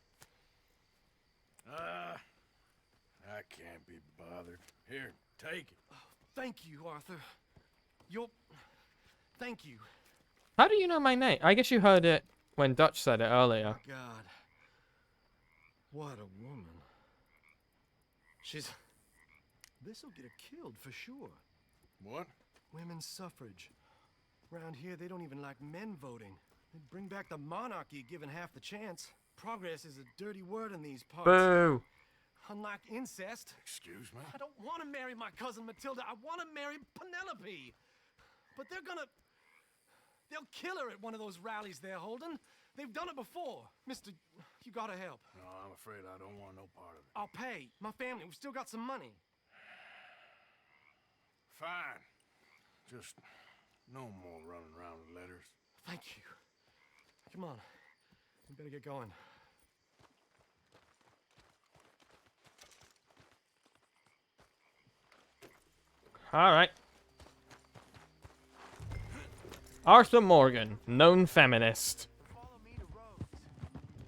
Speaker 3: I can't be bothered. Here, take it.
Speaker 8: Oh, thank you, Arthur. Thank you.
Speaker 1: How do you know my name? I guess you heard it when Dutch said it earlier.
Speaker 8: Oh, God. What a woman. This'll get her killed for sure.
Speaker 7: What?
Speaker 8: Women's suffrage. Around here, they don't even like men voting. They'd bring back the monarchy given half the chance. Progress is a dirty word in these parts.
Speaker 1: Boo!
Speaker 8: Unlike incest.
Speaker 7: Excuse me?
Speaker 8: I don't want to marry my cousin Matilda. I want to marry Penelope. But they'll kill her at one of those rallies they're holding. They've done it before. Mister, you gotta help.
Speaker 7: No, I'm afraid I don't want no part of it.
Speaker 8: I'll pay. My family, we've still got some money.
Speaker 7: Fine. Just no more running around with letters.
Speaker 8: Thank you. Come on. We better get going.
Speaker 1: Alright. Arthur Morgan, known feminist.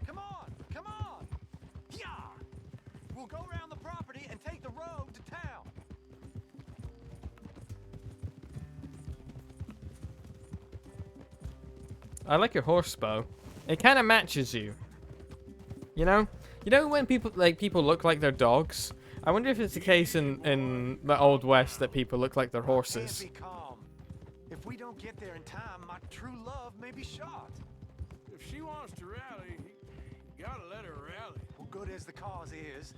Speaker 8: Come on! Come on! Yeah! We'll go around the property and take the road to town.
Speaker 1: I like your horse, Bo. It kind of matches you. You know? You know when people look like their dogs? I wonder if it's the case in the Old West that people look like their horses.
Speaker 8: Be calm. If we don't get there in time, my true love may be shot.
Speaker 3: If she wants to rally, you gotta let her rally.
Speaker 8: Well, good as the cause is,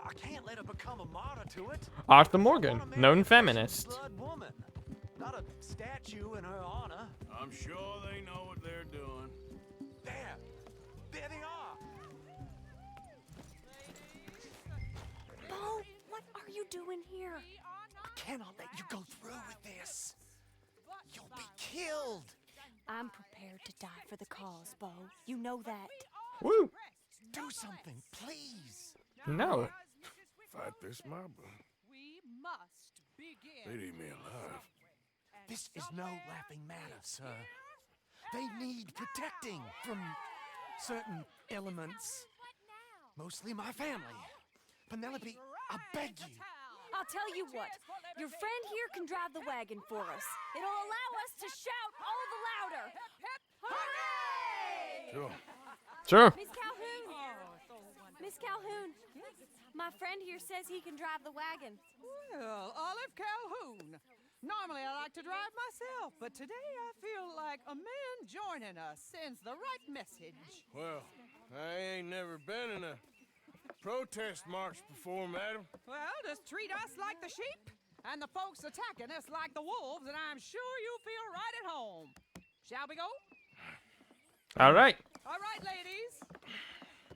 Speaker 17: I can't let her become a martyr to it.
Speaker 1: Arthur Morgan, known feminist.
Speaker 17: Blood woman. Not a statue in her honor.
Speaker 7: I'm sure they know what they're doing.
Speaker 17: There they are.
Speaker 20: Bo, what are you doing here?
Speaker 8: I cannot let you go through with this. You'll be killed.
Speaker 20: I'm prepared to die for the cause, Bo. You know that.
Speaker 1: Woo!
Speaker 8: Do something, please.
Speaker 1: No.
Speaker 7: Fight this mob.
Speaker 13: We must begin.
Speaker 7: They'd eat me alive.
Speaker 8: This is no laughing matter, sir. They need protecting from certain elements. Mostly my family. Penelope, I beg you.
Speaker 10: I'll tell you what. Your friend here can drive the wagon for us. It'll allow us to shout all the louder. Hooray!
Speaker 7: Sure.
Speaker 1: Sure.
Speaker 10: Miss Calhoun. Miss Calhoun. My friend here says he can drive the wagon.
Speaker 21: Well, Olive Calhoun. Normally I like to drive myself, but today I feel like a man joining us sends the right message.
Speaker 7: Well, I ain't never been in a protest march before, madam.
Speaker 21: Well, just treat us like the sheep, and the folks attacking us like the wolves, and I'm sure you'll feel right at home. Shall we go?
Speaker 1: All right.
Speaker 21: All right, ladies.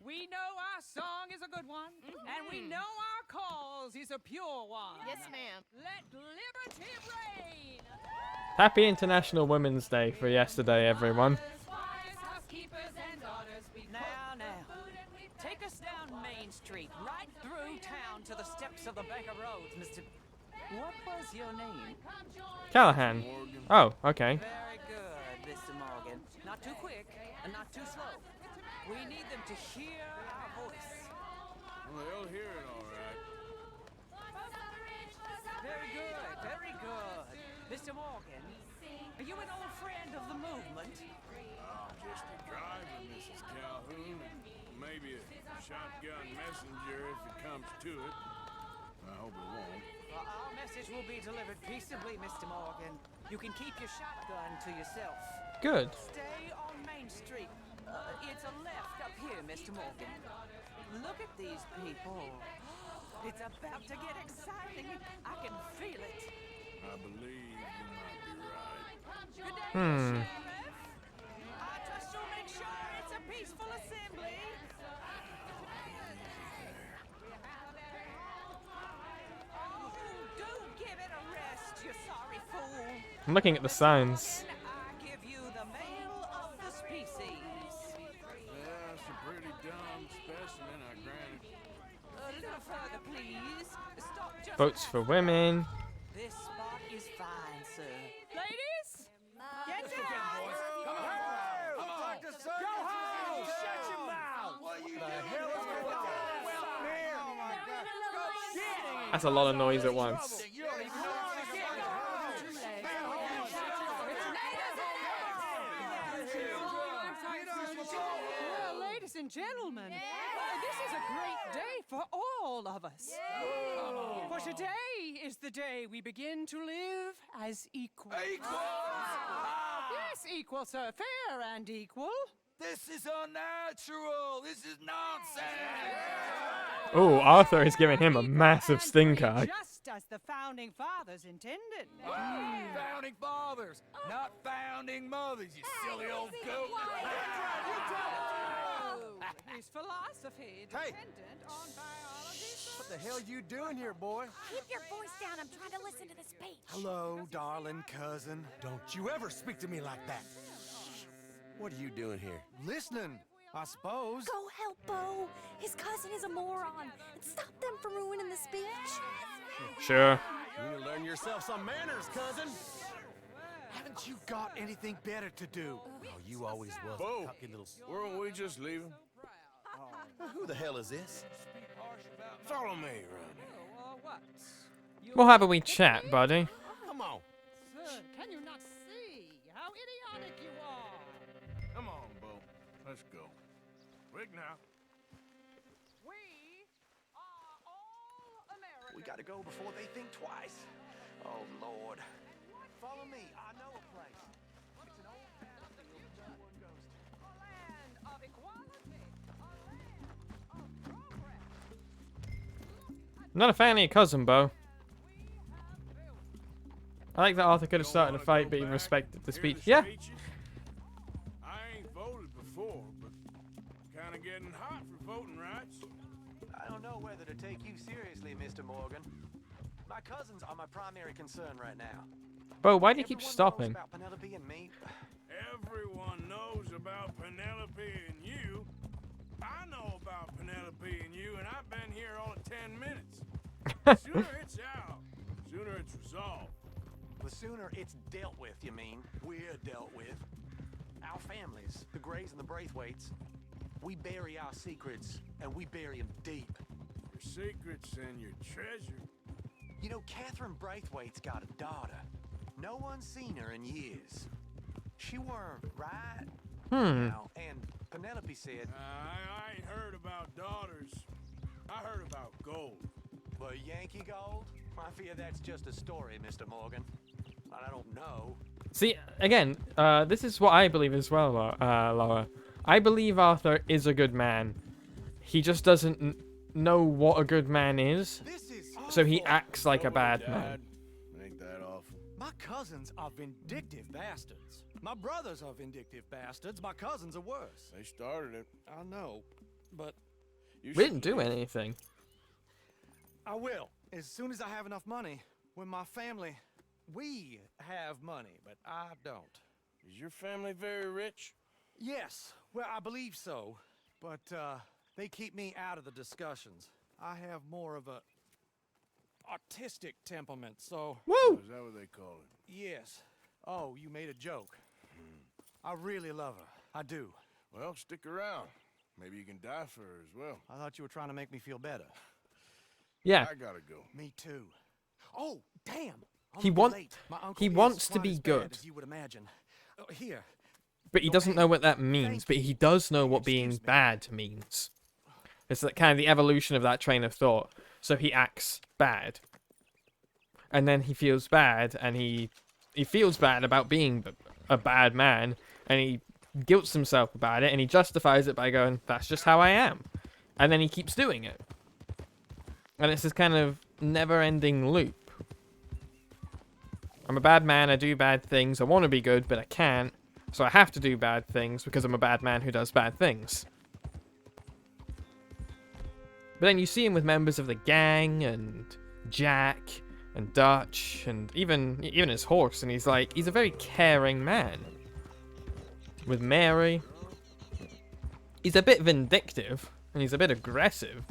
Speaker 21: We know our song is a good one, and we know our cause is a pure one.
Speaker 13: Yes, ma'am.
Speaker 21: Let liberty reign.
Speaker 1: Happy International Women's Day for yesterday, everyone.
Speaker 21: Now. Take us down Main Street, right through town to the steps of the Baker Roads, Mr. What was your name?
Speaker 1: Callahan. Oh, okay.
Speaker 21: Very good, Mr. Morgan. Not too quick and not too slow. We need them to hear our voice.
Speaker 7: Well, they'll hear it all right.
Speaker 21: Very good, very good. Mr. Morgan, are you an old friend of the movement?
Speaker 7: I'm just a driver, Mrs. Calhoun, and maybe a shotgun messenger if it comes to it. I hope it won't.
Speaker 21: Well, our message will be delivered peaceably, Mr. Morgan. You can keep your shotgun to yourself.
Speaker 1: Good.
Speaker 21: Stay on Main Street. It's a left up here, Mr. Morgan. Look at these people. It's about to get exciting. I can feel it.
Speaker 7: I believe you might be right.
Speaker 21: Good day,
Speaker 1: Hmm.
Speaker 21: Sheriff. I trust you'll make sure it's a peaceful assembly. Oh, do give it a rest, you sorry fool.
Speaker 1: I'm looking at the signs.
Speaker 21: I give you the male of the species.
Speaker 7: Yeah, it's a pretty dumb specimen, I grant it.
Speaker 21: A little further, please. Stop just
Speaker 1: Votes for women.
Speaker 21: This spot is fine, sir. Ladies, get down.
Speaker 8: Come on. Go home. Shut your mouth. What are you doing? Oh my God.
Speaker 1: That's a lot of noise at once.
Speaker 8: You don't even know
Speaker 21: Well, ladies and gentlemen, this is a great day for all of us. For today is the day we begin to live as equals. Yes, equal, sir. Fair and equal.
Speaker 8: This is unnatural. This is nonsense.
Speaker 1: Oh, Arthur is giving him a massive stinker.
Speaker 21: Just as the founding fathers intended.
Speaker 8: Founding fathers, not founding mothers, you silly old goat.
Speaker 21: His philosophy dependent on biology.
Speaker 8: What the hell you doing here, boy?
Speaker 9: Keep your voice down. I'm trying to listen to the speech.
Speaker 8: Hello, darling cousin. Don't you ever speak to me like that.
Speaker 22: What are you doing here?
Speaker 8: Listening, I suppose.
Speaker 20: Go help Bo. His cousin is a moron. And stop them from ruining the speech.
Speaker 1: Sure.
Speaker 22: You need to learn yourself some manners, cousin.
Speaker 8: Haven't you got anything better to do?
Speaker 22: Oh, you always was
Speaker 7: Bo,
Speaker 22: a cocky little...
Speaker 7: weren't we just leaving?
Speaker 22: Who the hell is this?
Speaker 7: Follow me, Ronnie.
Speaker 1: We'll have a wee chat, buddy.
Speaker 22: Come on.
Speaker 21: Sir, can you not see how idiotic you are?
Speaker 7: Come on, Bo. Let's go. Quick now.
Speaker 21: We are all Americans.
Speaker 17: We gotta go before they think twice. Oh, Lord. Follow me. I know a place. It's an old town that no one goes to.
Speaker 21: A land of equality. A land of progress.
Speaker 1: I'm not a fan of your cousin, Bo. I like that Arthur could have started a fight, but he respected the speech. Yeah.
Speaker 3: I ain't voted before, but kind of getting hot for voting rights.
Speaker 17: I don't know whether to take you seriously, Mr. Morgan. My cousins are my primary concern right now.
Speaker 1: Bo, why do you keep stopping?
Speaker 17: About Penelope and me.
Speaker 3: Everyone knows about Penelope and you. I know about Penelope and you, and I've been here all of 10 minutes. Sooner it's out, sooner it's resolved.
Speaker 17: The sooner it's dealt with, you mean? We're dealt with. Our families, the Grays and the Braithwaites, we bury our secrets, and we bury them deep.
Speaker 3: Your secrets and your treasure.
Speaker 17: You know, Catherine Braithwaite's got a daughter. No one's seen her in years. She weren't right. Now, and Penelope said...
Speaker 3: I ain't heard about daughters. I heard about gold.
Speaker 17: But Yankee gold? I fear that's just a story, Mr. Morgan. I don't know.
Speaker 1: See, again, this is what I believe as well, Laura. I believe Arthur is a good man. He just doesn't know what a good man is, so he acts like a bad man.
Speaker 3: Ain't that awful?
Speaker 4: My cousins are vindictive bastards. My brothers are vindictive bastards. My cousins are worse.
Speaker 3: They started it.
Speaker 4: I know, but...
Speaker 1: We didn't do anything.
Speaker 4: I will, as soon as I have enough money. When my family... We have money, but I don't.
Speaker 3: Is your family very rich?
Speaker 4: Yes, well, I believe so. But, they keep me out of the discussions. I have more of a... artistic temperament, so...
Speaker 1: Woo!
Speaker 3: Is that what they call it?
Speaker 4: Yes. Oh, you made a joke. I really love her. I do.
Speaker 3: Well, stick around. Maybe you can die for her as well.
Speaker 4: I thought you were trying to make me feel better.
Speaker 1: Yeah.
Speaker 3: I gotta go.
Speaker 4: Me too. Oh, damn!
Speaker 1: He wants to be good.
Speaker 4: As you would imagine. Here.
Speaker 1: But he doesn't know what that means, but he does know what being bad means. It's like kind of the evolution of that train of thought. So he acts bad. And then he feels bad, and he feels bad about being a bad man, and he guilts himself about it, and he justifies it by going, that's just how I am. And then he keeps doing it. And it's this kind of never-ending loop. I'm a bad man, I do bad things, I want to be good, but I can't. So I have to do bad things because I'm a bad man who does bad things. But then you see him with members of the gang, and Jack, and Dutch, and even his horse, and he's a very caring man. With Mary. He's a bit vindictive, and he's a bit aggressive.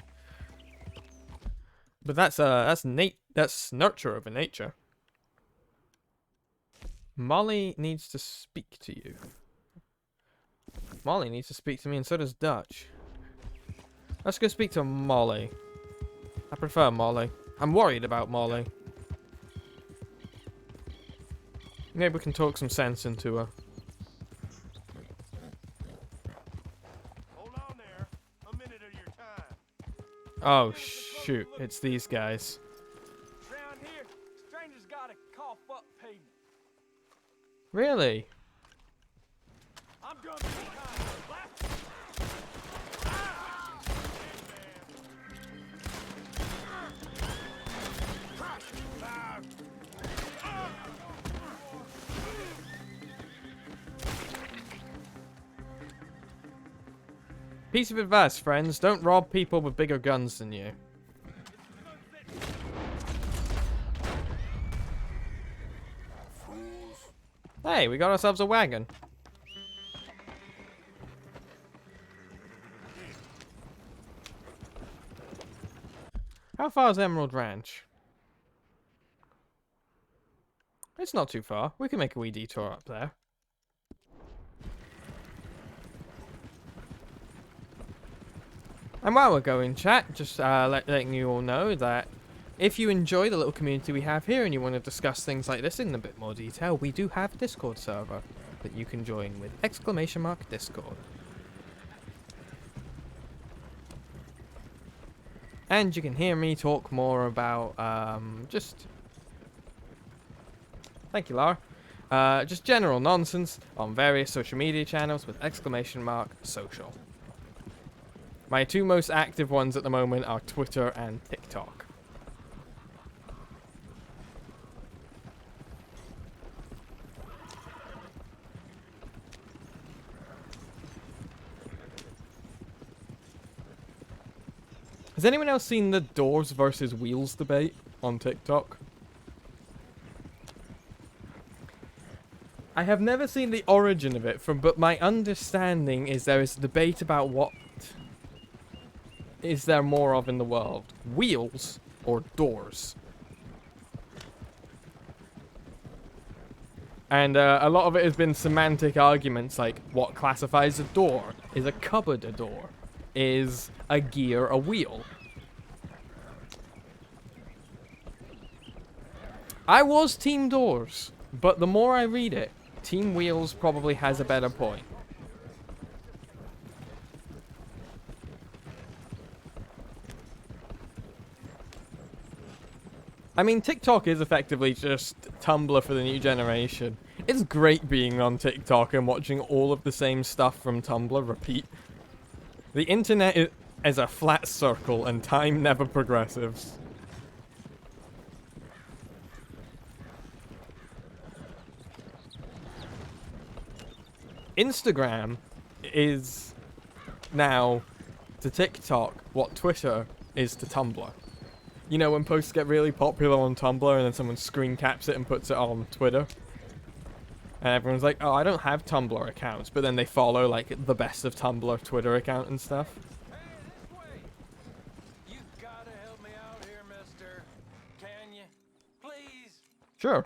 Speaker 1: But that's nurture over nature. Molly needs to speak to you. Molly needs to speak to me, and so does Dutch. Let's go speak to Molly. I prefer Molly. I'm worried about Molly. Maybe we can talk some sense into her.
Speaker 3: Hold on there. A minute of your time.
Speaker 1: Oh, shoot. It's these guys.
Speaker 17: Around here, strangers gotta cough up payment.
Speaker 1: Really?
Speaker 17: I'm gonna be kind.
Speaker 1: Piece of advice, friends. Don't rob people with bigger guns than you. Hey, we got ourselves a wagon. How far is Emerald Ranch? It's not too far. We can make a wee detour up there. And while we're going, chat, just letting you all know that if you enjoy the little community we have here and you want to discuss things like this in a bit more detail, we do have a Discord server that you can join with !Discord. And you can hear me talk more about thank you, Lara. Just general nonsense on various social media channels with !social. My two most active ones at the moment are Twitter and TikTok. Has anyone else seen the doors versus wheels debate on TikTok? I have never seen the origin of it, but my understanding is there is a debate about what is there more of in the world, wheels or doors. And a lot of it has been semantic arguments like what classifies a door? Is a cupboard a door? Is a gear a wheel? I was team doors, but the more I read it, team wheels probably has a better point. I mean, TikTok is effectively just Tumblr for the new generation. It's great being on TikTok and watching all of the same stuff from Tumblr repeat. The internet is a flat circle and time never progresses. Instagram is now to TikTok what Twitter is to Tumblr. You know, when posts get really popular on Tumblr and then someone screen caps it and puts it on Twitter. And everyone's like, oh, I don't have Tumblr accounts. But then they follow, like, the best of Tumblr Twitter account and stuff.
Speaker 4: You gotta help me out here, mister. Can you? Please?
Speaker 1: Sure.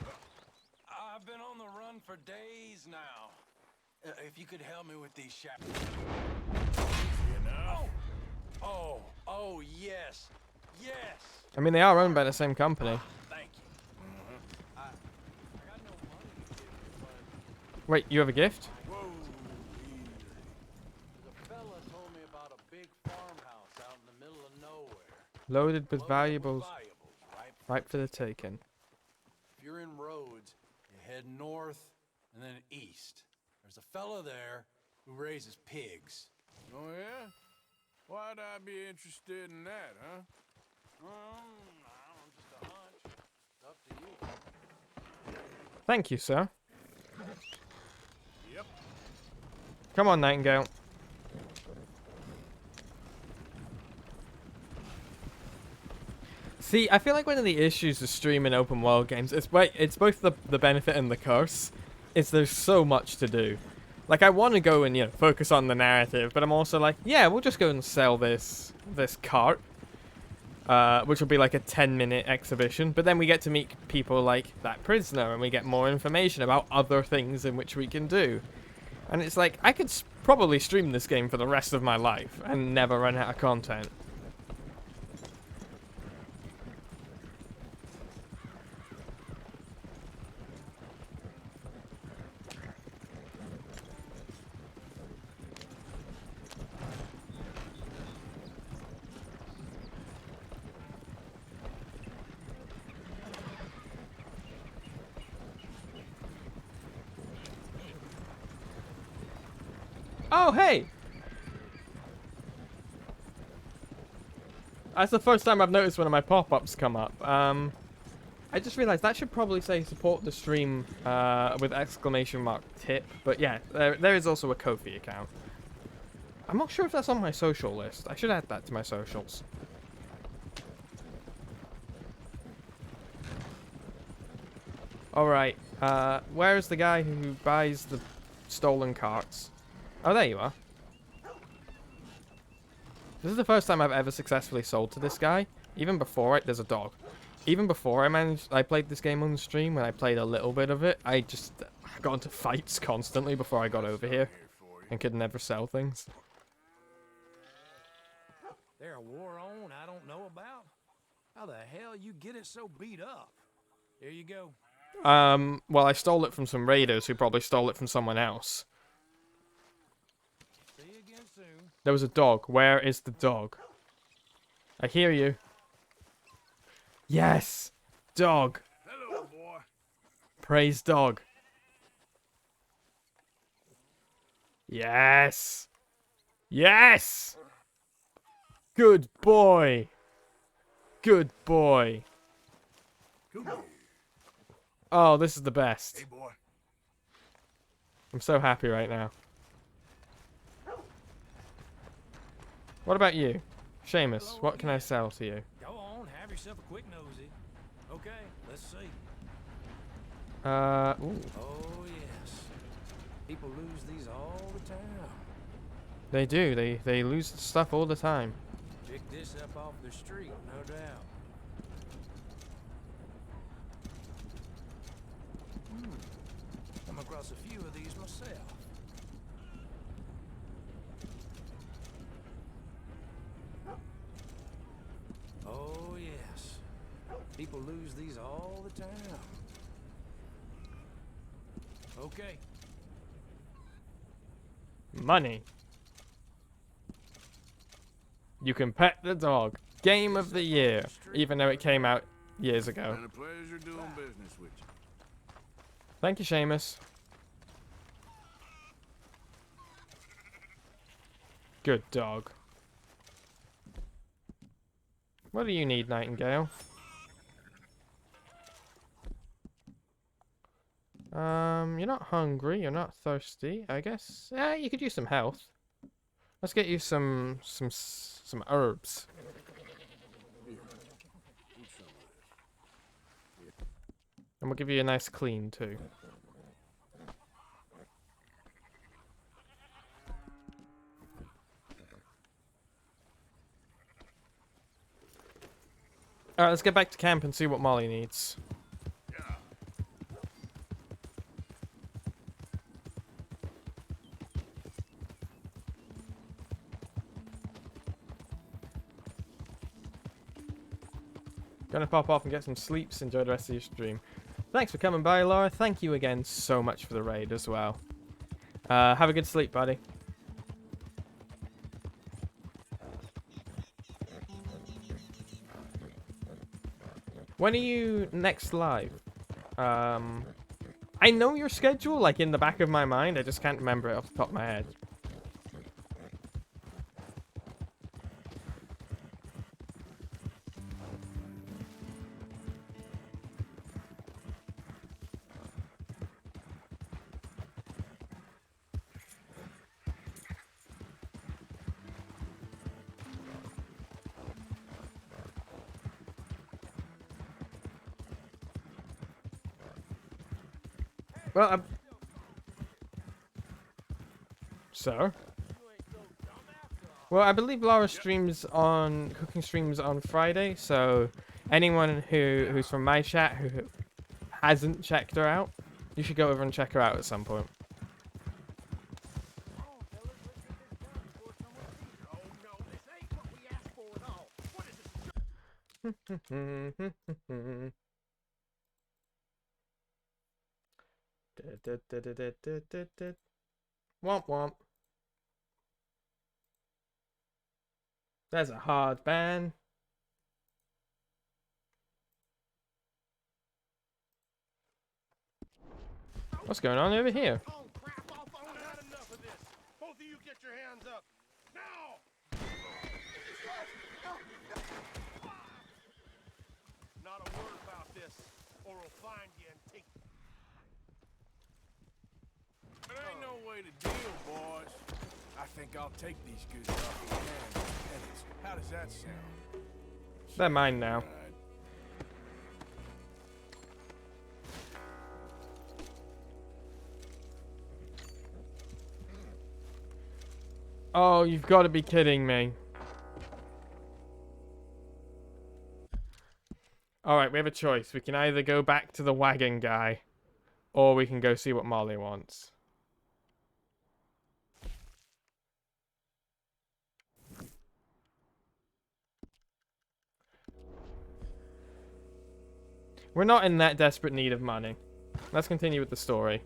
Speaker 4: I've been on the run for days now. If you could help me with these shackles. Oh, yes. Yes.
Speaker 1: I mean, they are owned by the same company.
Speaker 4: Thank you. I got no money to give you, but...
Speaker 1: Wait, you have a gift?
Speaker 4: Whoa, the fella told me about a big farmhouse out in the middle of nowhere.
Speaker 1: Loaded with valuables. Right for the taking.
Speaker 4: If you're in Rhodes, you head north and then east. There's a fella there who raises pigs.
Speaker 3: Oh, yeah? Why'd I be interested in that, huh?
Speaker 4: Just a hunch. Up to you.
Speaker 1: Thank you, sir.
Speaker 3: Yep.
Speaker 1: Come on, Nightingale. See, I feel like one of the issues with streaming open world games is it's both the benefit and the curse. Is there's so much to do. Like, I want to go and, you know, focus on the narrative, but I'm also like, yeah, we'll just go and sell this cart. Which will be like a 10-minute exhibition. But then we get to meet people like that prisoner, and we get more information about other things in which we can do. And it's like, I could probably stream this game for the rest of my life and never run out of content. Oh, hey! That's the first time I've noticed one of my pop-ups come up. I just realized that should probably say support the stream with !tip. But yeah, there is also a Ko-fi account. I'm not sure if that's on my social list. I should add that to my socials. Alright, where is the guy who buys the stolen carts? Oh, there you are. This is the first time I've ever successfully sold to this guy. Even before there's a dog. Even before I played this game on the stream, when I played a little bit of it, I got into fights constantly before I got over here. And could never sell things.
Speaker 4: There a war on I don't know about? How the hell you get it so beat up? Here you go.
Speaker 1: Well, I stole it from some raiders who probably stole it from someone else. There was a dog. Where is the dog? I hear you. Yes! Dog!
Speaker 3: Hello, boy.
Speaker 1: Praise dog. Yes! Yes! Good boy! Good boy. Oh, this is the best.
Speaker 3: Hey, boy.
Speaker 1: I'm so happy right now. What about you? Seamus, what can I sell to you?
Speaker 5: Go on, have yourself a quick nosy. Okay, let's see.
Speaker 1: Ooh.
Speaker 5: Oh, yes. People lose these all the time.
Speaker 1: They do. They lose stuff all the time.
Speaker 5: Pick this up off the street, no doubt. Come across a few of these myself. Oh, yes. People lose these all the time. Okay.
Speaker 1: Money. You can pet the dog. Game of the year. Even though it came out years ago.
Speaker 3: Been a pleasure doing business with you.
Speaker 1: Thank you, Seamus. Good dog. What do you need, Nightingale? You're not hungry, you're not thirsty, I guess. Yeah, you could use some health. Let's get you some herbs. And we'll give you a nice clean too. Alright, let's get back to camp and see what Molly needs. Gonna pop off and get some sleeps. Enjoy the rest of your stream. Thanks for coming by, Laura. Thank you again so much for the raid as well. Have a good sleep, buddy. When are you next live? I know your schedule, like, in the back of my mind. I just can't remember it off the top of my head. Well, Sir? Well, I believe Laura streams on cooking streams on Friday, so anyone who's from my chat who hasn't checked her out, you should go over and check her out at some point. Womp womp. There's a hard ban. What's going on over here?
Speaker 3: Both of you get your hands up. Now! Not a word about this, or we'll find you and take you. There ain't no way to deal, boys. I think I'll take these goods off your hands. How does that sound?
Speaker 1: They're mine now. Oh, you've got to be kidding me. Alright, we have a choice. We can either go back to the wagon guy, or we can go see what Molly wants. We're not in that desperate need of money. Let's continue with the story.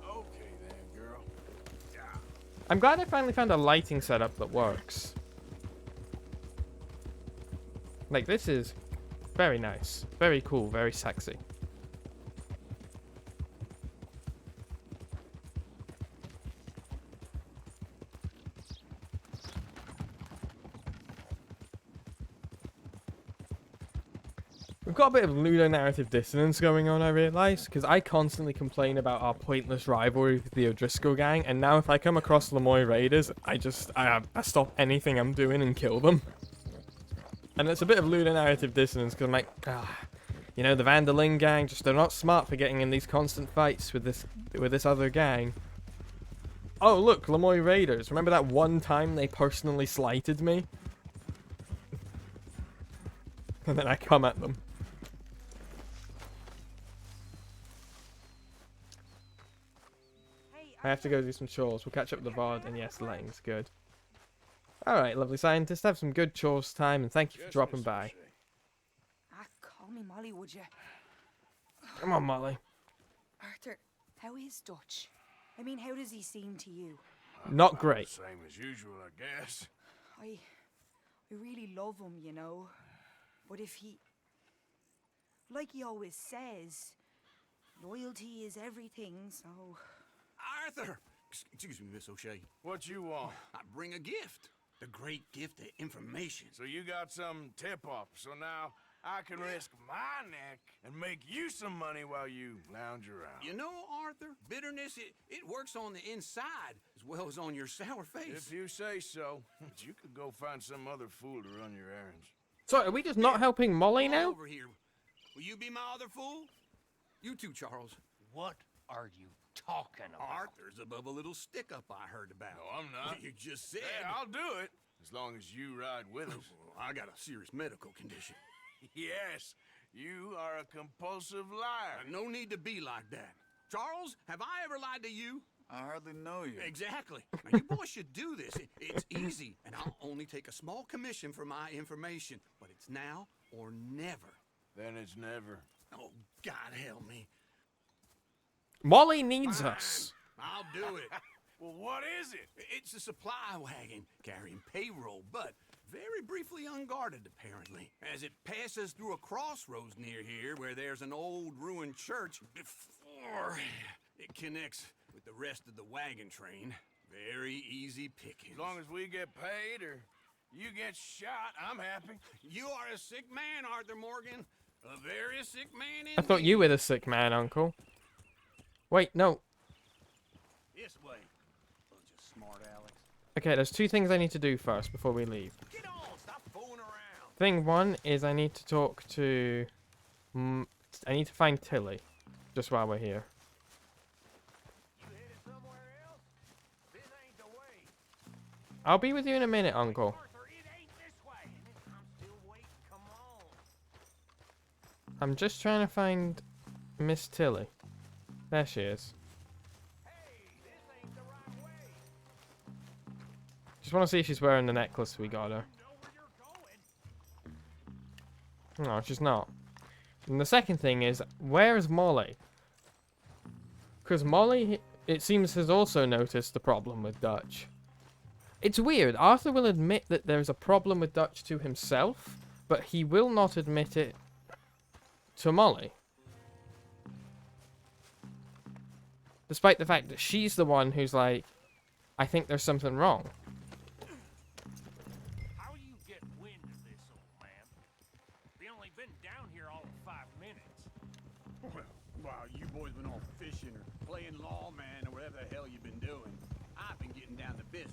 Speaker 3: Okay then, girl.
Speaker 1: I'm glad I finally found a lighting setup that works. Like, this is very nice. Very cool, very sexy. We've got a bit of ludonarrative dissonance going on, I realise, because I constantly complain about our pointless rivalry with the O'Driscoll gang, and now if I come across Lemoy Raiders, I stop anything I'm doing and kill them. And it's a bit of ludonarrative dissonance, because I'm like, you know, the Vanderlyn gang, they're not smart for getting in these constant fights with this other gang. Oh look, Lemoy Raiders, remember that one time they personally slighted me? And then I come at them. I have to go do some chores. We'll catch up with the VOD, and yes, the lighting's good. Alright, lovely scientist, have some good chores time, and thank you for dropping by.
Speaker 10: Call me Molly, would you?
Speaker 1: Come on, Molly.
Speaker 10: Arthur, how is Dutch? I mean, how does he seem to you?
Speaker 1: Not great.
Speaker 3: Same as usual, I guess.
Speaker 10: I really love him, you know. But if he... Like he always says, loyalty is everything, so...
Speaker 5: Arthur! Excuse me, Miss O'Shea.
Speaker 3: What you want?
Speaker 5: I bring a gift. The great gift of information.
Speaker 3: So you got some tip-off, so now I can risk my neck and make you some money while you lounge around.
Speaker 5: You know, Arthur, bitterness, it works on the inside as well as on your sour face.
Speaker 3: If you say so. But you could go find some other fool to run your errands.
Speaker 1: So, are we just not helping Molly now?
Speaker 5: Over here. Will you be my other fool? You too, Charles.
Speaker 17: What are you talking about?
Speaker 5: Arthur's above a little stick-up I heard about.
Speaker 3: No, I'm not.
Speaker 5: You just said.
Speaker 3: Hey, I'll do it. As long as you ride with us.
Speaker 5: I got a serious medical condition.
Speaker 3: Yes, you are a compulsive liar.
Speaker 5: No need to be like that. Charles, have I ever lied to you?
Speaker 6: I hardly know you.
Speaker 5: Exactly. Now, you boys should do this. It's easy, and I'll only take a small commission for my information. But it's now or never.
Speaker 3: Then it's never.
Speaker 5: Oh, God help me.
Speaker 1: Molly needs us.
Speaker 5: I'll do it.
Speaker 3: Well, what is it?
Speaker 5: It's a supply wagon carrying payroll, but very briefly unguarded, apparently. As it passes through a crossroads near here where there's an old ruined church before it connects with the rest of the wagon train. Very easy pickings.
Speaker 3: As long as we get paid or you get shot, I'm happy.
Speaker 5: You are a sick man, Arthur Morgan. A very sick man indeed.
Speaker 1: I thought you were the sick man, Uncle. Wait, no.
Speaker 5: This way. Bunch of smart Alex.
Speaker 1: Okay, there's two things I need to do first before we leave.
Speaker 5: Get on, stop fooling around.
Speaker 1: Thing one is I need to talk to... I need to find Tilly. Just while we're here. I'll be with you in a minute, Uncle. I'm just trying to find Miss Tilly. There she is. Just want to see if she's wearing the necklace we got her. No, she's not. And the second thing is, where is Molly? Because Molly, it seems, has also noticed the problem with Dutch. It's weird. Arthur will admit that there's a problem with Dutch to himself, but he will not admit it to Molly. Despite the fact that she's the one who's like, I think there's something wrong.
Speaker 11: How you get wind of this, old man? We only been down here all of 5 minutes.
Speaker 14: Well, while you boys been off fishing or playing lawman or whatever the hell you've been doing, I've been getting down to business.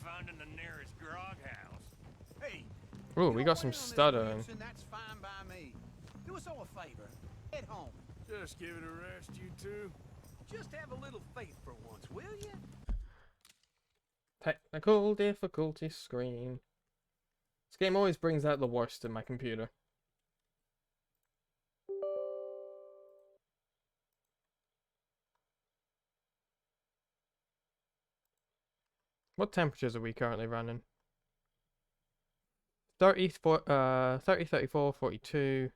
Speaker 11: Finding the nearest grog house.
Speaker 14: Hey.
Speaker 1: Ooh, we got some stuttering.
Speaker 14: That's fine by me. Do us all a favor. Head home.
Speaker 3: Just give it a rest, you two.
Speaker 14: Just have a little faith for once, will you?
Speaker 1: Technical difficulty screen. This game always brings out the worst in my computer. What temperatures are we currently running? 30, 34, 42,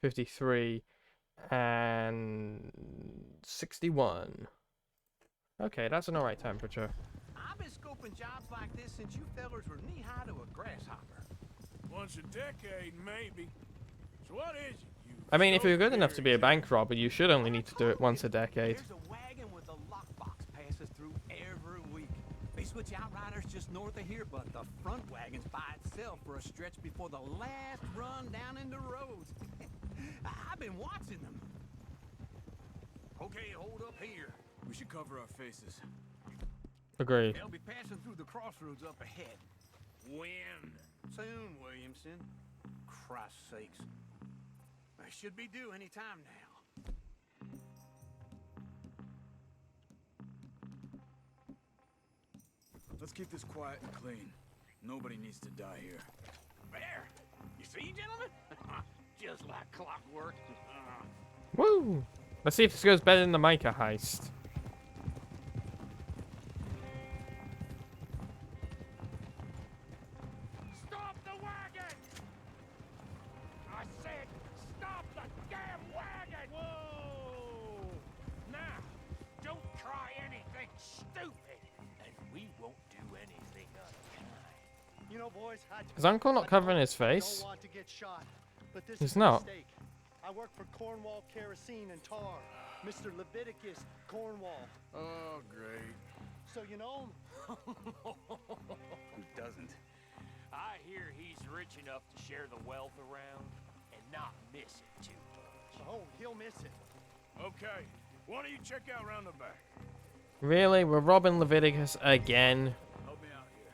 Speaker 1: 53, and 61. Okay, that's an alright temperature.
Speaker 14: I've been scoping jobs like this since you fellers were knee-high to a grasshopper.
Speaker 3: Once a decade, maybe. So what is it?
Speaker 1: I mean, if you're good enough to be a bank robber, you should only need to do it once a decade.
Speaker 14: There's a wagon with a lockbox passes through every week. They
Speaker 5: put you outriders just north of here, but the front wagon's by itself for a stretch before the last run down into roads. I've been watching them. Okay, hold up here.
Speaker 14: We should cover our faces.
Speaker 1: Agreed.
Speaker 5: They'll be passing through the crossroads up ahead. When? Soon, Williamson. Christ's sakes. They should be due any time now.
Speaker 14: Let's keep this quiet and clean. Nobody needs to die here.
Speaker 5: There! You see, gentlemen? Just like clockwork.
Speaker 1: Woo! Let's see if this goes better than the Micah heist.
Speaker 3: Stop the wagon! I said, stop the damn wagon! Whoa! Now, don't try anything stupid, and we won't do anything unkind.
Speaker 8: You know, boys,
Speaker 1: Is Uncle not covering his face?
Speaker 8: don't want to get shot, but this
Speaker 1: He's
Speaker 8: is a
Speaker 1: not.
Speaker 8: mistake. I work for Cornwall Kerosene and Tar. Mr. Leviticus Cornwall.
Speaker 14: Oh, great.
Speaker 8: So you know him?
Speaker 14: Who doesn't?
Speaker 6: I hear he's rich enough to share the wealth around and not miss it too much.
Speaker 8: Oh, he'll miss it.
Speaker 3: Okay, why don't you check out round the back?
Speaker 1: Really? We're robbing Leviticus again?
Speaker 14: Help me out here.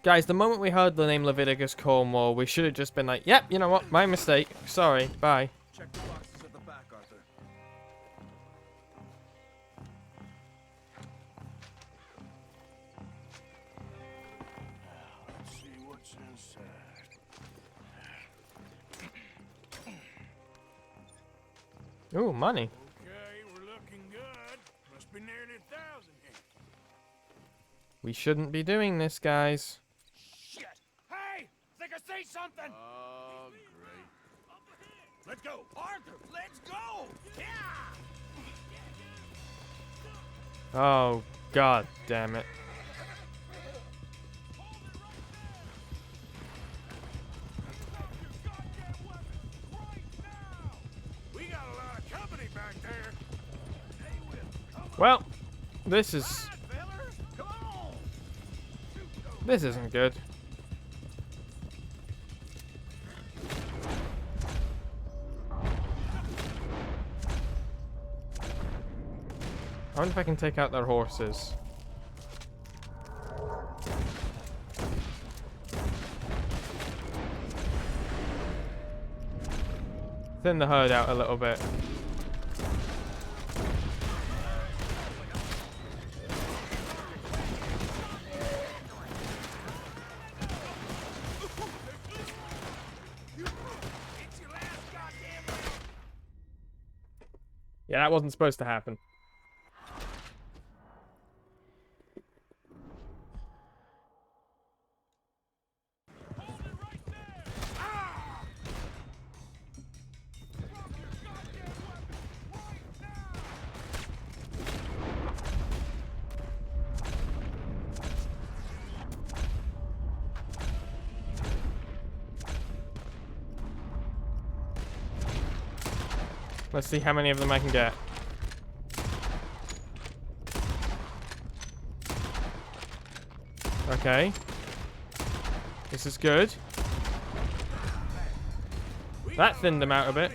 Speaker 1: Guys, the moment we heard the name Leviticus Cornwall, we should have just been like, yep, you know what? My mistake. Sorry. Bye.
Speaker 14: Check the boxes at the back, Arthur.
Speaker 3: Let's see what's inside.
Speaker 1: Ooh, money.
Speaker 3: Okay, we're looking good. Must be nearly 1,000 here.
Speaker 1: We shouldn't be doing this, guys.
Speaker 3: Shit! Hey! Think I see something?
Speaker 7: Oh, great.
Speaker 3: Let's go! Arthur, let's go! Yeah!
Speaker 1: Oh, god damn it.
Speaker 3: We got a lot of company back there.
Speaker 1: Well, this isn't good. I wonder if I can take out their horses. Thin the herd out a little bit. Yeah, that wasn't supposed to happen. Let's see how many of them I can get. Okay. This is good. That thinned them out a bit.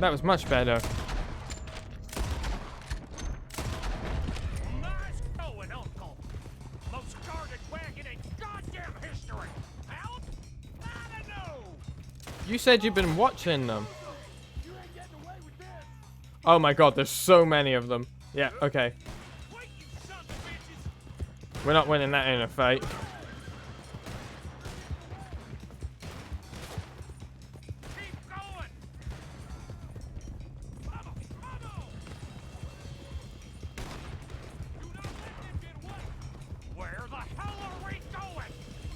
Speaker 1: That was much better. You said you've been watching them. Oh my god, there's so many of them. Yeah, okay. We're not winning that in a fight.
Speaker 3: Where the hell are we going?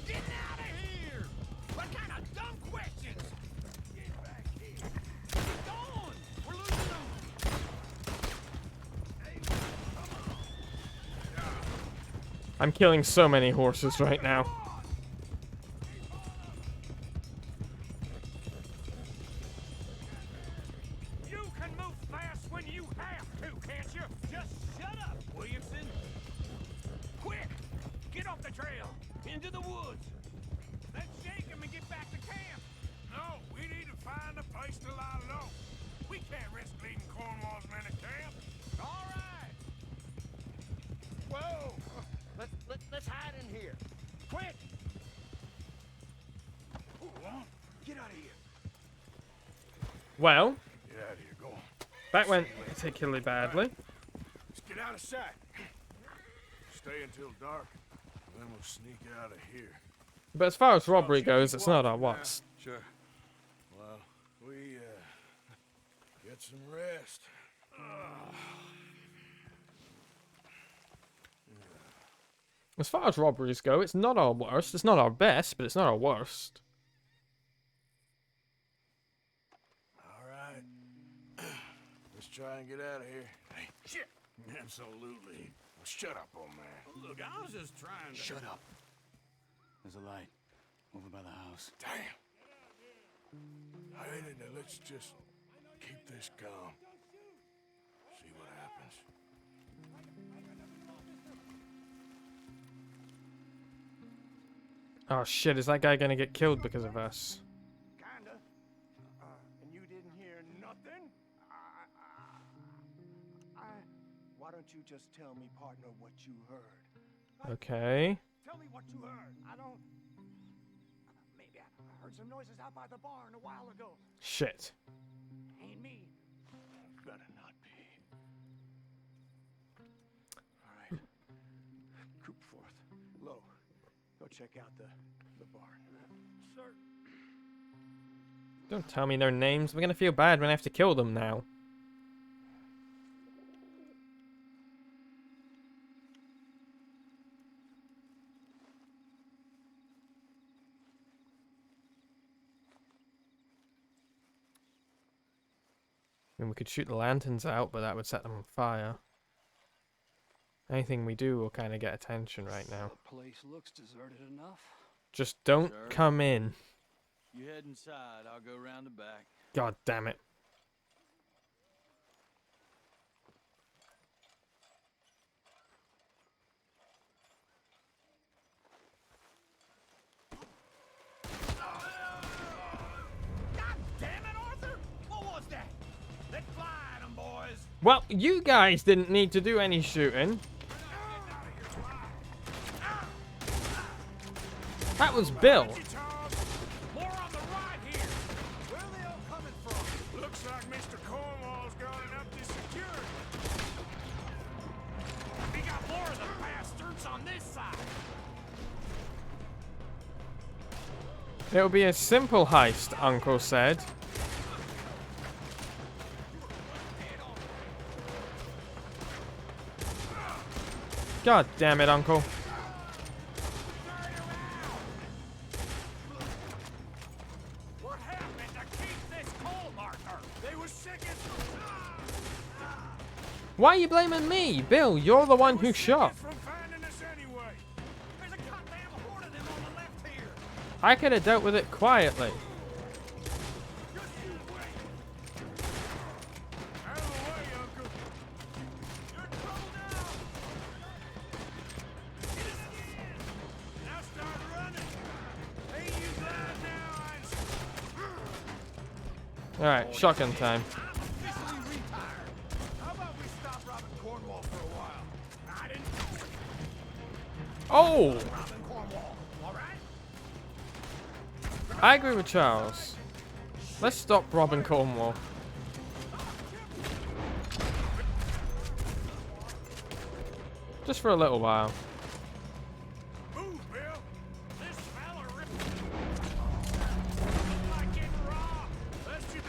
Speaker 3: Get out of here! What kind of dumb questions? Get back here. Keep going! We're losing them! Hey, come on!
Speaker 1: I'm killing so many horses right now.
Speaker 14: Into the woods. Let's shake him and get back to camp.
Speaker 3: No, we need to find a place to lie low. We can't risk leading Cornwall's men to camp.
Speaker 14: All right.
Speaker 3: Whoa! Let's hide in here. Quick!
Speaker 14: Get out of here.
Speaker 1: Well,
Speaker 3: Get out of here, go on.
Speaker 1: that went particularly badly.
Speaker 3: Let's get out of sight. Stay until dark, then we'll sneak out of here.
Speaker 1: But as far as robbery goes, it's not our worst.
Speaker 3: Sure. Well, we, get some rest.
Speaker 1: As far as robberies go, it's not our worst. It's not our best, but it's not our worst.
Speaker 3: All right. Let's try and get out of here. Hey, shit! Absolutely. Well, shut up, old man.
Speaker 5: Look, I was just trying to...
Speaker 14: Shut up. There's a light over by the house.
Speaker 3: Damn. All right, now let's just keep this calm. See what happens.
Speaker 1: Oh shit, is that guy gonna get killed because of us?
Speaker 14: Kinda. And you didn't hear nothing? Why don't you just tell me, partner, what you heard?
Speaker 1: Okay.
Speaker 14: Tell me what you heard. I don't... Maybe I heard some noises out by the barn a while ago.
Speaker 1: Shit.
Speaker 14: Ain't me. Better not be. All right. Coop forth. Low. Go check out the barn. Sir.
Speaker 1: Don't tell me their names. We're gonna feel bad when I have to kill them now. I mean, we could shoot the lanterns out, but that would set them on fire. Anything we do will kind of get attention right now.
Speaker 14: The place looks deserted enough.
Speaker 1: Just don't
Speaker 14: Sure.
Speaker 1: come in.
Speaker 14: You head inside. I'll go round the back.
Speaker 1: God damn it.
Speaker 14: God damn it, Arthur! What was that? Let's fly at 'em, boys.
Speaker 1: Well, you guys didn't need to do any shooting. That was Bill.
Speaker 14: More on the right here. Where are they all coming from?
Speaker 3: Looks like Mr. Cornwall's got it up to security.
Speaker 14: We got more of the bastards on this side.
Speaker 1: It will be a simple heist, Uncle said. God damn it, Uncle.
Speaker 14: What happened to keep this coal marker? They were sick as...
Speaker 1: Why are you blaming me? Bill, you're the one who shot.
Speaker 3: From finding us anyway.
Speaker 14: There's a goddamn horde of them on the left here.
Speaker 1: I could have dealt with it quietly.
Speaker 3: Out of the way, Uncle.
Speaker 14: You're in trouble now.
Speaker 3: Now start running. Ain't you glad now?
Speaker 1: Alright, shotgun time.
Speaker 14: Officially retired. How about we stop robbing Cornwall for a while? I didn't...
Speaker 1: Oh!
Speaker 14: Robbing Cornwall, all right?
Speaker 1: I agree with Charles. Let's stop robbing Cornwall. Just for a little while.
Speaker 3: Move, Bill.
Speaker 14: This fella ripped... like getting robbed.
Speaker 3: Let's just...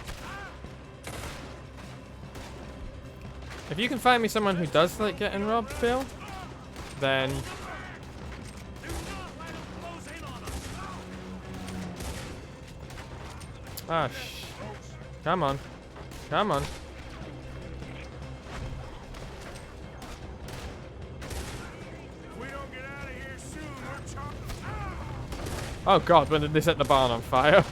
Speaker 1: If you can find me someone who does like getting robbed, Bill, then...
Speaker 14: Do not let him close in on us.
Speaker 1: Ah, shh. Come on. Come on.
Speaker 3: If we don't get out of here soon, we're chopping...
Speaker 1: Oh god, when did they set the barn on fire?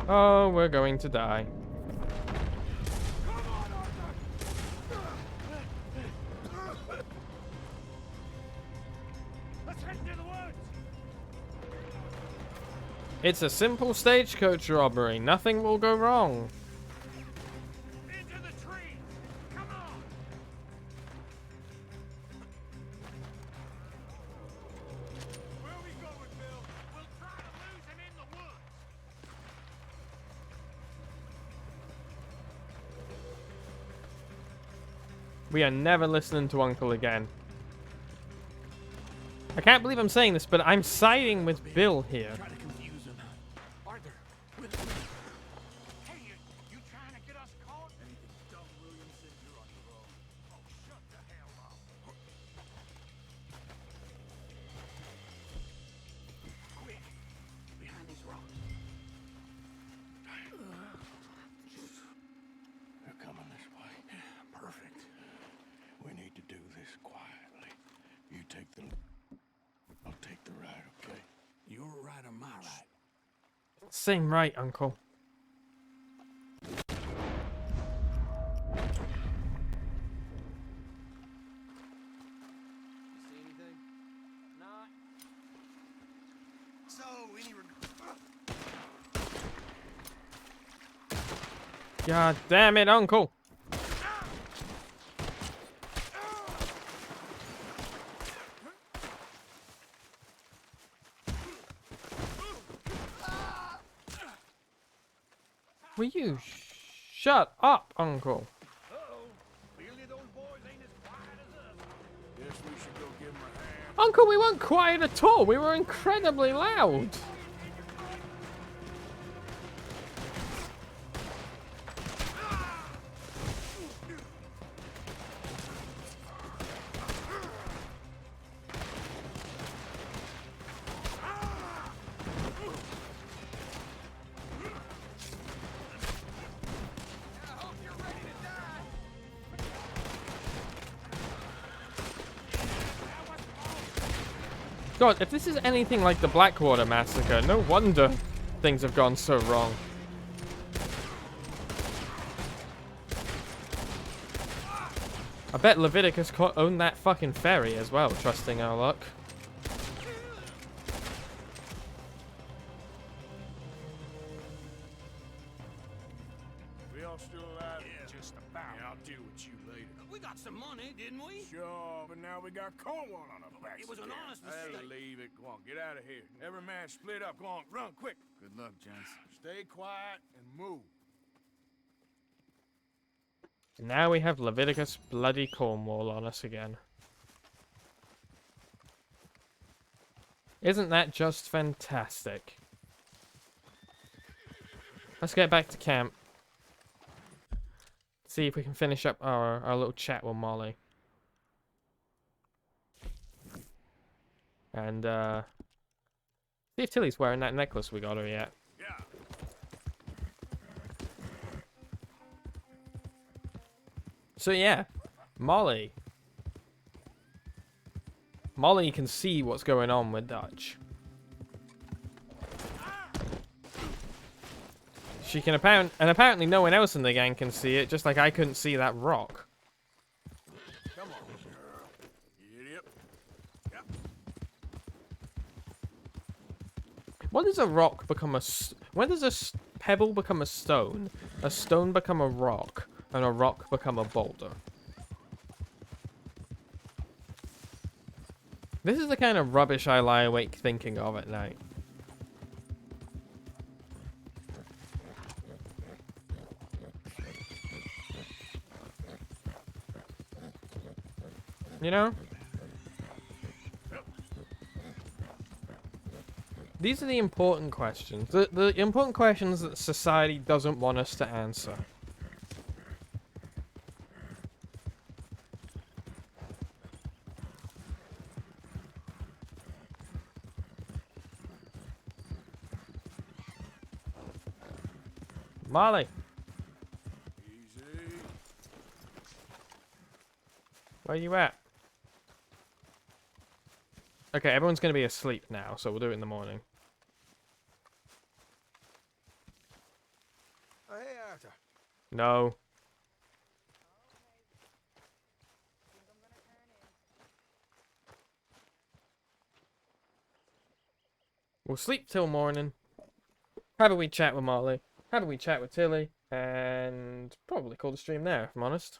Speaker 1: Oh, we're going to die.
Speaker 3: Let's head into the woods.
Speaker 1: It's a simple stagecoach robbery. Nothing will go wrong.
Speaker 3: Into the trees. Come on. Where are we going, Bill? We'll try to lose him in the woods.
Speaker 1: We are never listening to Uncle again. I can't believe I'm saying this, but I'm siding with Bill here.
Speaker 5: Try to confuse him. Arthur,
Speaker 3: Hey, you trying to get us caught? Anything dumb, Williamson? You're on your own. Oh, shut the hell up.
Speaker 5: quick, behind these rocks.
Speaker 7: They're coming this way.
Speaker 5: Perfect.
Speaker 7: We need to do this quietly. You take the... I'll take the right, okay?
Speaker 5: You're right or my right?
Speaker 1: Same right, Uncle.
Speaker 4: See anything? Not.
Speaker 8: So, any
Speaker 1: God damn it, Uncle. Will you shut up, Uncle?
Speaker 3: Guess we should go give him a hand.
Speaker 1: Uncle, we weren't quiet at all. We were incredibly loud. God, if this is anything like the Blackwater Massacre, no wonder things have gone so wrong. I bet Leviticus owned that fucking ferry as well, trusting our luck.
Speaker 3: We all still alive?
Speaker 5: Yeah,
Speaker 3: Just about. Yeah, I'll deal with you later.
Speaker 5: We got some money, didn't we?
Speaker 3: Sure, but now we got Cornwall on our backs.
Speaker 5: It was an
Speaker 3: again.
Speaker 5: honest
Speaker 3: I'll
Speaker 5: mistake.
Speaker 3: leave it. Go on, get out of here. Every man split up. Go on, run quick.
Speaker 7: Good luck, gents.
Speaker 3: Stay quiet and move.
Speaker 1: And now we have Leviticus bloody Cornwall on us again. Isn't that just fantastic? Let's get back to camp. See if we can finish up our little chat with Molly. And, see if Tilly's wearing that necklace we got her yet.
Speaker 3: Yeah.
Speaker 1: So yeah, Molly. Molly can see what's going on with Dutch. She can apparently no one else in the gang can see it, just like I couldn't see that rock.
Speaker 3: Come on, girl. Get up. Yep.
Speaker 1: When does a rock become a... When does a pebble become a stone become a rock, and a rock become a boulder? This is the kind of rubbish I lie awake thinking of at night. You know? These are the important questions. The important questions that society doesn't want us to answer. Molly!
Speaker 3: Easy.
Speaker 1: Where you at? Okay, everyone's gonna be asleep now, so we'll do it in the morning. No. We'll sleep till morning. Have a wee chat with Molly. Have a wee chat with Tilly. And probably call the stream there, if I'm honest.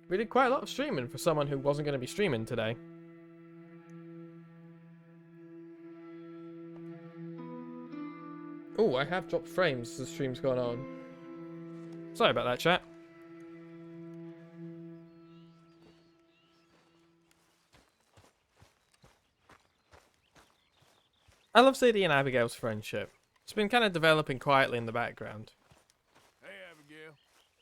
Speaker 1: We did quite a lot of streaming for someone who wasn't going to be streaming today. Oh, I have dropped frames as the stream's gone on. Sorry about that, chat. I love Sadie and Abigail's friendship. It's been kind of developing quietly in the background.
Speaker 3: Hey, Abigail.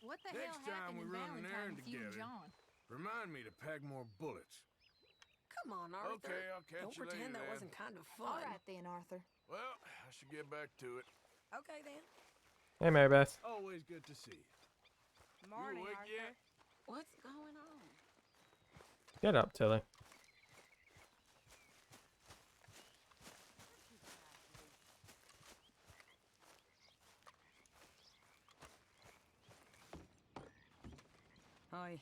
Speaker 12: What the
Speaker 3: Next
Speaker 12: hell
Speaker 3: time we
Speaker 12: happened in
Speaker 3: run an errand
Speaker 12: Valentine with you and
Speaker 3: together,
Speaker 12: John?
Speaker 3: remind me to pack more bullets.
Speaker 15: Come on, Arthur.
Speaker 3: Okay, I'll catch
Speaker 15: Don't
Speaker 3: you later,
Speaker 15: pretend that
Speaker 3: then.
Speaker 15: wasn't kind of fun.
Speaker 12: All right then, Arthur.
Speaker 3: Well, I should get back to it.
Speaker 15: Okay then.
Speaker 1: Hey, Mary Beth.
Speaker 3: Always good to see you.
Speaker 15: Morning,
Speaker 3: awake
Speaker 15: Arthur.
Speaker 3: yet?
Speaker 15: What's going on?
Speaker 1: Get up, Tilly.
Speaker 15: Hi.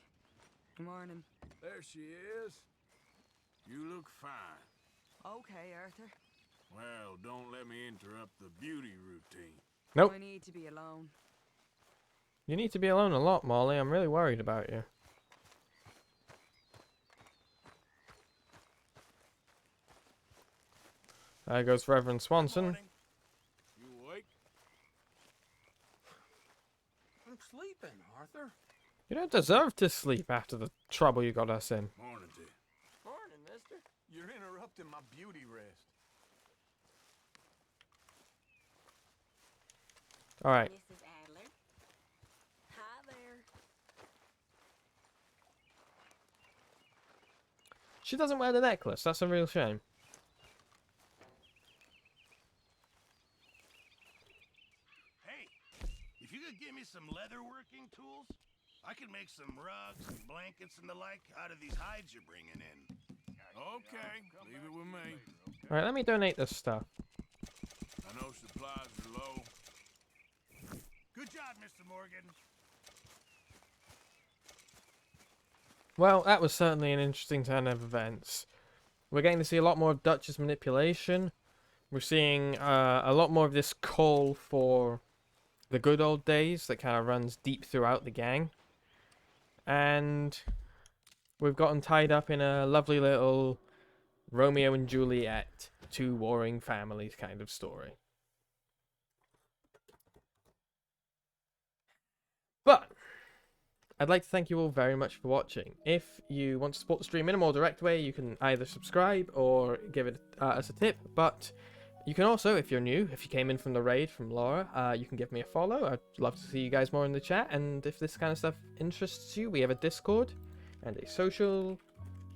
Speaker 15: Good morning.
Speaker 3: There she is. You look fine.
Speaker 15: Okay, Arthur.
Speaker 3: Well, don't let me interrupt the beauty routine.
Speaker 1: Nope.
Speaker 15: I need to be alone.
Speaker 1: You need to be alone a lot, Molly. I'm really worried about you. There goes Reverend Swanson.
Speaker 3: You awake?
Speaker 5: I'm sleeping, Arthur.
Speaker 1: You don't deserve to sleep after the trouble you got us in.
Speaker 3: Morning to you.
Speaker 5: Morning, mister. You're interrupting my beauty rest.
Speaker 1: Alright.
Speaker 15: Mrs. Adler. Hi there.
Speaker 1: She doesn't wear the necklace. That's a real shame.
Speaker 3: Hey, if you could give me some leather working tools, I could make some rugs and blankets and the like out of these hides you're bringing in. Okay, leave it with me.
Speaker 1: Alright, let me donate this stuff.
Speaker 3: I know supplies are low. Good job, Mr. Morgan.
Speaker 1: Well, that was certainly an interesting turn of events. We're getting to see a lot more of Dutch's manipulation. We're seeing a lot more of this call for the good old days that kind of runs deep throughout the gang. And we've gotten tied up in a lovely little Romeo and Juliet, two warring families kind of story. But I'd like to thank you all very much for watching. If you want to support the stream in a more direct way, you can either subscribe or give it as a tip. But you can also, if you're new, if you came in from the raid from Laura, you can give me a follow. I'd love to see you guys more in the chat. And if this kind of stuff interests you, we have a Discord and a social,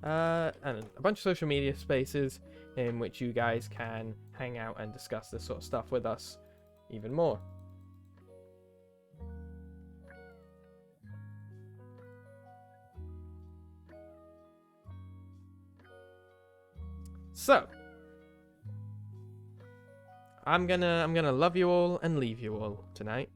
Speaker 1: and a bunch of social media spaces in which you guys can hang out and discuss this sort of stuff with us even more. So, I'm gonna love you all and leave you all tonight.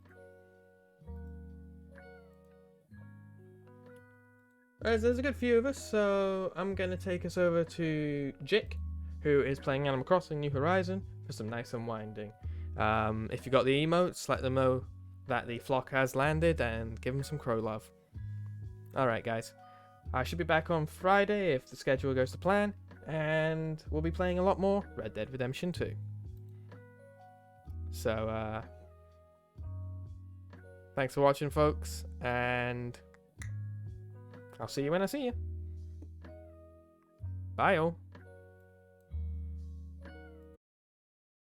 Speaker 1: There's a good few of us, so I'm gonna take us over to Jick, who is playing Animal Crossing New Horizon, for some nice unwinding. If you got the emotes, let them know that the flock has landed and give them some crow love. Alright guys, I should be back on Friday if the schedule goes to plan, and we'll be playing a lot more Red Dead Redemption 2. So, thanks for watching, folks, and I'll see you when I see you. Bye, all.